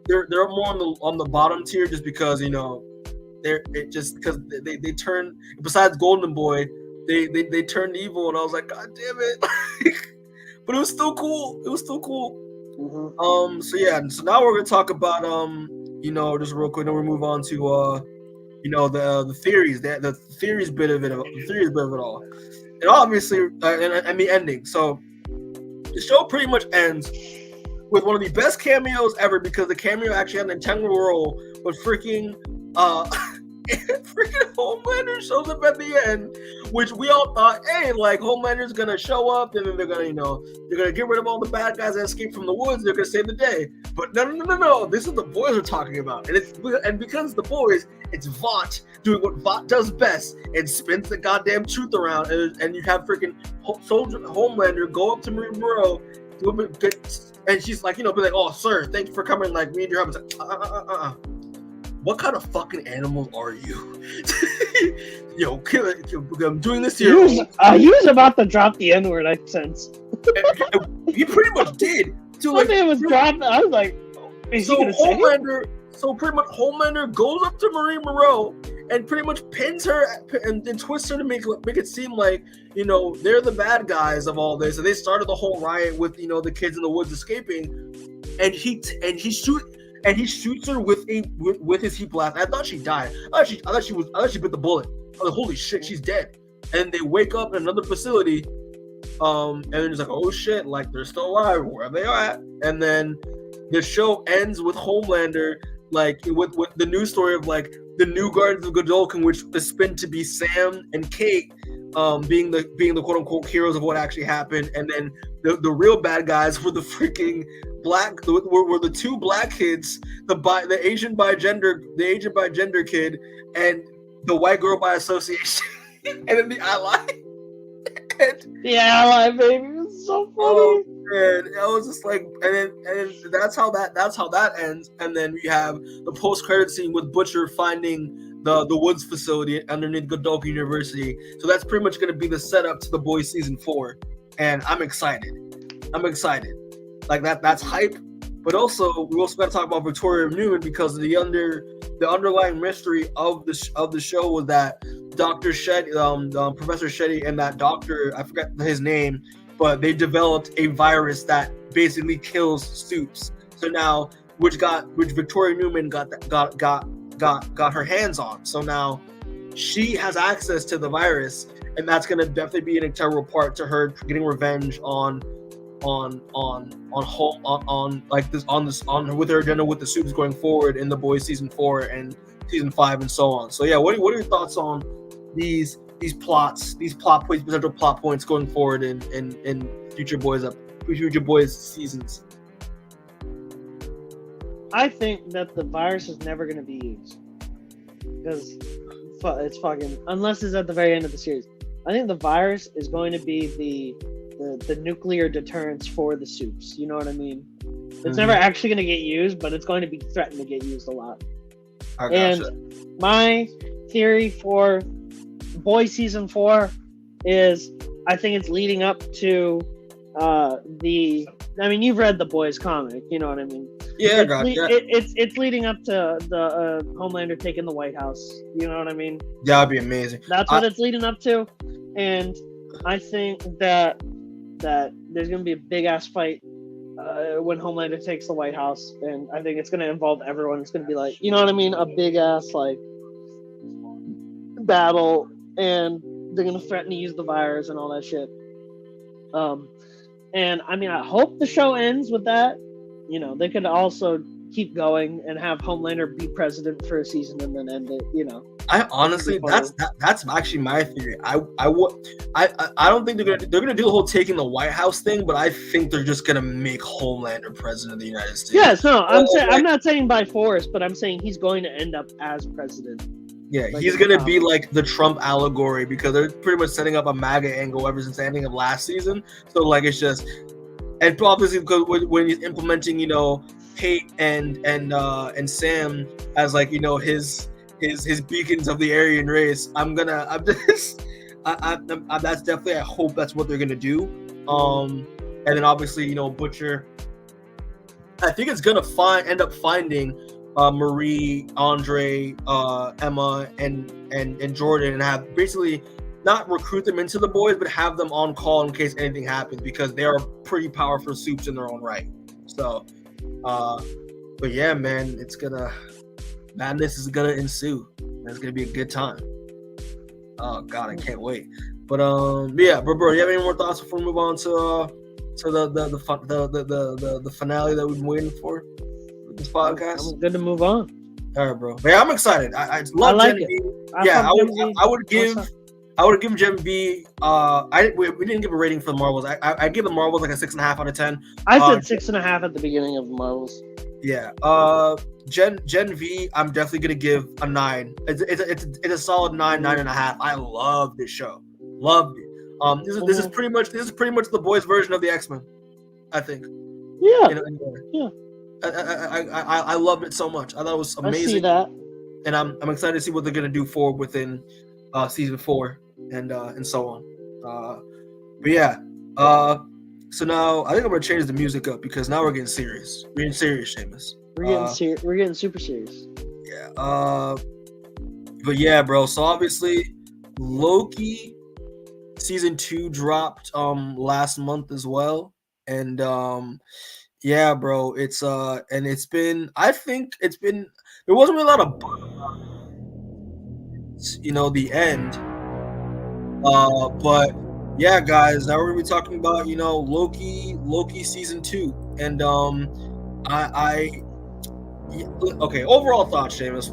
they're more on the bottom tier just because because they turn, besides Golden Boy, they turned evil, and I was like, God damn it. But it was still cool. Mm-hmm. So now we're gonna talk about just real quick, then we'll move on to the theories, the theories bit of it all. And obviously and the ending. So the show pretty much ends with one of the best cameos ever, because the cameo actually had an integral role with freaking Homelander shows up at the end, which we all thought, hey, like Homelander's gonna show up, and then they're gonna get rit of all the bad guys that escaped from the woods. They're gonna save the day. But no. This is the boys we're talking about, and because the boys, it's Vought doing what Vought does best and spins the goddamn truth around, and you have freaking Homelander go up to Moreau, and she's like, be like, oh sir, thank you for coming. Like, we need your help. It's like, what kind of fucking animals are you? Yo, I'm doing this here. He was about to drop the N-word, I sensed. He pretty much did. So, like, it was dropped. I was like, is he gonna say it? So pretty much Homelander goes up to Marie Moreau and pretty much pins her and twists her to make it seem like, they're the bad guys of all this. And they started the whole riot with, the kids in the woods escaping. And he shoots her with his heat blast. I thought she died. I thought she bit the bullet. I was like, holy shit, she's dead. And they wake up in another facility. And they're just like, oh shit, like they're still alive, wherever they are at. And then the show ends with Homelander, like with the news story of like the new Guardians of Godolphin, which is spin to be Sam and Cate, being the quote unquote heroes of what actually happened, and then the real bad guys were the freaking were the two black kids, the Asian bigender kid, and the white girl by association, and then the ally. The ally, baby, it was so funny. Oh man, I was just like, and then that's how that ends. And then we have the post-credit scene with Butcher finding the woods facility underneath Godolphin University. So that's pretty much going to be the setup to The Boys season 4, and I'm excited. Like that's hype. But also, we also got to talk about Victoria Newman, because the underlying mystery of the show was that Dr. Shetty, Professor Shetty, and that doctor, I forgot his name, but they developed a virus that basically kills soups. So now, which Victoria Newman got her hands on. So now she has access to the virus, and that's gonna definitely be an integral part to her getting revenge on with her agenda with the soups going forward in The Boys season 4 and season 5 and so on. So yeah, what are your thoughts on these plot points, potential plot points going forward in future Boys seasons? I think that the virus is never going to be used, because it's fucking, unless it's at the very end of the series. I think the virus is going to be the nuclear deterrence for the soups. You know what I mean? It's never actually going to get used, but it's going to be threatened to get used a lot. And my theory for Boys season 4 is, I think it's leading up to you've read the Boys comic, you know what I mean? Yeah, it's leading up to the Homelander taking the White House. You know what I mean? Yeah, that'd be amazing. That's what it's leading up to, and I think that there's gonna be a big ass fight when Homelander takes the White House, and I think it's gonna involve everyone. It's gonna be like, you know what I mean, a big ass like battle, and they're gonna threaten to use the virus and all that shit. And I mean, I hope the show ends with that. You know, they could also keep going and have Homelander be president for a season and then end it. You know, I honestly, that's actually my theory. I don't think they're gonna do the whole taking the White House thing, but I think they're just gonna make Homelander president of the United States. Yes, no, I'm not saying by force, but I'm saying he's going to end up as president. Yeah, like, he's gonna be like the Trump allegory, because they're pretty much setting up a MAGA angle ever since the ending of last season. So like, it's just, and obviously because when he's implementing, you know, Cate and Sam as like, you know, his beacons of the Aryan race, that's definitely, I hope that's what they're gonna do. and then obviously Butcher. I think it's gonna end up finding Marie, Andre, Emma, and Jordan, and have basically not recruit them into the boys, but have them on call in case anything happens, because they are pretty powerful soups in their own right. So, but yeah, man, madness is gonna ensue. It's gonna be a good time. Oh God, I can't wait. But yeah, bro, you have any more thoughts before we move on to the finale that we've been waiting for with this podcast? I'm good to move on. All right, bro. But yeah, I'm excited. I love like Gen it. V. I would give Gen V. We didn't give a rating for the Marvels. I give the Marvels like a 6.5 out of 10. I said 6.5 at the beginning of the Marvels. Yeah. Gen V, I'm definitely gonna give a 9. It's a solid 9.5. I love this show. Loved it. This is pretty much the boys' version of the X-Men, I think. Yeah. Yeah. I loved it so much. I thought it was amazing. I see that. And I'm excited to see what they're gonna do forward within season 4 and so on. But yeah. So now I think I'm gonna change the music up because now we're getting serious. We're getting serious, Seamus. We're getting super serious. Yeah. But yeah, bro. So obviously, Loki season 2 dropped last month as well, and yeah, bro. It's been there wasn't really a lot of the end, but yeah, guys. Now we're gonna be talking about Loki season 2, and okay. Overall thoughts, Seamus.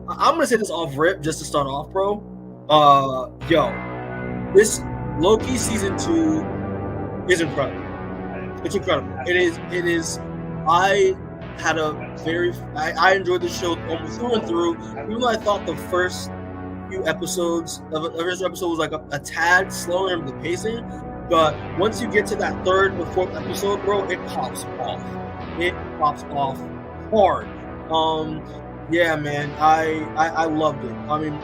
I'm gonna say this off rip just to start off, bro. This Loki season 2 is incredible. It's incredible. It is. I enjoyed the show almost through and through. Even though I thought the first few episodes was like a tad slower in the pacing, but once you get to that third or fourth episode, bro, it pops off. It pops off hard. Yeah, man, I loved it. I mean,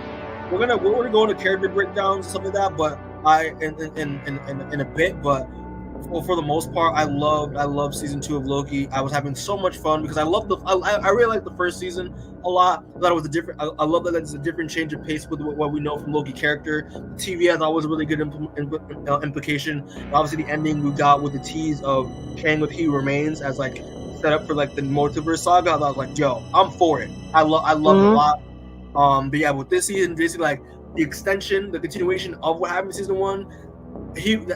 we're gonna go into character breakdowns and stuff like that, but in a bit. But for the most part, I loved season 2 of Loki. I was having so much fun because I really liked the first season a lot. I thought it was I love that it's a different change of pace with what we know from Loki character. The TV I thought was a really good implication. And obviously, the ending we got with the tease of Kang with He Remains as like set up for like the multiverse saga. I was like, yo, I'm for it. I love it a lot. But yeah, with this season, basically like the extension, the continuation of what happened in season 1.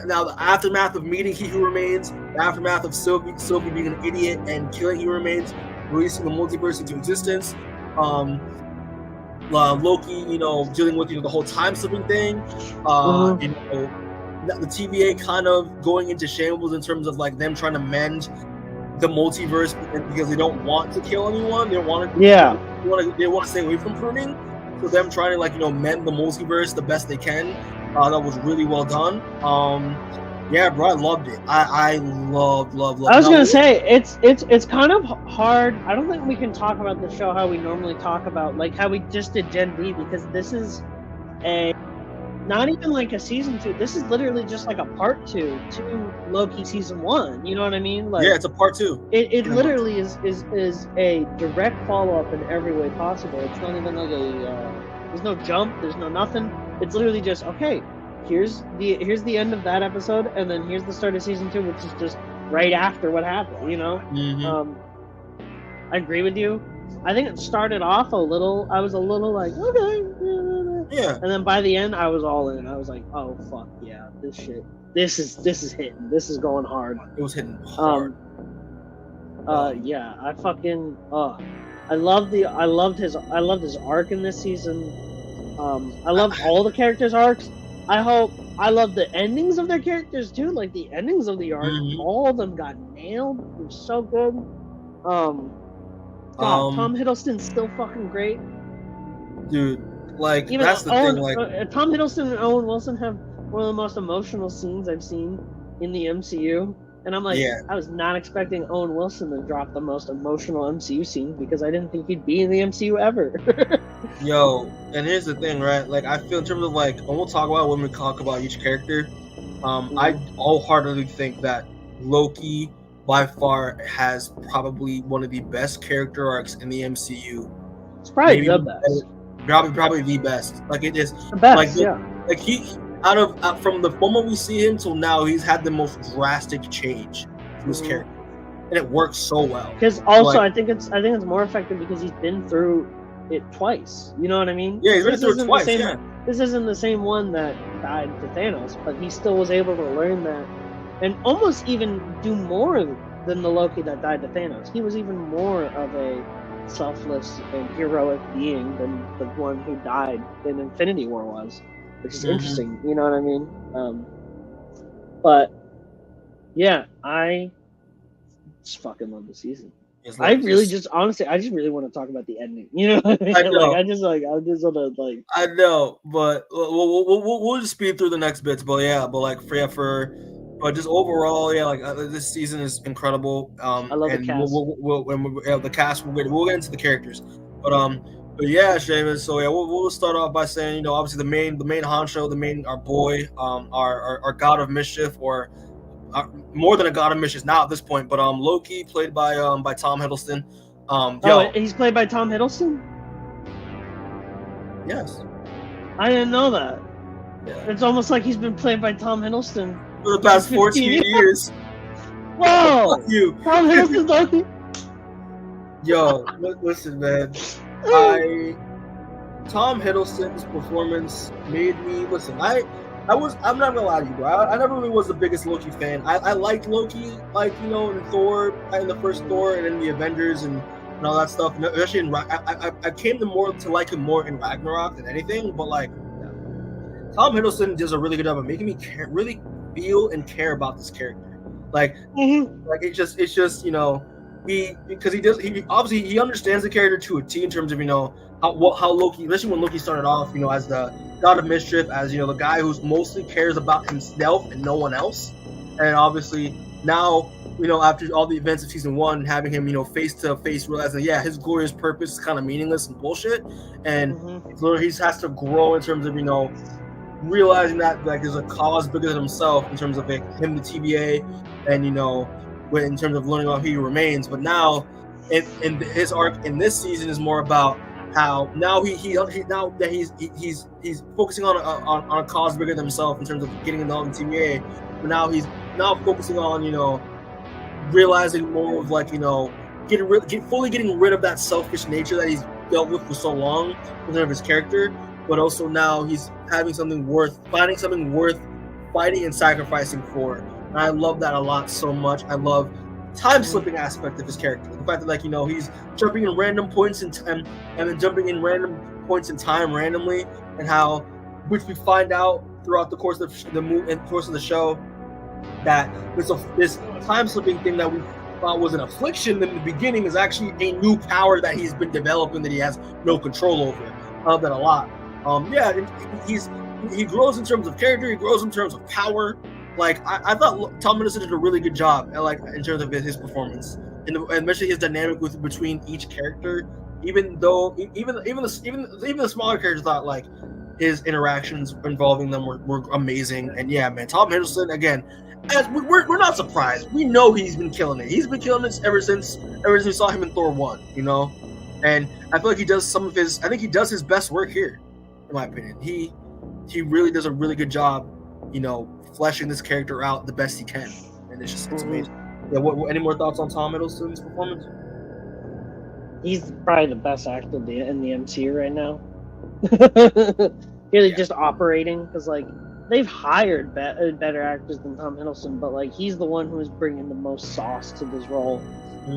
Now the aftermath of meeting He Who Remains, the aftermath of Sylvie being an idiot and killing He Who Remains, releasing the multiverse into existence. Loki, dealing with the whole time slipping thing. The TVA kind of going into shambles in terms of like them trying to mend the multiverse because they don't want to kill anyone. They want to. Yeah. They want to stay away from pruning. So them trying to mend the multiverse the best they can. That was really well done. Yeah, bro, I loved it. I loved. I was gonna say it's kind of hard. I don't think we can talk about the show how we normally talk about, like how we just did Gen V, because this is not even like a season 2. This is literally just like a part 2 to Loki season 1. You know what I mean? Like, yeah, it's a part 2. It literally is a direct follow up in every way possible. It's not even like there's no jump. There's no nothing. It's literally just okay. Here's the end of that episode, and then here's the start of season 2, which is just right after what happened. Mm-hmm. I agree with you. I think it started off I was a little like, okay, yeah, and then by the end I was all in. I was like, oh fuck yeah, this is hitting. This is going hard. It was hitting hard. Yeah, I fucking I loved his arc in this season. I loved all the characters' arcs. I love the endings of their characters too. Like the endings of the arc, all of them got nailed. It was so good. Tom Hiddleston's still fucking great, dude. Like even that's the thing. Like Tom Hiddleston and Owen Wilson have one of the most emotional scenes I've seen in the MCU. And I'm like, I was not expecting Owen Wilson to drop the most emotional MCU scene because I didn't think he'd be in the MCU ever. Yo, and here's the thing, right? Like, I feel in terms of like, and we'll talk about when we talk about each character. I wholeheartedly think that Loki by far has probably one of the best character arcs in the MCU. It's probably the best. Probably the best. Like it is the best. Like yeah. Like he out from the moment we see him till now, he's had the most drastic change to his character, and it works so well. Because also, I think it's more effective because he's been through it twice. You know what I mean? Yeah, he's been through it twice. This isn't the same one that died to Thanos, but he still was able to learn that, and almost even do more than the Loki that died to Thanos. He was even more of a selfless and heroic being than the one who died in Infinity War was, which is interesting. You know what I mean? But yeah, I just fucking love the season. I really just honestly, I just really want to talk about the ending. You know what I mean? I know. I just want to like. I know, but we'll just speed through the next bits. But yeah, but just overall, yeah, like this season is incredible. I love the cast. We'll the cast. We'll get into the characters, but yeah, Seamus. So yeah, we'll start off by saying, you know, obviously the main honcho, our boy, our god of mischief, or more than a god of mischief now at this point. But Loki, played by Tom Hiddleston. He's played by Tom Hiddleston. Yes, I didn't know that. Yeah. It's almost like he's been played by Tom Hiddleston for the past 14 years. Whoa! Fuck you. Tom Hiddleston's Loki. Yo, listen, man. Tom Hiddleston's performance made me listen. I'm not gonna lie to you, bro. I never really was the biggest Loki fan. I liked Loki, like, you know, in Thor, in the first Thor, and in the Avengers and all that stuff. And especially I came to like him more in Ragnarok than anything. But like, Tom Hiddleston does a really good job of making me really feel and care about this character. Like, like it's just you know, he obviously he understands the character to a T in terms of, you know, how Loki, especially when Loki started off, you know, as the god of mischief, as, you know, the guy who's mostly cares about himself and no one else. And obviously now, you know, after all the events of season 1, having him, you know, face to face realizing, yeah, his glorious purpose is kind of meaningless and bullshit, and he has to grow in terms of, you know, realizing that like there's a cause bigger than himself in terms of like him, the TVA, and, you know, in terms of learning how he remains. But now in his arc in this season is more about how now he's focusing on a cause bigger than himself in terms of getting involved in TVA. But now he's focusing on, you know, realizing more of, like, you know, fully getting rid of that selfish nature that he's dealt with for so long in terms of his character. But also now he's finding something worth fighting and sacrificing for. And I love that a lot so much. I love time slipping aspect of his character. The fact that, like, you know, he's jumping in random points in time and then jumping in random points in time randomly, and how, which we find out throughout the course of the show, that this time slipping thing that we thought was an affliction in the beginning is actually a new power that he's been developing that he has no control over. I love that a lot. He grows in terms of character. He grows in terms of power. Like, I thought Tom Hiddleston did a really good job at, like, in terms of his performance, and especially his dynamic between each character. Even though even the smaller characters, thought like his interactions involving them were amazing. And yeah, man, Tom Hiddleston again. As we're not surprised. We know he's been killing it. He's been killing it ever since we saw him in Thor 1. You know, and I feel like he does I think he does his best work here, in my opinion. He really does a really good job, you know, fleshing this character out the best he can, and it's amazing. Yeah. What any more thoughts on Tom Hiddleston's performance? He's probably the best actor in the MCU right now. Really, just operating, because, like, they've hired better actors than Tom Hiddleston, but, like, he's the one who's bringing the most sauce to this role.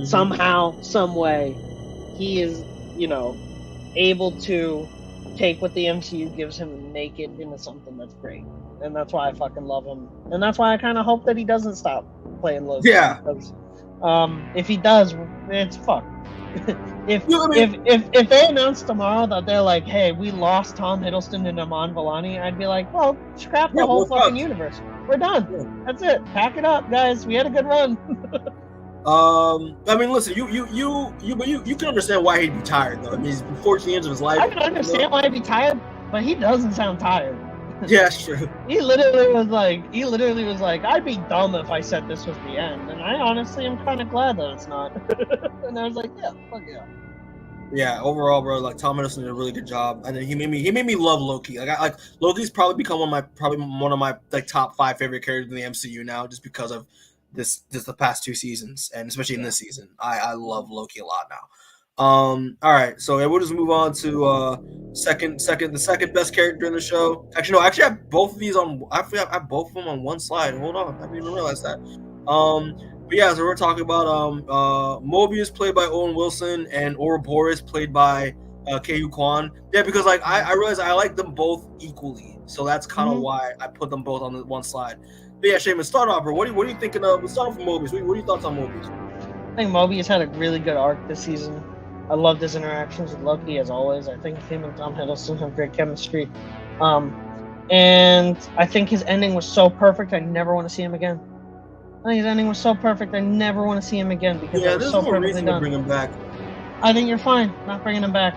Somehow, some way, he is, you know, able to take what the MCU gives him and make it into something that's great. And that's why I fucking love him. And that's why I kind of hope that he doesn't stop playing Loki. Yeah. Because, if he does, it's fucked. If they announce tomorrow that they're like, hey, we lost Tom Hiddleston and Aman Vellani, I'd be like, well, scrap the whole fucking universe. We're done. Yeah. That's it. Pack it up, guys. We had a good run. I mean, listen, you can understand why he'd be tired, though. I mean, he's been 14 years of his life. I can understand why he'd be tired, but he doesn't sound tired. Yeah, it's true. He literally was like, I'd be dumb if I said this was the end, and I honestly am kind of glad that it's not. And I was like, yeah, fuck yeah. Yeah, overall, bro, like Tom Hiddleston did a really good job, and then he made me love Loki. Like Loki's probably become one of my like top 5 favorite characters in the MCU now, just because of the past 2 seasons, and especially in this season, I love Loki a lot now. All right, so we'll just move on to the second best character in the show. Actually, no, I have both of these on. I have both of them on one slide. Hold on, I didn't even realize that. But yeah, so we're talking about Moebius played by Owen Wilson and Ourobouros played by Quan. Yeah, because like I realized I like them both equally, so that's kind of why I put them both on the one slide. But yeah, Seamus, start off, bro. What are you thinking of? Let's start off with Moebius. What are your thoughts on Moebius? I think Moebius had a really good arc this season. I loved his interactions with Loki, as always. I think him and Tom Hiddleston have great chemistry. And I think his ending was so perfect, I never want to see him again. I think his ending was so perfect, I never want to see him again because it was so perfectly reason done. To bring him back. I think you're fine not bringing him back.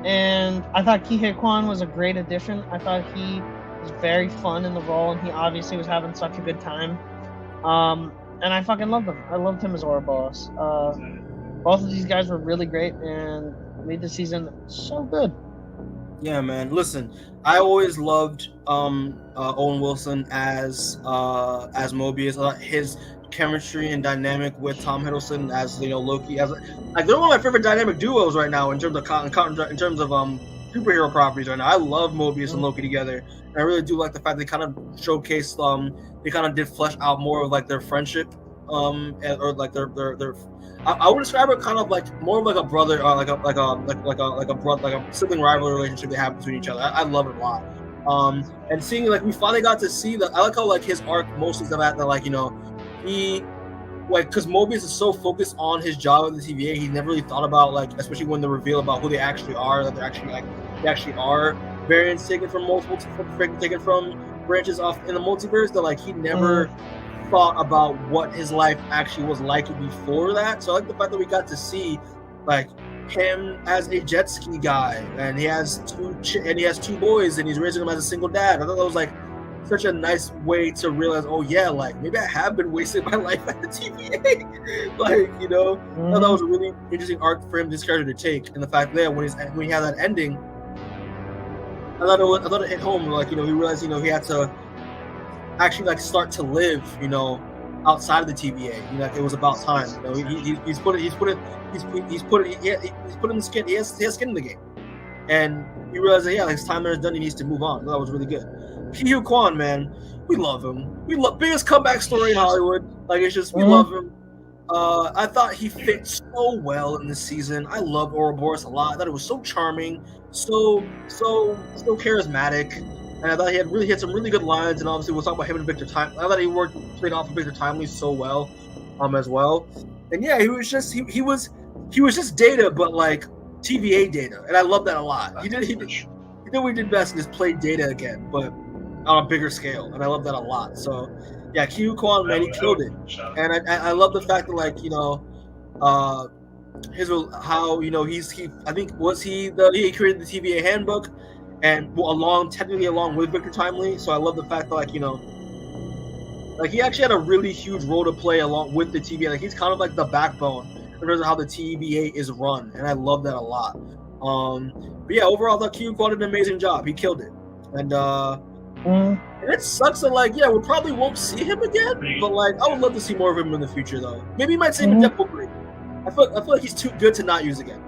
And I thought Quan was a great addition. I thought he was very fun in the role, and he obviously was having such a good time. And I fucking loved him. I loved him as Ourobouros. Both of these guys were really great and made the season so good. Yeah, man. Listen, I always loved Owen Wilson as Moebius. His chemistry and dynamic with Tom Hiddleston as Loki. As like they're one of my favorite dynamic duos right now in terms of superhero properties right now. I love Moebius and Loki together. And I really do like the fact they kind of showcased they kind of did flesh out more of like their friendship or like their I would describe it kind of like more of like a brother, like a sibling rivalry relationship they have between each other. I love it a lot. And seeing like we finally got to see that. I like how like his arc mostly is that like he like because Moebius is so focused on his job at the TVA, he never really thought about like especially when they reveal about who they actually are, that they actually are variants taken from taken from branches off in the multiverse. That like he never. Thought about what his life actually was like before that. So I like the fact that we got to see like him as a jet ski guy, and he has 2 boys, and he's raising them as a single dad. I thought that was like such a nice way to realize, oh yeah, like maybe I have been wasting my life at the TVA. Like I thought that was a really interesting arc for him, this character to take, and the fact that when he had that ending, I thought it hit home. Like he realized he had to actually like start to live outside of the TVA. Like it was about time. He's put in the skin. He has skin in the game, and he realized that his time there is done. He needs to move on. That was really good. Quan, man, we love him. We love biggest comeback story in Hollywood. Like it's just we love him. I thought he fit so well in this season. I love Ourobouros a lot. I thought it was so charming, so charismatic. And I thought he had some really good lines, and obviously we'll talk about him and Victor Time. I thought he played off of Victor Timely so well, as well. And yeah, he was just Data, but like TVA Data, and I love that a lot. He did what he did best, and just played Data again, but on a bigger scale, and I love that a lot. So yeah, Quan, man, he killed it, and I love the fact that like he created the TVA handbook. And technically along with Victor Timely, so I love the fact that like he actually had a really huge role to play along with the TVA. Like he's kind of like the backbone in terms of how the TVA is run, and I love that a lot. But yeah, overall, I thought Quan did an amazing job. He killed it, and it sucks that we probably won't see him again. But like, I would love to see more of him in the future, though. Maybe he might save him in Deadpool 3. I feel like he's too good to not use again.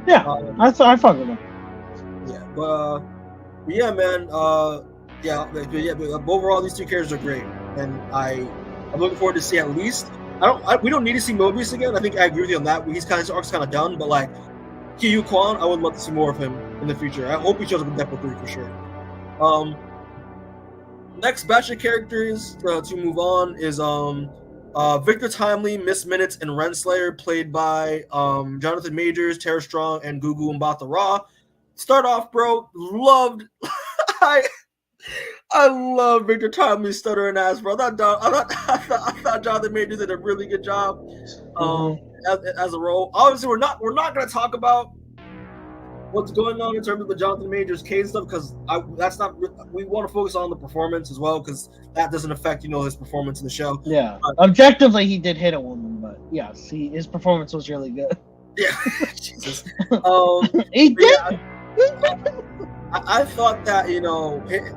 Yeah, I fuck with him. Yeah, but yeah, man. But overall, these 2 characters are great, and I'm looking forward to see at least. We don't need to see Moebius again. I think I agree with you on that. His arc's kind of done, but like Quan, I would love to see more of him in the future. I hope he shows up in Deadpool 3 for sure. Next batch of characters to move on is Victor Timely, Miss Minutes, and Rennslayer, played by Jonathan Majors, Tara Strong, and Gugu Mbatha-Raw. Start off, bro. Loved. I love Victor Timely's stuttering ass, bro. I thought Jonathan Majors did a really good job as a role. Obviously, we're not gonna talk about what's going on in terms of the Jonathan Majors Cade stuff, because that's not, we want to focus on the performance as well, because that doesn't affect his performance in the show. Yeah, objectively he did hit a woman, but yes, his performance was really good. Yeah, Jesus. He did. Yeah, I thought that I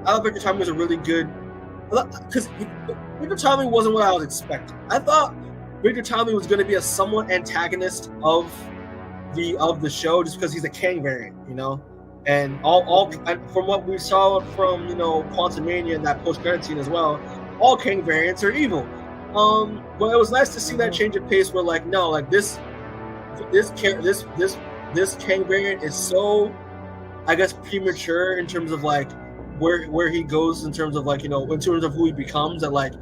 thought Victor Tommy was a really good, because Victor Tommy wasn't what I was expecting. I thought Victor Tommy was going to be a somewhat antagonist of the show, just because he's a Kang variant, and and from what we saw from Quantumania and that post-credit scene as well, all Kang variants are evil. But it was nice to see that change of pace, where this Kang variant is so, I guess, premature in terms of where he goes in terms of in terms of who he becomes, that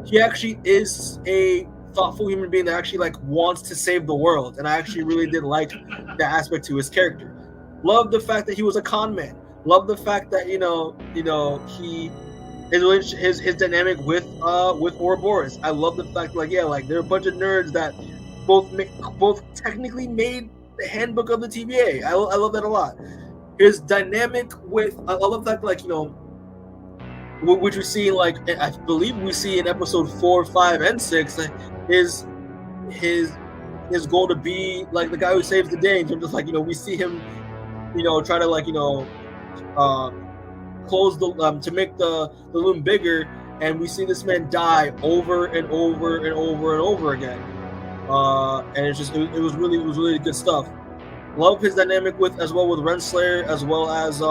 he actually is a thoughtful human being that actually wants to save the world, and I actually really did like that aspect to his character. Love the fact that he was a con man. Love the fact that he his dynamic with Ourobouros. I love the fact they're a bunch of nerds that both technically made the handbook of the TVA. I love that a lot. His dynamic with, I love the fact which we see I believe we see in episode 4, 5, and 6, is his goal to be the guy who saves the day, in terms of we see him try to close the to make the loom bigger, and we see this man die over and over and over and over again, and it was really good stuff. Love his dynamic with Rennslayer, as well as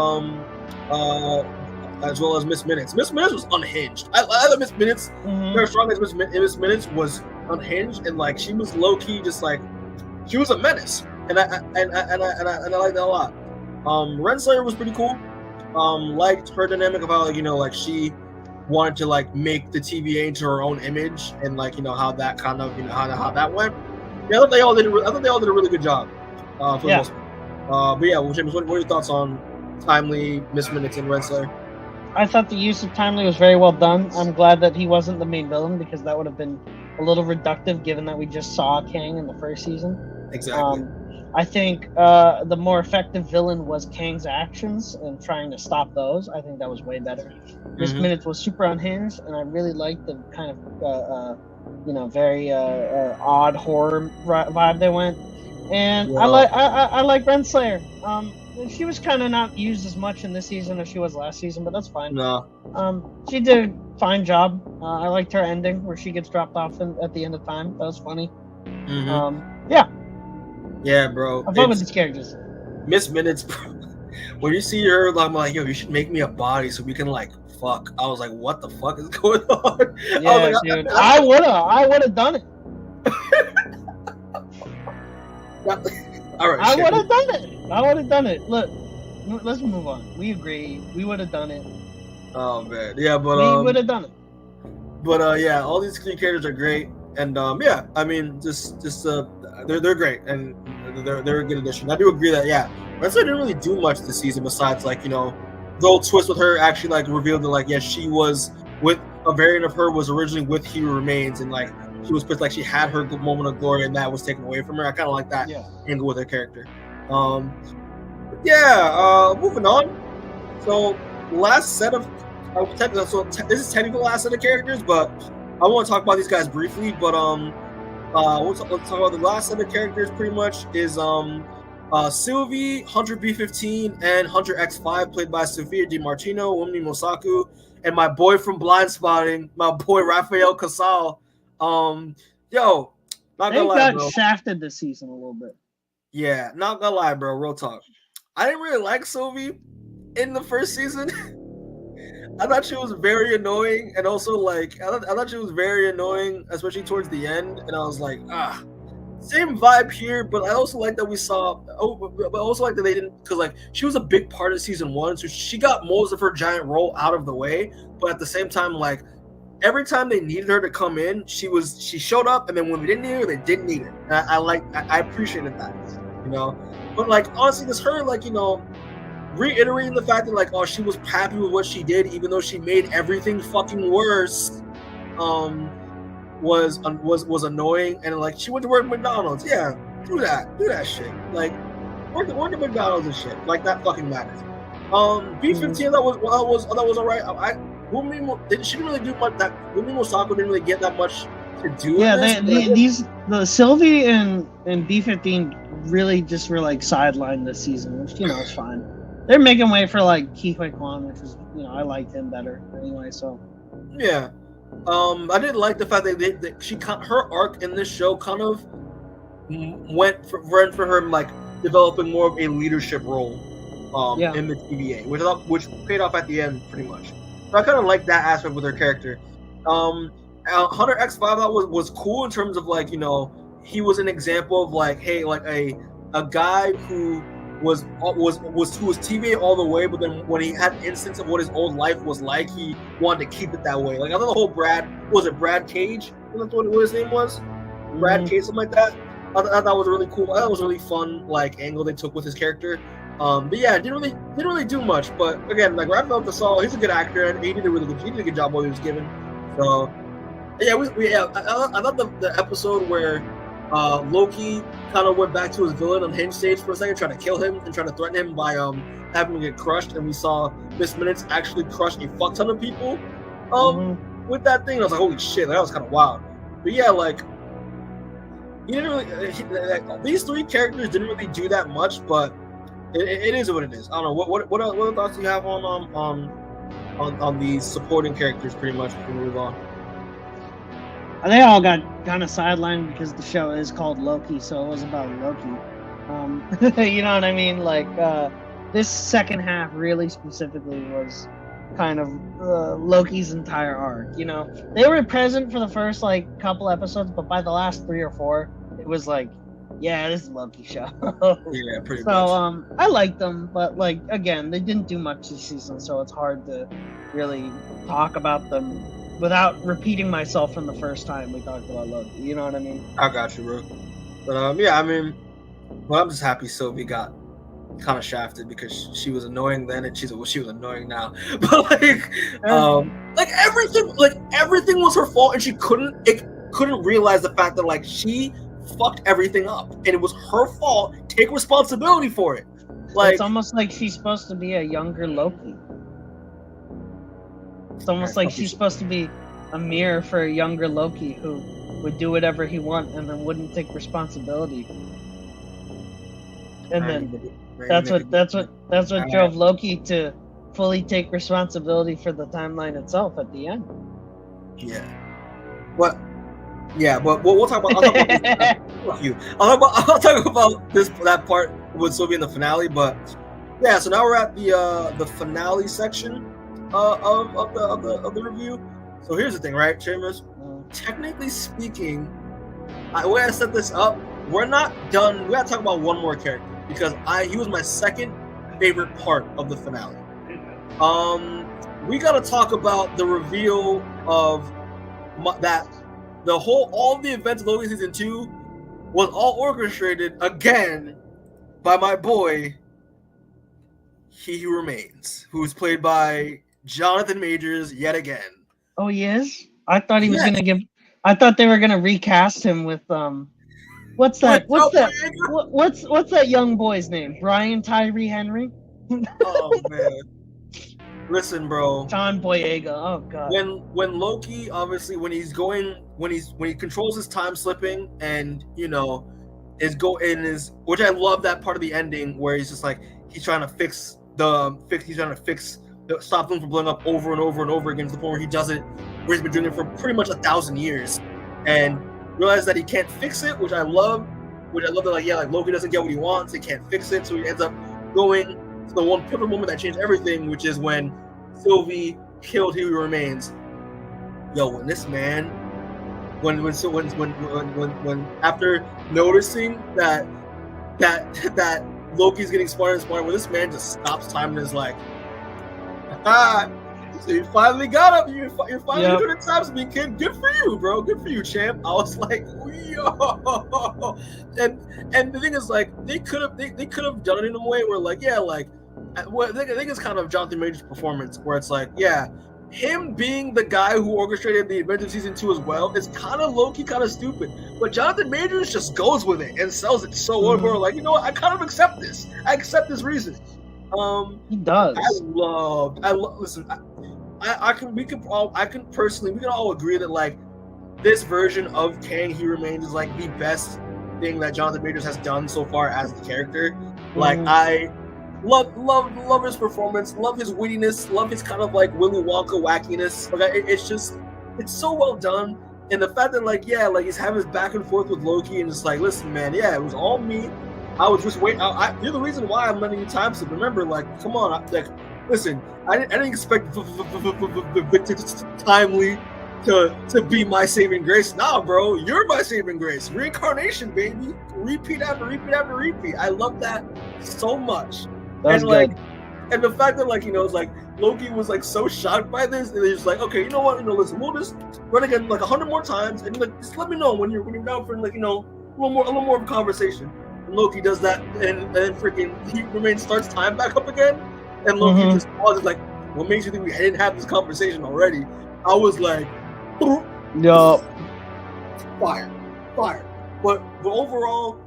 Miss Minutes. Miss Minutes was unhinged. I love Miss Minutes. Very strong as Miss Minutes was unhinged, and she was low key, just she was a menace, and I like that a lot. Rennslayer was pretty cool. Liked her dynamic of how she wanted to make the TVA into her own image, and how that kind of how that went. Yeah, I thought they all did a really good job. For the most part. But yeah, James, what are your thoughts on Timely, Miss Minutes, and Rennslayer? I thought the use of Timely was very well done. I'm glad that he wasn't the main villain, because that would have been a little reductive, given that we just saw Kang in the first season. Exactly. I think the more effective villain was Kang's actions and trying to stop those. I think that was way better. Miss Minutes was super unhinged, and I really liked the kind of very odd horror vibe they went. And I like Rennslayer. She was kind of not used as much in this season as she was last season, but that's fine. No. She did a fine job. I liked her ending where she gets dropped off at the end of time. That was funny. Yeah. Yeah, bro. I love with these characters. Miss Minutes, bro. When you see her, I'm like, yo, you should make me a body so we can fuck. I was like, what the fuck is going on? Yeah, dude. I would have done it. All right. I would have done it. Look, let's move on. We agree. We would have done it. Oh man, yeah, but we would have done it. But yeah, all these three characters are great, and yeah, I mean, they're great, and they're a good addition. I do agree that Rennslayer didn't really do much this season besides the old twist with her actually revealed that she was with a variant of her was originally with He Who Remains, and she was pissed she had her moment of glory and that was taken away from her. I kind of like that angle with her character. Moving on. So last set of this is technically the last set of characters, but I want to talk about these guys briefly. But let's talk about the last set of characters. Pretty much is Sylvie, Hunter B-15, and Hunter X5, played by Sophia DiMartino, Wumi Mosaku, and my boy from Blind Spotting, my boy Rafael Casal. Not gonna lie, got bro. shafted this season a little bit. Yeah, not gonna lie, bro. Real talk. I didn't really like Sylvie in the first season. I thought she was very annoying, and also I thought she was very annoying, especially towards the end. And I was like, same vibe here. But I also like that we saw. But also like that they didn't, because she was a big part of season 1, so she got most of her giant role out of the way. But at the same time, every time they needed her to come in, she showed up, and then when we didn't need her, they didn't need her. And I appreciated that, But honestly, this her reiterating the fact that she was happy with what she did, even though she made everything fucking worse, was annoying. And she went to work at McDonald's. Yeah, do that shit. We're the big battles and shit. Like that fucking matters. B-15 that was alright. She didn't really do much. That Gumi Mosako didn't really get that much to do. Yeah, the Sylvie and B-15 really just were like sidelined this season, which is fine. They're making way for like Quan, which is I liked him better anyway. So yeah, I did like the fact that her arc in this show kind of went for her like developing more of a leadership role in the TVA, which paid off at the end pretty much. So I kind of like that aspect with her character. Hunter X5 that was cool in terms of like he was an example of like, hey, like a guy who was TVA all the way, but then when he had an instance of what his old life was like, he wanted to keep it that way. Like I thought the whole Brad Cage? What his name was? Brad Cage, something like that. I thought that was really cool. That was a really fun like angle they took with his character. But yeah, didn't really do much. But again, like Raphael Casal, he's a good actor and he did a good job while he was given. So yeah, I thought the episode where Loki kind of went back to his villain unhinged stage for a second, trying to kill him and trying to threaten him by having him get crushed, and we saw Miss Minutes actually crush a fuck ton of people with that thing. I was like, holy shit, that was kind of wild. But yeah, like he didn't really. These three characters didn't really do that much, but it is what it is. I don't know what other thoughts do you have on these supporting characters, pretty much before we move on. They all got kind of sidelined because the show is called Loki, so it was about Loki. You know what I mean? Like, this second half really specifically was kind of Loki's entire arc. They were present for the first like couple episodes, but by the last 3 or 4, it was like, yeah, this is a Loki show. Yeah, pretty much. So I liked them, but like again, they didn't do much this season, so it's hard to really talk about them without repeating myself from the first time we talked about Loki. You know what I mean? I got you, bro. But yeah, I mean, I'm just happy Sylvie got kind of shafted because she was annoying then and she was annoying now. But like everything was her fault and she couldn't realize the fact that like she fucked everything up and it was her fault. Take responsibility for it. Like, it's almost like she's supposed to be a younger Loki. It's almost like she's supposed to be a mirror for a younger Loki who would do whatever he wants and then wouldn't take responsibility. And then that's what drove Loki to fully take responsibility for the timeline itself at the end. Yeah. What? Yeah, but we'll talk about. I'll talk about this. Fuck you. I'll talk about that part with Sylvie in the finale. But yeah, so now we're at the finale section of the review. So here's the thing, right, Chambers? Technically speaking, the way I set this up, we're not done. We gotta talk about one more character because he was my second favorite part of the finale. We gotta talk about the reveal of that. All the events of Loki season 2 was all orchestrated again by my boy, He Who Remains, who's played by Jonathan Majors yet again. Oh, he is? I thought he was gonna give. I thought they were gonna recast him with What's that young boy's name? Brian Tyree Henry? Oh man. Listen, bro. John Boyega. Oh god. When Loki, obviously, when he controls his time slipping and which I love that part of the ending where he's just like he's trying to stop them from blowing up over and over and over again to the point where he does it, where he's been doing it for pretty much 1,000 years, and realizes that he can't fix it, which I love. That Loki doesn't get what he wants, he can't fix it, so he ends up going to the one pivotal moment that changed everything, which is when Sylvie killed He Who Remains. Yo, when this man, when after noticing that Loki's getting smarter and smarter, when this man just stops time and is like, so you finally got up, you're finally doing it time speed, kid. Good for you, bro. Good for you, champ. I was like, yo, and the thing is, like, they could have done it in a way where, like, yeah, like, I think it's kind of Jonathan Major's performance where it's like, yeah, him being the guy who orchestrated the Avengers season 2 as well is kind of low-key, kind of stupid. But Jonathan Majors just goes with it and sells it so well. We're like, you know what? I kind of accept this. I accept this reason. He does. Listen, we can all agree that like this version of Kang He Remains is like the best thing that Jonathan Majors has done so far as the character. Like I love his performance, love his wittiness, love his kind of like Willy Wonka wackiness. Like it's so well done. And the fact that like he's having his back and forth with Loki and it's like, listen, man, it was all me. I was just waiting. You're the reason why I'm letting you time slip. Remember, like, come on, listen. I didn't expect Timely to be my saving grace. Nah, bro, you're my saving grace. Reincarnation, baby. Repeat after repeat after repeat. I love that so much. That's good. And the fact that it's like Loki was like so shocked by this, and they're just like, okay, you know what? Listen, we'll just run again like 100 more times, and like just let me know when you're down for a little more of a conversation. Loki does that, and then freaking He Remains starts time back up again, and Loki just pauses like, "What makes you think we didn't have this conversation already?" I was like, "Yup, fire." But overall,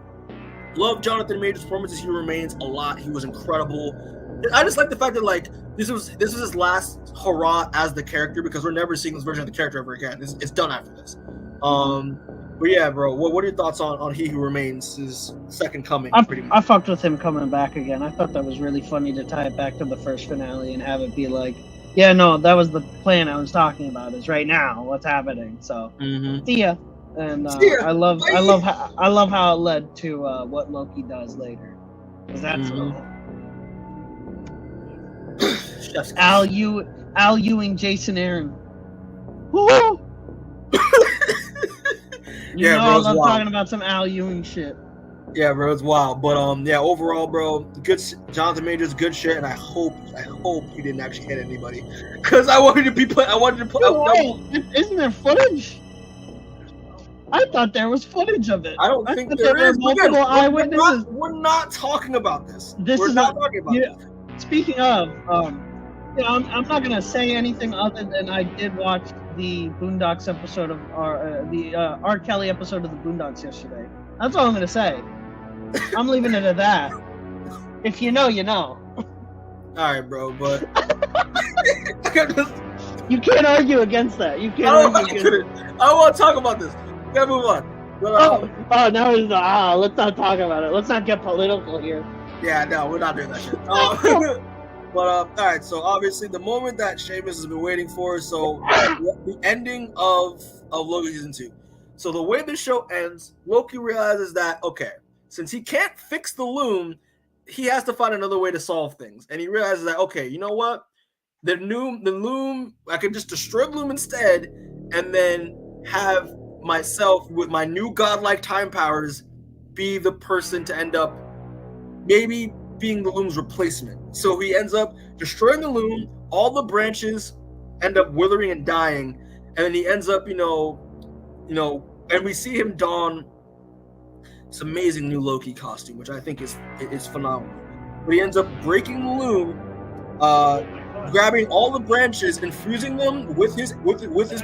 love Jonathan Majors' performance as He Remains a lot. He was incredible. I just like the fact that like this was his last hurrah as the character because we're never seeing this version of the character ever again. It's done after this. But yeah, bro, what are your thoughts on He Who Remains, his second coming? I fucked with him coming back again. I thought that was really funny to tie it back to the first finale and have it be like, yeah, no, that was the plan I was talking about. Is right now what's happening. So see ya. And I love how it led to what Loki does later. Because that's Al Ewing, Jason Aaron. Woo! You know, I love talking about some Al Ewing shit. Yeah, bro, it's wild. But overall, bro, good Jonathan Majors, good shit, and I hope he didn't actually hit anybody, because I wanted to play. Isn't there footage? I thought there was footage of it. I don't think there is. Multiple eyewitnesses. We're not talking about this. We're not talking about this. Speaking of, I'm not gonna say anything other than I did watch the Boondocks episode of the R. Kelly episode of the Boondocks yesterday. That's all I'm gonna say. I'm leaving it at that. If you know, you know. All right, bro, but you can't argue against that. You can't argue against it. I don't want to talk about this. We gotta move on. But, now let's not talk about it. Let's not get political here. Yeah, no, we're not doing that shit. But all right, so obviously the moment that Seamus has been waiting for, so the ending of Loki season 2. So the way the show ends, Loki realizes that since he can't fix the loom, he has to find another way to solve things. And he realizes that you know what? The loom, I can just destroy the loom instead, and then have myself with my new godlike time powers be the person to end up maybe being the loom's replacement. So he ends up destroying the loom, all the branches end up withering and dying, and then he ends up, and we see him don this amazing new Loki costume, which I think is phenomenal. But he ends up breaking the loom, grabbing all the branches and fusing them with his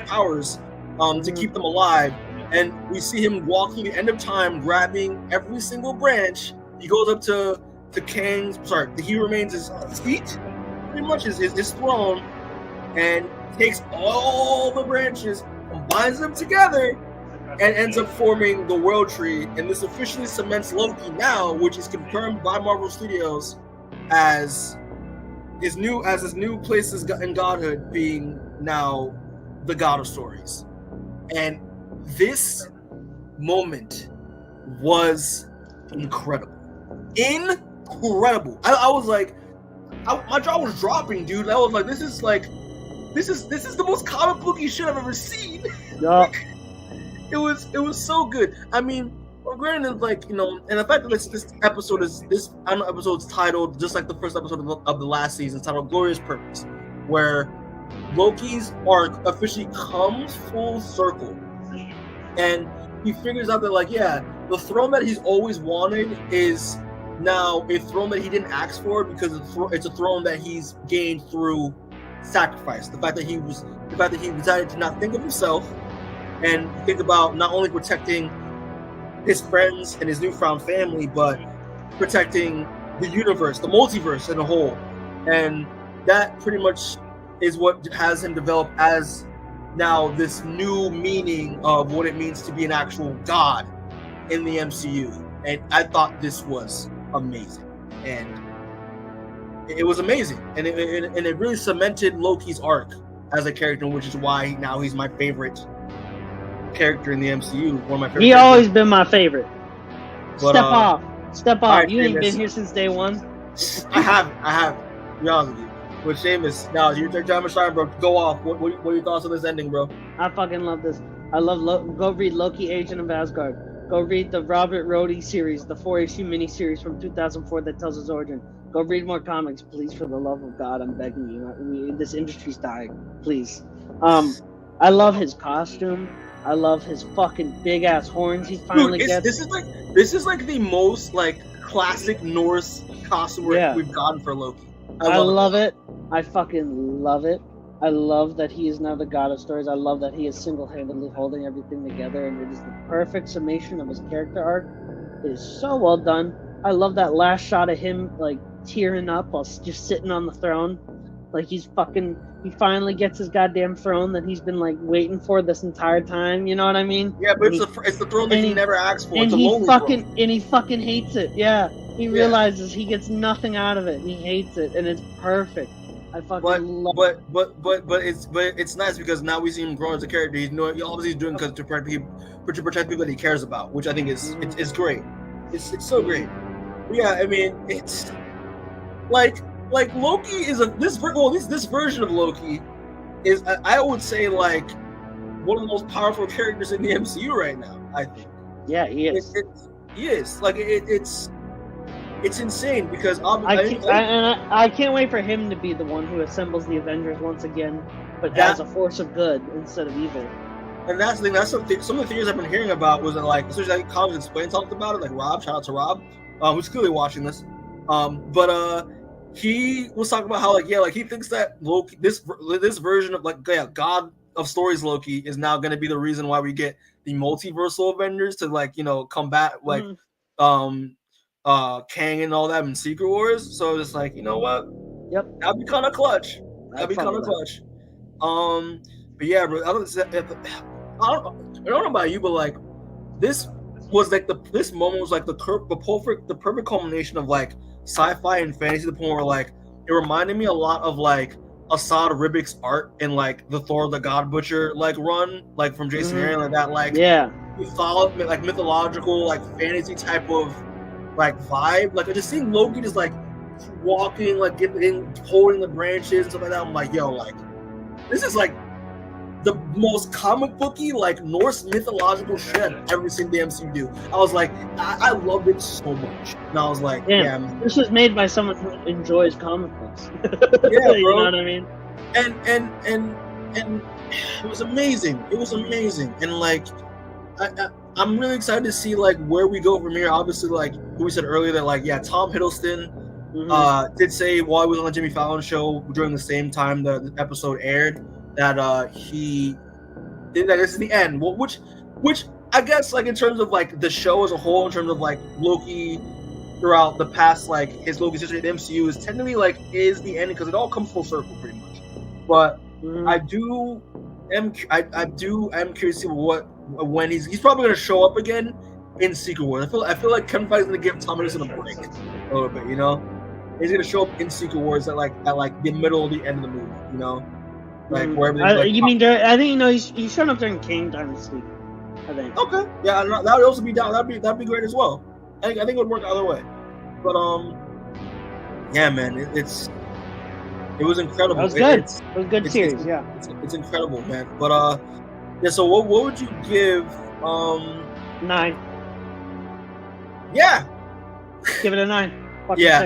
powers to keep them alive. And we see him walk through the end of time, grabbing every single branch. He goes up to He Remains his feet, pretty much his throne, and takes all the branches, combines them together, and ends up forming the World Tree. And this officially cements Loki now, which is confirmed by Marvel Studios as his new places in godhood, being now the God of Stories. And this moment was incredible. I was like, my jaw was dropping, dude. I was like, this is the most comic booky shit I've ever seen. Yeah. It was so good. I mean, granted, and the fact that this episode's titled just like the first episode of the last season, it's titled Glorious Purpose, where Loki's arc officially comes full circle, and he figures out that the throne that he's always wanted is now a throne that he didn't ask for, because it's a throne that he's gained through sacrifice. The fact that he decided to not think of himself and think about not only protecting his friends and his newfound family, but protecting the universe, the multiverse in a whole. And that pretty much is what has him develop as now this new meaning of what it means to be an actual god in the MCU. And I thought this was amazing. And it was amazing. And it really cemented Loki's arc as a character, which is why now he's my favorite character in the MCU. One of my favorite. He always been my favorite. But, Step off. Right, you ain't been here since day one. I have. To be honest with you. But Seamus, now your time to shine, bro. Go off. What are your thoughts on this ending, bro? I fucking love this. I love go read Loki, Agent of Asgard. Go read the Robert Rhodey series, the 4-issue miniseries from 2004 that tells his origin. Go read more comics, please, for the love of God. I'm begging you. This industry's dying. Please. I love his costume. I love his fucking big ass horns he finally gets. This is like the most like classic Norse costume we've gotten for Loki. I love it. I fucking love it. I love that he is now the god of stories. I love that he is single-handedly holding everything together, and it is the perfect summation of his character arc. It is so well done. I love that last shot of him like tearing up while just sitting on the throne, like he finally gets his goddamn throne that he's been like waiting for this entire time. You know what I mean? Yeah, but it's the throne that he never asked for. And he fucking hates it. Yeah, he realizes he gets nothing out of it, and he hates it, and it's perfect. I fucking love it. But it's nice because now we see him grow as a character. He's obviously doing because to protect people that he cares about, which I think is great. It's so great. But yeah, I mean, it's like Loki is this version of Loki is I would say like one of the most powerful characters in the MCU right now. I think. Yeah, he is. He is like it's insane because I can't wait for him to be the one who assembles the Avengers once again, but as a force of good instead of evil. And that's the thing. That's some of the theories I've been hearing about was that like, especially like Comics Explained talked about it. Like Rob, shout out to Rob, who's clearly watching this. But he was talking about how like he thinks that Loki, this version of God of Stories Loki is now going to be the reason why we get the multiversal Avengers to combat Kang and all that in Secret Wars. So it's like, you know what? Yep. That'd be kind of clutch. But yeah, bro. I don't know about you, but like this was like this moment was like the perfect culmination of like sci-fi and fantasy to the point where like it reminded me a lot of like Assad Ribick's art in like the Thor the God Butcher like run like from Jason Aaron like that like we followed like mythological like fantasy type of like vibe. Like I just seeing Loki just like walking like holding the branches and stuff like that. I'm like, yo, like this is like the most comic booky like Norse mythological shit I've ever seen the MCU do. I was like, I loved it so much. And I was like, yeah man. This was made by someone who enjoys comic books. Yeah, bro. You know what I mean? And it was amazing. It was amazing. And like I'm really excited to see like where we go from here. Obviously, like we said earlier, that like Tom Hiddleston did say while he was on the Jimmy Fallon show during the same time the episode aired that he did that this is the end. Well, which I guess like in terms of like the show as a whole, in terms of like Loki throughout the past like his Loki's history at the MCU is technically like is the ending because it all comes full circle pretty much. But I am curious to see when he's probably going to show up again in Secret Wars. I feel like Kevin Feige's going to give Tom Hiddleston a break a little bit, you know. He's going to show up in Secret Wars at like the middle of the end of the movie, you know, like wherever. I think he's showing up during King time this week. I think. Okay, yeah, that would also be down. That'd be great as well. I think it would work either way. But yeah, man, it was incredible. It was good. It was a good series. It's incredible, man. But yeah. So what would you give? 9. Yeah. Give it a 9. Yeah,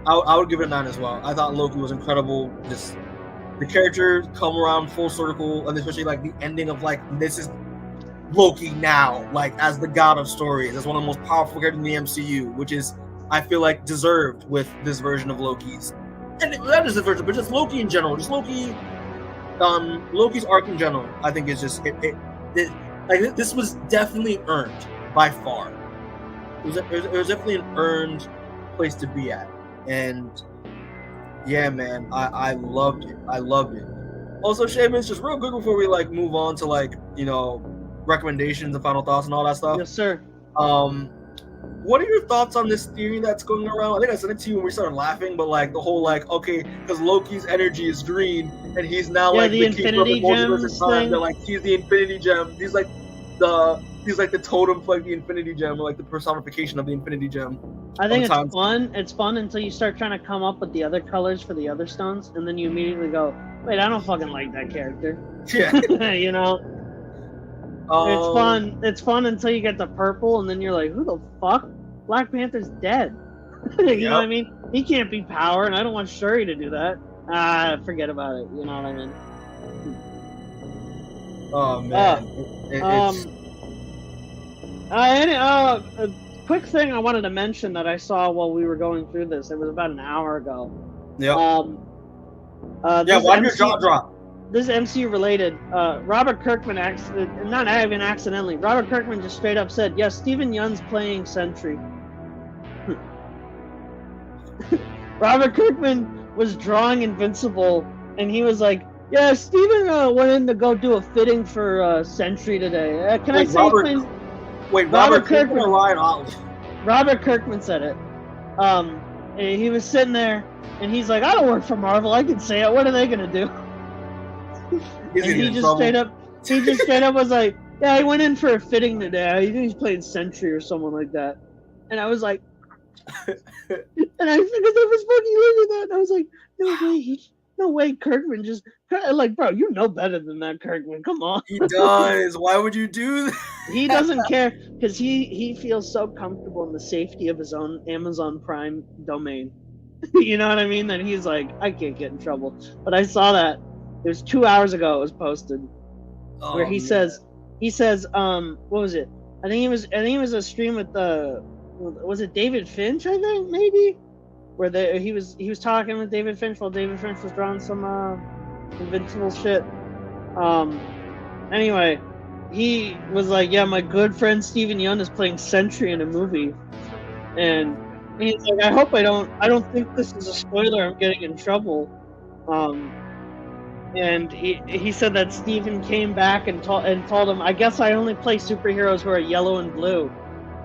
I would give it a 9 as well. I thought Loki was incredible. Just the character come around full circle, and especially like the ending of like this is Loki now, like as the god of stories, as one of the most powerful characters in the MCU, which is I feel like deserved with this version of Loki's and not just the first, but just Loki in general. Just Loki, Loki's arc in general. I think is just it like this was definitely earned by far. It was definitely an earned place to be at, and yeah, man, I loved it. I loved it. Also, Seamus, just real quick before we like move on to like recommendations and final thoughts and all that stuff. Yes, sir. What are your thoughts on this theory that's going around? I think I sent it to you when we started laughing, but like the whole like, okay, because Loki's energy is green and he's now like the Infinity Gems thing. They're like he's the Infinity Gem. He's like the totem for like the Infinity Gem, or like the personification of the Infinity Gem. I think it's fun. It's fun until you start trying to come up with the other colors for the other stones, and then you immediately go, "Wait, I don't fucking like that character." Yeah, you know. It's fun. It's fun until you get the purple, and then you're like, "Who the fuck? Black Panther's dead." You know what I mean? He can't be power, and I don't want Shuri to do that. Forget about it. You know what I mean? Oh man. A quick thing I wanted to mention that I saw while we were going through this. It was about an hour ago. Yeah. Why did your jaw drop? This is MCU related. Robert Kirkman, not even accidentally, Robert Kirkman just straight up said, yes, Steven Yeun's playing Sentry. Robert Kirkman was drawing Invincible, and he was like, yeah, Steven went in to go do a fitting for Sentry today. Can I say Robert, Robert Kirkman or Ryan Otley? Robert Kirkman said it. He was sitting there, and he's like, I don't work for Marvel. I can say it. What are they going to do? And he just straight up was like, yeah, he went in for a fitting today. I think he's playing Sentry or someone like that. And I was like, and I was fucking looking at that, and I was like, no way, Kirkman just like, bro, you know better than that, Kirkman. Come on. He does. Why would you do that? He doesn't care because he feels so comfortable in the safety of his own Amazon Prime domain. You know what I mean? That he's like, I can't get in trouble. But I saw that. It was 2 hours ago. It was posted, where he says, what was it? I think it was a stream with was it David Finch? I think maybe, where he was talking with David Finch while David Finch was drawing some Invincible shit. Anyway, he was like, yeah, my good friend Steven Yeun is playing Sentry in a movie, and he's like, I hope I don't think this is a spoiler. I'm getting in trouble. And he said that Steven came back and told him, I guess I only play superheroes who are yellow and blue.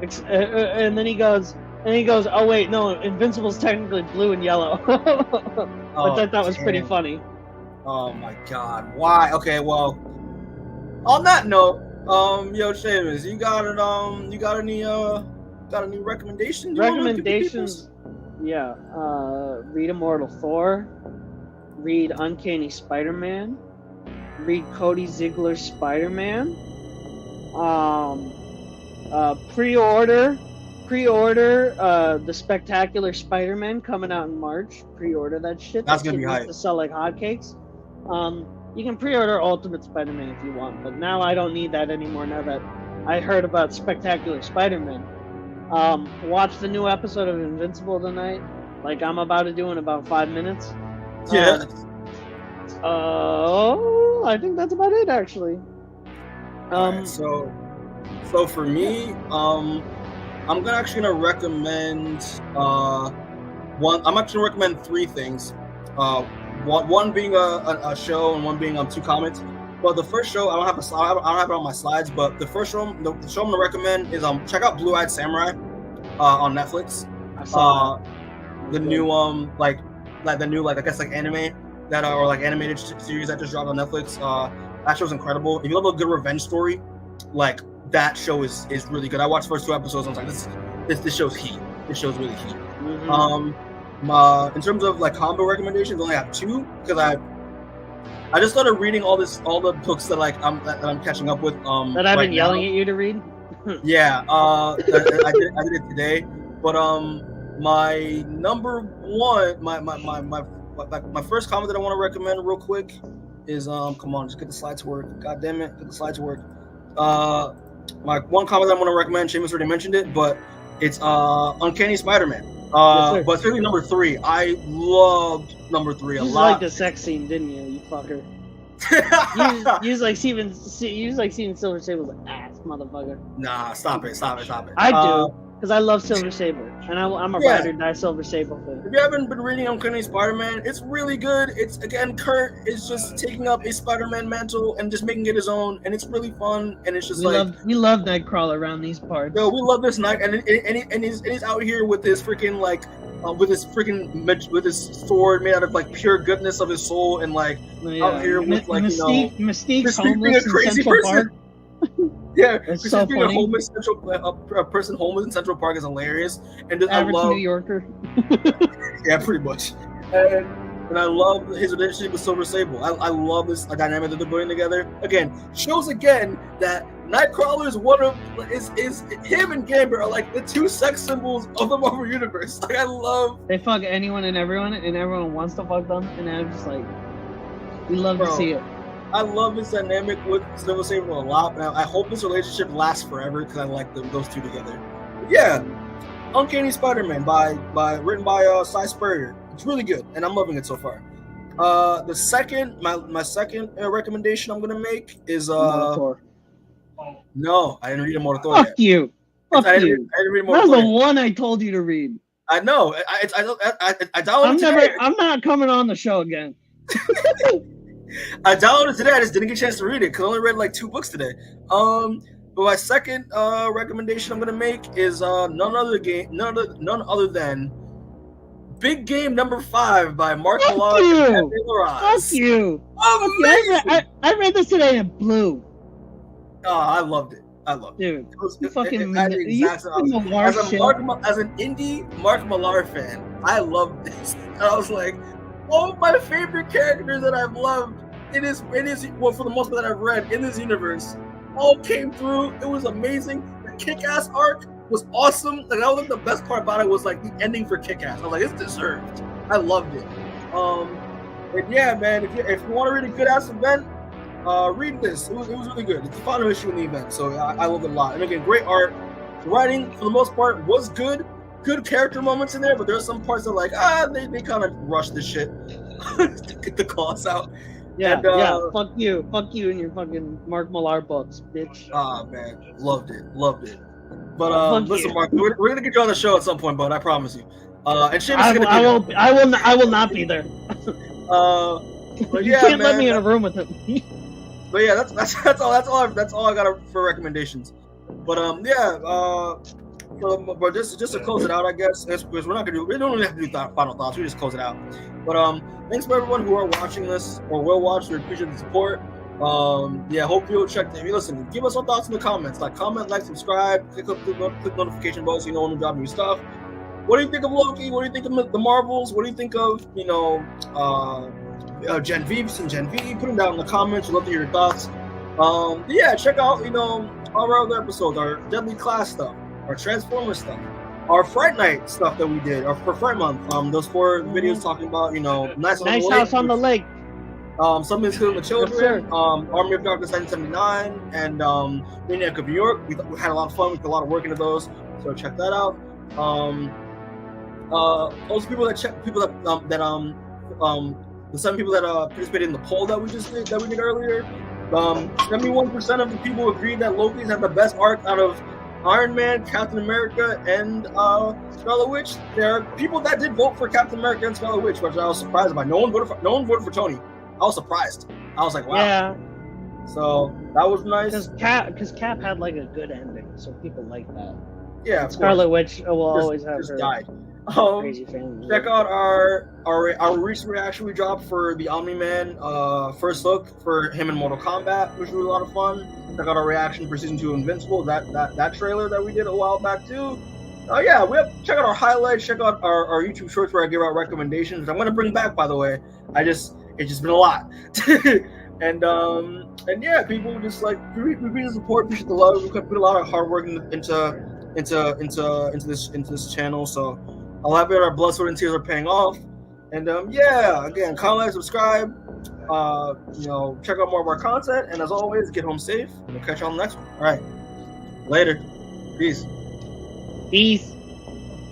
And then he goes, oh wait, no, Invincible's technically blue and yellow. Which I thought was pretty funny. Oh my god, why? Okay, well, on that note, yo, Seamus, you got any recommendations? Recommendations? Yeah, read Immortal Thor. Read Uncanny Spider-Man. Read Cody Ziegler's Spider-Man. Pre-order The Spectacular Spider-Man coming out in March. Pre-order that shit. That's gonna be hype. To sell like hotcakes. You can pre-order Ultimate Spider-Man if you want, but now I don't need that anymore. Now that I heard about Spectacular Spider-Man. Watch the new episode of Invincible tonight, like I'm about to do in about 5 minutes. Yeah. I think that's about it, actually. Right, so for me, I'm actually gonna recommend I'm actually gonna recommend 3 things. One being a show and one being 2 comments. But the first show, I don't have it on my slides. But the first show, the show I'm gonna recommend is check out Blue Eyed Samurai on Netflix. I saw the new I guess anime that or animated series that just dropped on Netflix. That show's incredible. If you love a good revenge story, like that show is really good. I watched the first 2 episodes. And I was like, this show's heat. This show's really heat. Mm-hmm. In terms of combo recommendations, I only have 2 because I just started reading all the books that I'm catching up with. That I've been yelling at you to read. Yeah, I did it today. But my number one, my first comment that I want to recommend real quick is come on, just get the slide to work. God damn it, get the slide to work. My one comment that I want to recommend, Seamus already mentioned it, but it's Uncanny Spider-Man. But especially number 3, I loved number 3 a lot. You liked the sex scene, didn't you? You fucker. you was like seeing Silver Sable's ass, motherfucker. Nah, stop it. I do, because I love Silver Sable, and I'm a ride or die Silver Sable fan. If you haven't been reading Uncanny Spider-Man, it's really good. It's, again, Kurt is just taking up a Spider-Man mantle and just making it his own, and it's really fun, and it's just we love Nightcrawler around these parts. Yo, we love this Night, and he's out here with this freaking, like, with his sword made out of like pure goodness of his soul, and like out here with like Mystique's homeless being a crazy in Central person. Park. Yeah, it's so being funny. a person homeless in Central Park is hilarious, and Average New Yorker. Yeah, pretty much. And I love his relationship with Silver Sable. I love this dynamic that they're putting together. Again, shows again that Nightcrawler is him and Gambit are like the 2 sex symbols of the Marvel universe. Like, I love. They fuck anyone and everyone wants to fuck them, and I'm just like, we love to see it. I love this dynamic with Silver Sable a lot, and I hope this relationship lasts forever because I like those 2 together. But yeah, Uncanny Spider-Man written by Cy Spurrier. It's really good, and I'm loving it so far. My second recommendation I'm gonna make is No, I didn't read Immortal Thor Fuck yet. you. I didn't read Immortal That was Thor the one I told you to read. I know. I downloaded today. I'm not coming on the show again. I downloaded today. I just didn't get a chance to read it because I only read like 2 books today. But my second recommendation I'm gonna make is none other than Big Game number 5 by Mark Millar and Fuck you. Amazing. I read this today in blue. Oh, I loved it. Dude, as an indie Mark Millar fan, I loved this. And I was like, all of my favorite characters that I've loved well, for the most part that I've read in this universe, all came through. It was amazing. The Kick-Ass arc was awesome. Like, that was like the best part about it was like the ending for Kick-Ass. I was like, it's deserved. I loved it. And yeah, man, if you want to read a good ass event, read this. It was really good. It's the final issue in the event, so I loved it a lot. And again, great art. The writing, for the most part, was good. Good character moments in there, but there are some parts that like, they kind of rushed the shit to get the claws out. Yeah, fuck you and your fucking Mark Millar books, bitch. Man, loved it. But listen, Mark, we're gonna get you on the show at some point, bud. I promise you. And Seamus is gonna be I will not be there. But you yeah, can't man, let me in a room with him. But yeah, that's all I got for recommendations. But but just to close it out, I guess, because we don't really have to do final thoughts. We just close it out. But thanks for everyone who are watching this or will watch. We appreciate the support. Hope you'll check. If you listen, give us some thoughts in the comments. Comment, subscribe, click notification bell so you know when we drop new stuff. What do you think of Loki? What do you think of the Marvels? What do you think of Gen V? And Gen V? Put them down in the comments. We'd love to hear your thoughts. Check out all our other episodes, our Deadly Class stuff, our Transformers stuff, our Fright Night stuff that we did, for Fright Month. Those 4 videos talking about nice house on the lake. Something's Killing the Children, Army of Darkness 1979, and Maniac of New York. We had a lot of fun. We put a lot of work into those, so check that out. Those people the 7 people that participated in the poll that we did earlier. 71% of the people agreed that Loki's had the best arc out of Iron Man, Captain America, and Scarlet Witch. There are people that did vote for Captain America and Scarlet Witch, which I was surprised by. No one voted for Tony. I was surprised. I was like, wow. Yeah. So that was nice. Because Cap had like a good ending, so people like that. Yeah. Scarlet Witch will always have just her died. crazy family. Check out our recent reaction we dropped for the Omni-Man first look for him in Mortal Kombat, which was a lot of fun. Check out our reaction for season 2 of Invincible, that trailer that we did a while back too. Check out our highlights. Check out our YouTube shorts where I give out recommendations, which I'm gonna bring back, by the way. It's just been a lot. And people just like we appreciate the support, appreciate the love. We put a lot of hard work into this channel, so a lot of our blood, sweat, and tears are paying off. And again, comment, subscribe, check out more of our content, and as always, get home safe. We'll catch you on the next one. All right, later, peace.